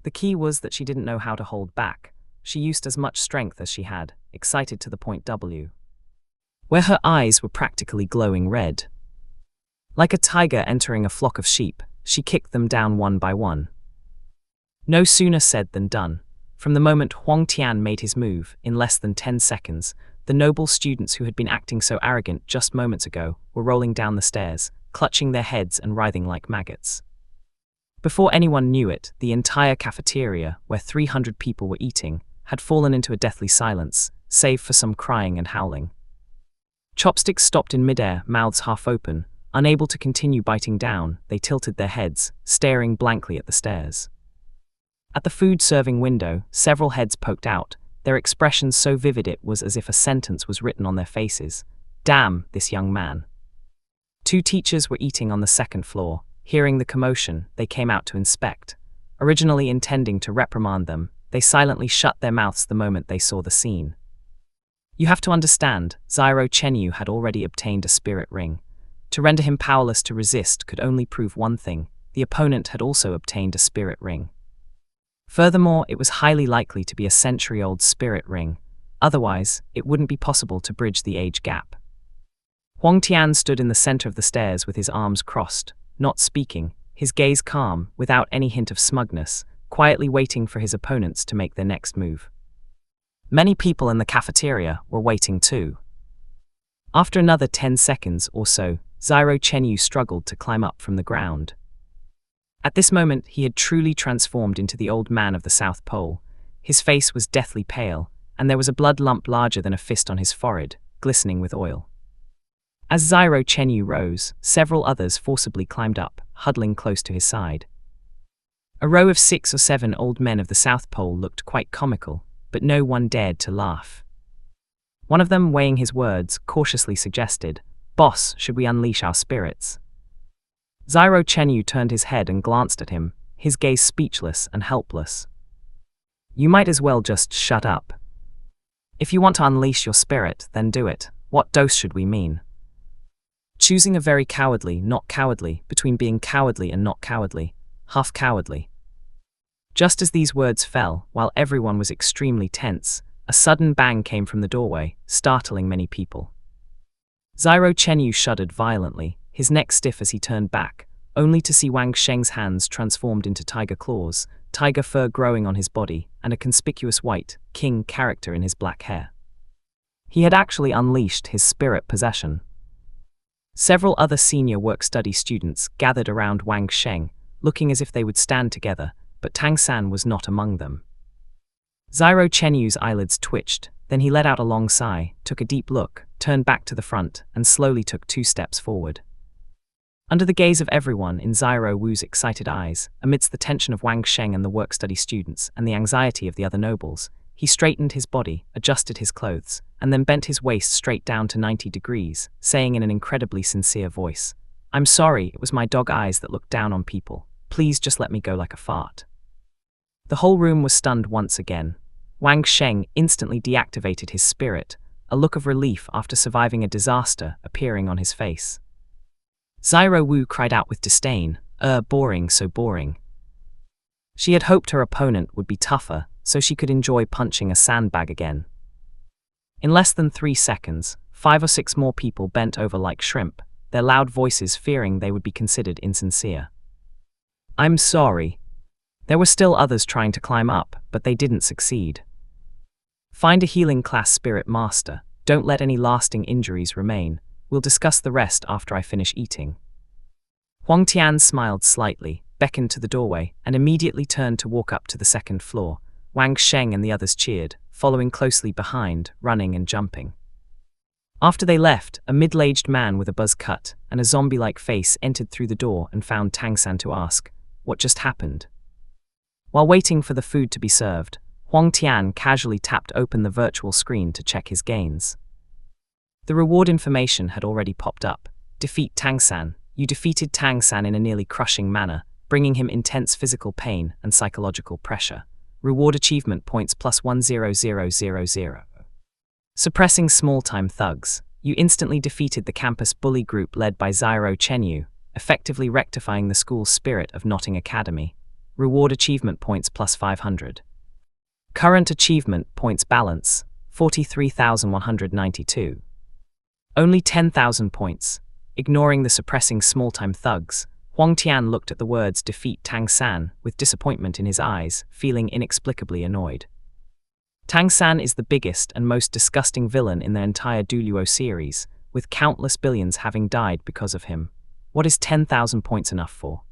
The key was that she didn't know how to hold back. She used as much strength as she had, excited to the point where her eyes were practically glowing red. Like a tiger entering a flock of sheep, she kicked them down one by one. No sooner said than done. From the moment Huang Tian made his move, in less than 10 seconds, the noble students who had been acting so arrogant just moments ago were rolling down the stairs, clutching their heads and writhing like maggots. Before anyone knew it, the entire cafeteria, where 300 people were eating, had fallen into a deathly silence, save for some crying and howling. Chopsticks stopped in midair, mouths half open. Unable to continue biting down, they tilted their heads, staring blankly at the stairs. At the food-serving window, several heads poked out, their expressions so vivid it was as if a sentence was written on their faces. Damn, this young man. 2 teachers were eating on the second floor. Hearing the commotion, they came out to inspect. Originally intending to reprimand them, they silently shut their mouths the moment they saw the scene. You have to understand, Xiao Chenyu had already obtained a spirit ring. To render him powerless to resist could only prove one thing: the opponent had also obtained a spirit ring. Furthermore, it was highly likely to be a century-old spirit ring. Otherwise, it wouldn't be possible to bridge the age gap. Huang Tian stood in the center of the stairs with his arms crossed, not speaking, his gaze calm, without any hint of smugness, quietly waiting for his opponents to make their next move. Many people in the cafeteria were waiting too. After another 10 seconds or so, Xiao Chenyu struggled to climb up from the ground. At this moment, he had truly transformed into the old man of the South Pole. His face was deathly pale, and there was a blood lump larger than a fist on his forehead, glistening with oil. As Xiao Chenyu rose, several others forcibly climbed up, huddling close to his side. A row of 6 or 7 old men of the South Pole looked quite comical, but no one dared to laugh. One of them, weighing his words, cautiously suggested, "Boss, should we unleash our spirits?" Xiao Chenyu turned his head and glanced at him, his gaze speechless and helpless. "You might as well just shut up. If you want to unleash your spirit, then do it. What dose should we mean?" choosing a very cowardly, not cowardly, between being cowardly and not cowardly, half cowardly. Just as these words fell, while everyone was extremely tense, a sudden bang came from the doorway, startling many people. Zyro Chenyu shuddered violently, his neck stiff as he turned back, only to see Wang Sheng's hands transformed into tiger claws, tiger fur growing on his body, and a conspicuous white, king character in his black hair. He had actually unleashed his spirit possession. Several other senior work-study students gathered around Wang Sheng, looking as if they would stand together, but Tang San was not among them. Zyro Chenyu's eyelids twitched, then he let out a long sigh, took a deep look, turned back to the front, and slowly took 2 steps forward. Under the gaze of everyone in Zyro Wu's excited eyes, amidst the tension of Wang Sheng and the work-study students and the anxiety of the other nobles, he straightened his body, adjusted his clothes, and then bent his waist straight down to 90 degrees, saying in an incredibly sincere voice, "I'm sorry, it was my dog eyes that looked down on people. Please just let me go like a fart." The whole room was stunned once again. Wang Sheng instantly deactivated his spirit, a look of relief after surviving a disaster appearing on his face. Zyro Wu cried out with disdain, boring, so boring." She had hoped her opponent would be tougher, so she could enjoy punching a sandbag again. In less than 3 seconds, 5 or 6 more people bent over like shrimp, their loud voices fearing they would be considered insincere. "I'm sorry." There were still others trying to climb up, but they didn't succeed. "Find a healing class spirit master. Don't let any lasting injuries remain. We'll discuss the rest after I finish eating." Huang Tian smiled slightly, beckoned to the doorway, and immediately turned to walk up to the 2nd floor. Wang Sheng and the others cheered, following closely behind, running and jumping. After they left, a middle-aged man with a buzz cut and a zombie-like face entered through the door and found Tang San to ask, "What just happened?" While waiting for the food to be served, Huang Tian casually tapped open the virtual screen to check his gains. The reward information had already popped up. Defeat Tang San. You defeated Tang San in a nearly crushing manner, bringing him intense physical pain and psychological pressure. Reward achievement points plus 10000. Suppressing small-time thugs. You instantly defeated the campus bully group led by Zyro Chenyu, effectively rectifying the school's spirit of Notting Academy. Reward achievement points plus 500. Current achievement points balance, 43,192. Only 10,000 points. Ignoring the suppressing small-time thugs, Huang Tian looked at the words "defeat Tang San" with disappointment in his eyes, feeling inexplicably annoyed. Tang San is the biggest and most disgusting villain in the entire Douluo series, with countless billions having died because of him. What is 10,000 points enough for?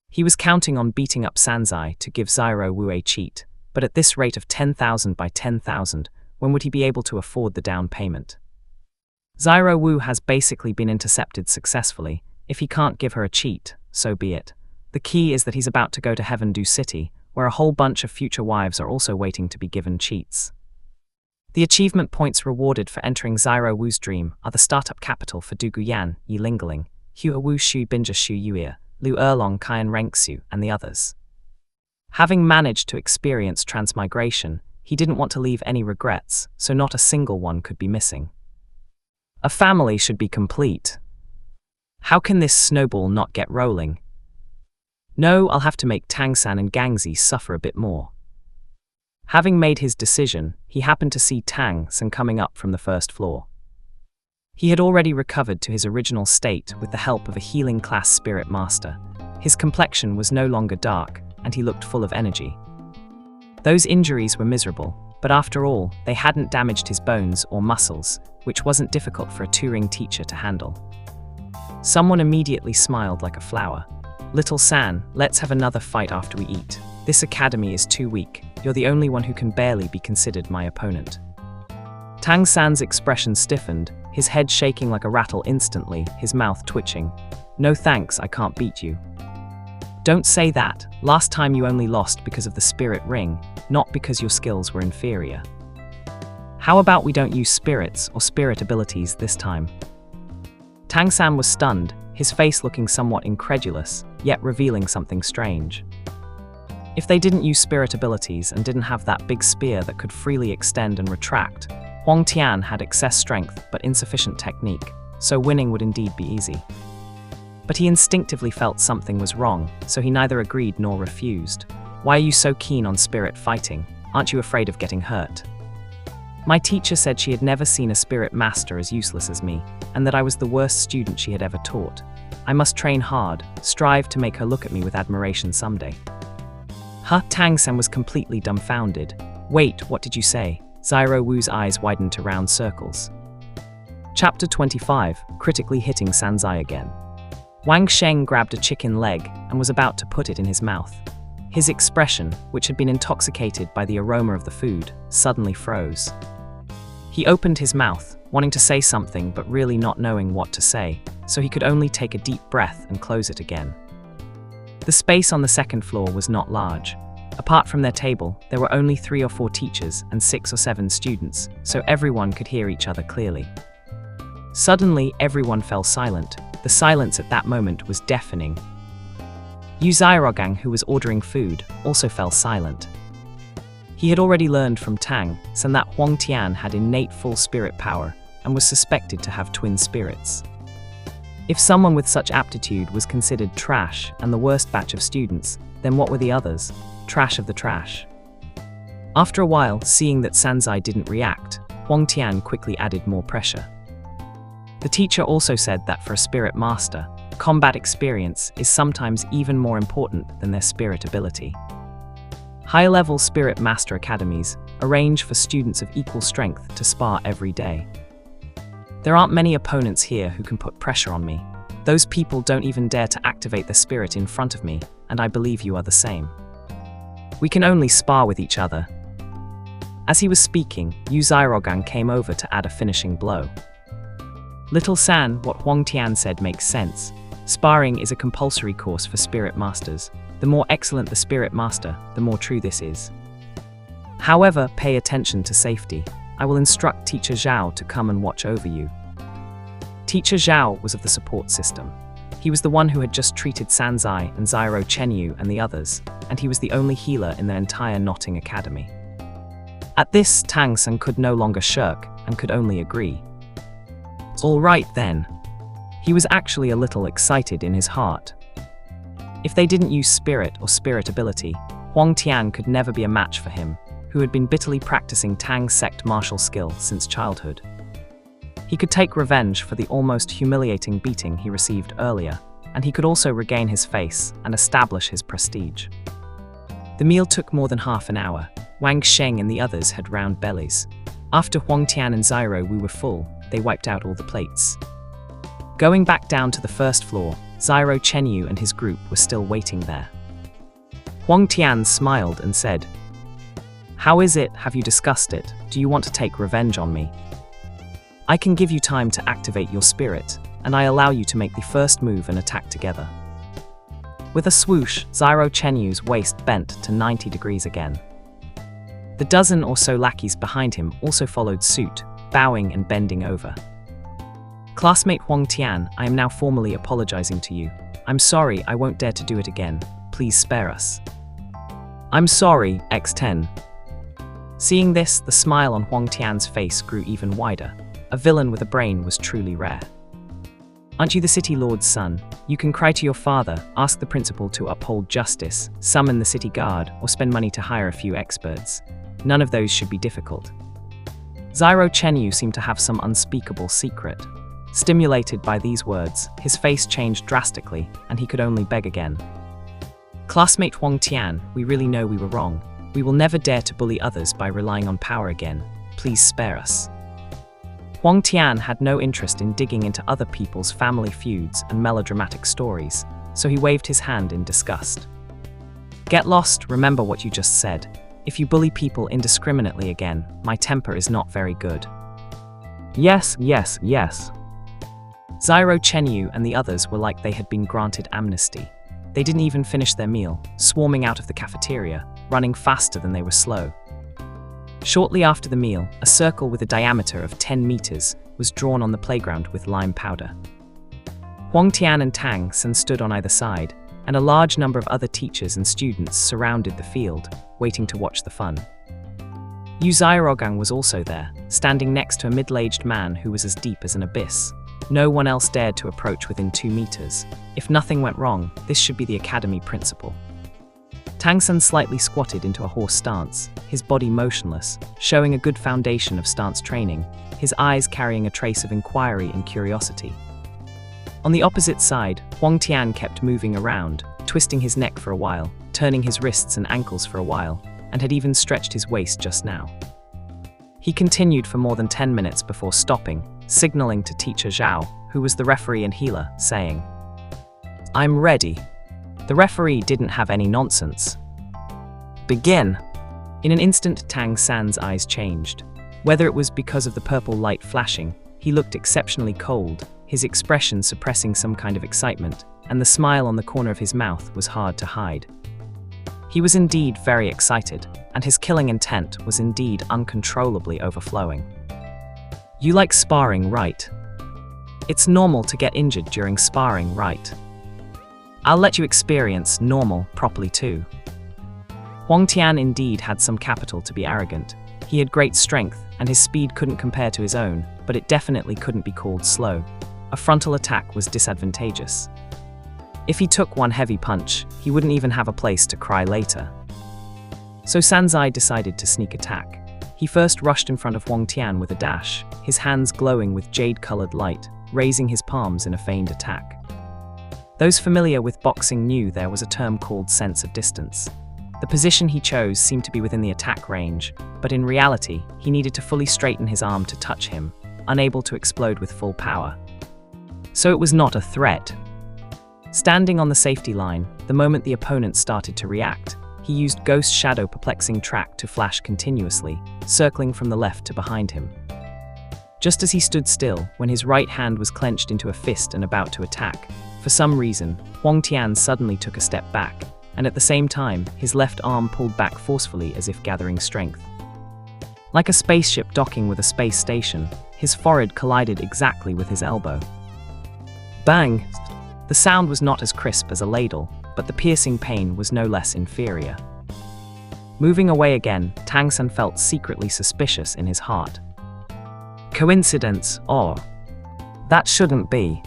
He was counting on beating up Sanzai to give Zyro Wu a cheat, but at this rate of 10,000 by 10,000, when would he be able to afford the down payment? Zyro Wu has basically been intercepted successfully. If he can't give her a cheat, so be it. The key is that he's about to go to Heaven Do City, where a whole bunch of future wives are also waiting to be given cheats. The achievement points rewarded for entering Zyro Wu's dream are the startup capital for Duguyan, Yi Lingling, Hua Wu Shu Binja Shu Yuir, Lu Erlong Kaian Renksu, and the others. Having managed to experience transmigration, he didn't want to leave any regrets, so not a single one could be missing. A family should be complete. How can this snowball not get rolling? No, I'll have to make Tang San and Gangzi suffer a bit more. Having made his decision, he happened to see Tang San coming up from the 1st floor. He had already recovered to his original state with the help of a healing class spirit master. His complexion was no longer dark, and he looked full of energy. Those injuries were miserable, but after all, they hadn't damaged his bones or muscles, which wasn't difficult for a touring teacher to handle. Someone immediately smiled like a flower. "Little San, let's have another fight after we eat. This academy is too weak. You're the only one who can barely be considered my opponent." Tang San's expression stiffened, his head shaking like a rattle instantly, his mouth twitching. "No thanks, I can't beat you." "Don't say that. Last time you only lost because of the spirit ring, not because your skills were inferior. How about we don't use spirits or spirit abilities this time?" Tang San was stunned, his face looking somewhat incredulous, yet revealing something strange. If they didn't use spirit abilities and didn't have that big spear that could freely extend and retract, Huang Tian had excess strength but insufficient technique, so winning would indeed be easy. But he instinctively felt something was wrong, so he neither agreed nor refused. Why are you so keen on spirit fighting? Aren't you afraid of getting hurt? My teacher said she had never seen a spirit master as useless as me, and that I was the worst student she had ever taught. I must train hard, strive to make her look at me with admiration someday. Tang-san was completely dumbfounded. Wait, what did you say? Zyro Wu's eyes widened to round circles. Chapter 25, Critically Hitting Sanzai Again. Wang Sheng grabbed a chicken leg and was about to put it in his mouth. His expression, which had been intoxicated by the aroma of the food, suddenly froze. He opened his mouth, wanting to say something but really not knowing what to say, so he could only take a deep breath and close it again. The space on the second floor was not large. Apart from their table, there were only 3 or 4 teachers and 6 or 7 students, so everyone could hear each other clearly. Suddenly, everyone fell silent. The silence at that moment was deafening. Yu Xiaogang, who was ordering food, also fell silent. He had already learned from Tang-san that Huang Tian had innate full spirit power and was suspected to have twin spirits. If someone with such aptitude was considered trash and the worst batch of students, then what were the others? Trash of the trash. After a while, seeing that Sanzai didn't react, Huang Tian quickly added more pressure. The teacher also said that for a spirit master, combat experience is sometimes even more important than their spirit ability. High-level spirit master academies arrange for students of equal strength to spar every day. There aren't many opponents here who can put pressure on me. Those people don't even dare to activate the spirit in front of me, and I believe you are the same. We can only spar with each other. As he was speaking, Yu Xiaogang came over to add a finishing blow. Little San, what Huang Tian said makes sense. Sparring is a compulsory course for spirit masters. The more excellent the spirit master, the more true this is. However, pay attention to safety. I will instruct Teacher Zhao to come and watch over you. Teacher Zhao was of the support system. He was the one who had just treated Sanzai and Zyro Chenyu and the others, and he was the only healer in the entire Notting Academy. At this, Tang-san could no longer shirk and could only agree. All right then. He was actually a little excited in his heart. If they didn't use spirit or spirit ability, Huang Tian could never be a match for him, who had been bitterly practicing Tang sect martial skill since childhood. He could take revenge for the almost humiliating beating he received earlier, and he could also regain his face and establish his prestige. The meal took more than half an hour. Wang Sheng and the others had round bellies. After Huang Tian and Zyro Wu were full, they wiped out all the plates. Going back down to the first floor, Zyro Chenyu and his group were still waiting there. Huang Tian smiled and said, "How is it? Have you discussed it? Do you want to take revenge on me? I can give you time to activate your spirit, and I allow you to make the first move and attack together." With a swoosh, Zyro Chenyu's waist bent to 90 degrees again. The dozen or so lackeys behind him also followed suit, bowing and bending over. "Classmate Huang Tian, I am now formally apologizing to you. I'm sorry, I won't dare to do it again. Please spare us." "I'm sorry, X10. Seeing this, the smile on Huang Tian's face grew even wider. A villain with a brain was truly rare. "Aren't you the city lord's son? You can cry to your father, ask the principal to uphold justice, summon the city guard, or spend money to hire a few experts. None of those should be difficult." Zyro Chenyu seemed to have some unspeakable secret. Stimulated by these words, his face changed drastically, and he could only beg again. "Classmate Huang Tian, we really know we were wrong. We will never dare to bully others by relying on power again. Please spare us." Huang Tian had no interest in digging into other people's family feuds and melodramatic stories, so he waved his hand in disgust. "Get lost, remember what you just said. If you bully people indiscriminately again, my temper is not very good." "Yes, yes, yes." Zyro Chenyu and the others were like they had been granted amnesty. They didn't even finish their meal, swarming out of the cafeteria, running faster than they were slow. Shortly after the meal, a circle with a diameter of 10 meters was drawn on the playground with lime powder. Huang Tian and Tang-san stood on either side, and a large number of other teachers and students surrounded the field, waiting to watch the fun. Yu Xiaogang was also there, standing next to a middle-aged man who was as deep as an abyss. No one else dared to approach within 2 meters. If nothing went wrong, this should be the academy principal. Tang San slightly squatted into a horse stance, his body motionless, showing a good foundation of stance training, his eyes carrying a trace of inquiry and curiosity. On the opposite side, Tian kept moving around, twisting his neck for a while, turning his wrists and ankles for a while, and had even stretched his waist just now. He continued for more than 10 minutes before stopping, signaling to teacher Zhao, who was the referee and healer, saying, "I'm ready." The referee didn't have any nonsense. "Begin." In an instant, Tang San's eyes changed. Whether it was because of the purple light flashing, he looked exceptionally cold, his expression suppressing some kind of excitement, and the smile on the corner of his mouth was hard to hide. He was indeed very excited, and his killing intent was indeed uncontrollably overflowing. "You like sparring, right? It's normal to get injured during sparring, right? I'll let you experience normal properly too." Tian indeed had some capital to be arrogant. He had great strength, and his speed couldn't compare to his own, but it definitely couldn't be called slow. A frontal attack was disadvantageous. If he took one heavy punch, he wouldn't even have a place to cry later. So Sanzai decided to sneak attack. He first rushed in front of Tian with a dash, his hands glowing with jade-colored light, raising his palms in a feigned attack. Those familiar with boxing knew there was a term called sense of distance. The position he chose seemed to be within the attack range, but in reality, he needed to fully straighten his arm to touch him, unable to explode with full power. So it was not a threat. Standing on the safety line, the moment the opponent started to react, he used Ghost Shadow Perplexing Track to flash continuously, circling from the left to behind him. Just as he stood still, when his right hand was clenched into a fist and about to attack, for some reason, Tian suddenly took a step back, and at the same time, his left arm pulled back forcefully as if gathering strength. Like a spaceship docking with a space station, his forehead collided exactly with his elbow. Bang! The sound was not as crisp as a ladle, but the piercing pain was no less inferior. Moving away again, Tang San felt secretly suspicious in his heart. Coincidence, or that shouldn't be.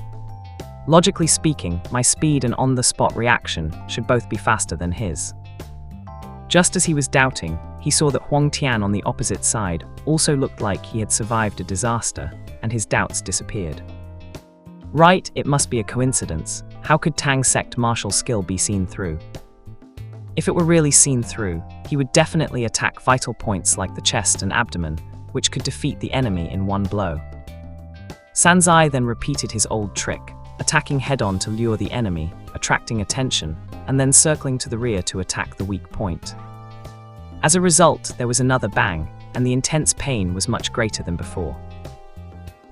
Logically speaking, my speed and on-the-spot reaction should both be faster than his. Just as he was doubting, he saw that Tian on the opposite side also looked like he had survived a disaster, and his doubts disappeared. Right, it must be a coincidence. How could Tang's sect martial skill be seen through? If it were really seen through, he would definitely attack vital points like the chest and abdomen, which could defeat the enemy in one blow. Sanzai then repeated his old trick, attacking head-on to lure the enemy, attracting attention, and then circling to the rear to attack the weak point. As a result, there was another bang, and the intense pain was much greater than before.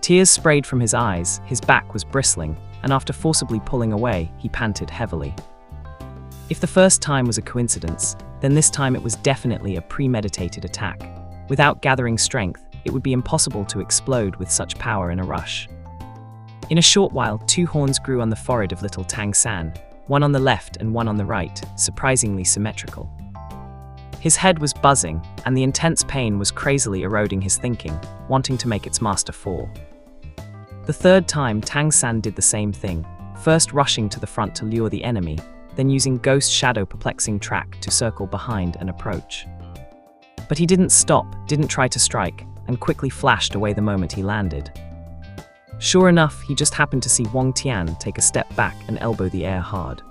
Tears sprayed from his eyes, his back was bristling, and after forcibly pulling away, he panted heavily. If the first time was a coincidence, then this time it was definitely a premeditated attack. Without gathering strength, it would be impossible to explode with such power in a rush. In a short while, 2 horns grew on the forehead of little Tang San, one on the left and one on the right, surprisingly symmetrical. His head was buzzing, and the intense pain was crazily eroding his thinking, wanting to make its master fall. The third time, Tang San did the same thing, first rushing to the front to lure the enemy, then using Ghost Shadow Perplexing Track to circle behind and approach. But he didn't stop, didn't try to strike, and quickly flashed away the moment he landed. Sure enough, he just happened to see Tian take a step back and elbow the air hard.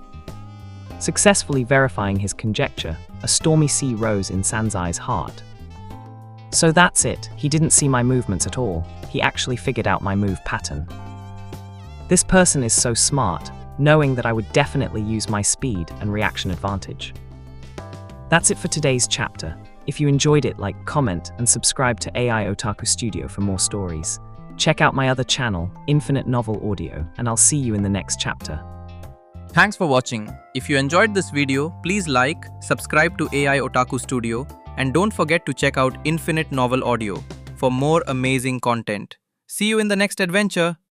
Successfully verifying his conjecture, a stormy sea rose in Sanzai's heart. So that's it, he didn't see my movements at all, he actually figured out my move pattern. This person is so smart, knowing that I would definitely use my speed and reaction advantage. That's it for today's chapter. If you enjoyed it, like, comment, and subscribe to AI Otaku Studio for more stories. Check out my other channel, Infinite Novel Audio, and I'll see you in the next chapter. Thanks for watching. If you enjoyed this video, please like, subscribe to AI Otaku Studio, and don't forget to check out Infinite Novel Audio for more amazing content. See you in the next adventure.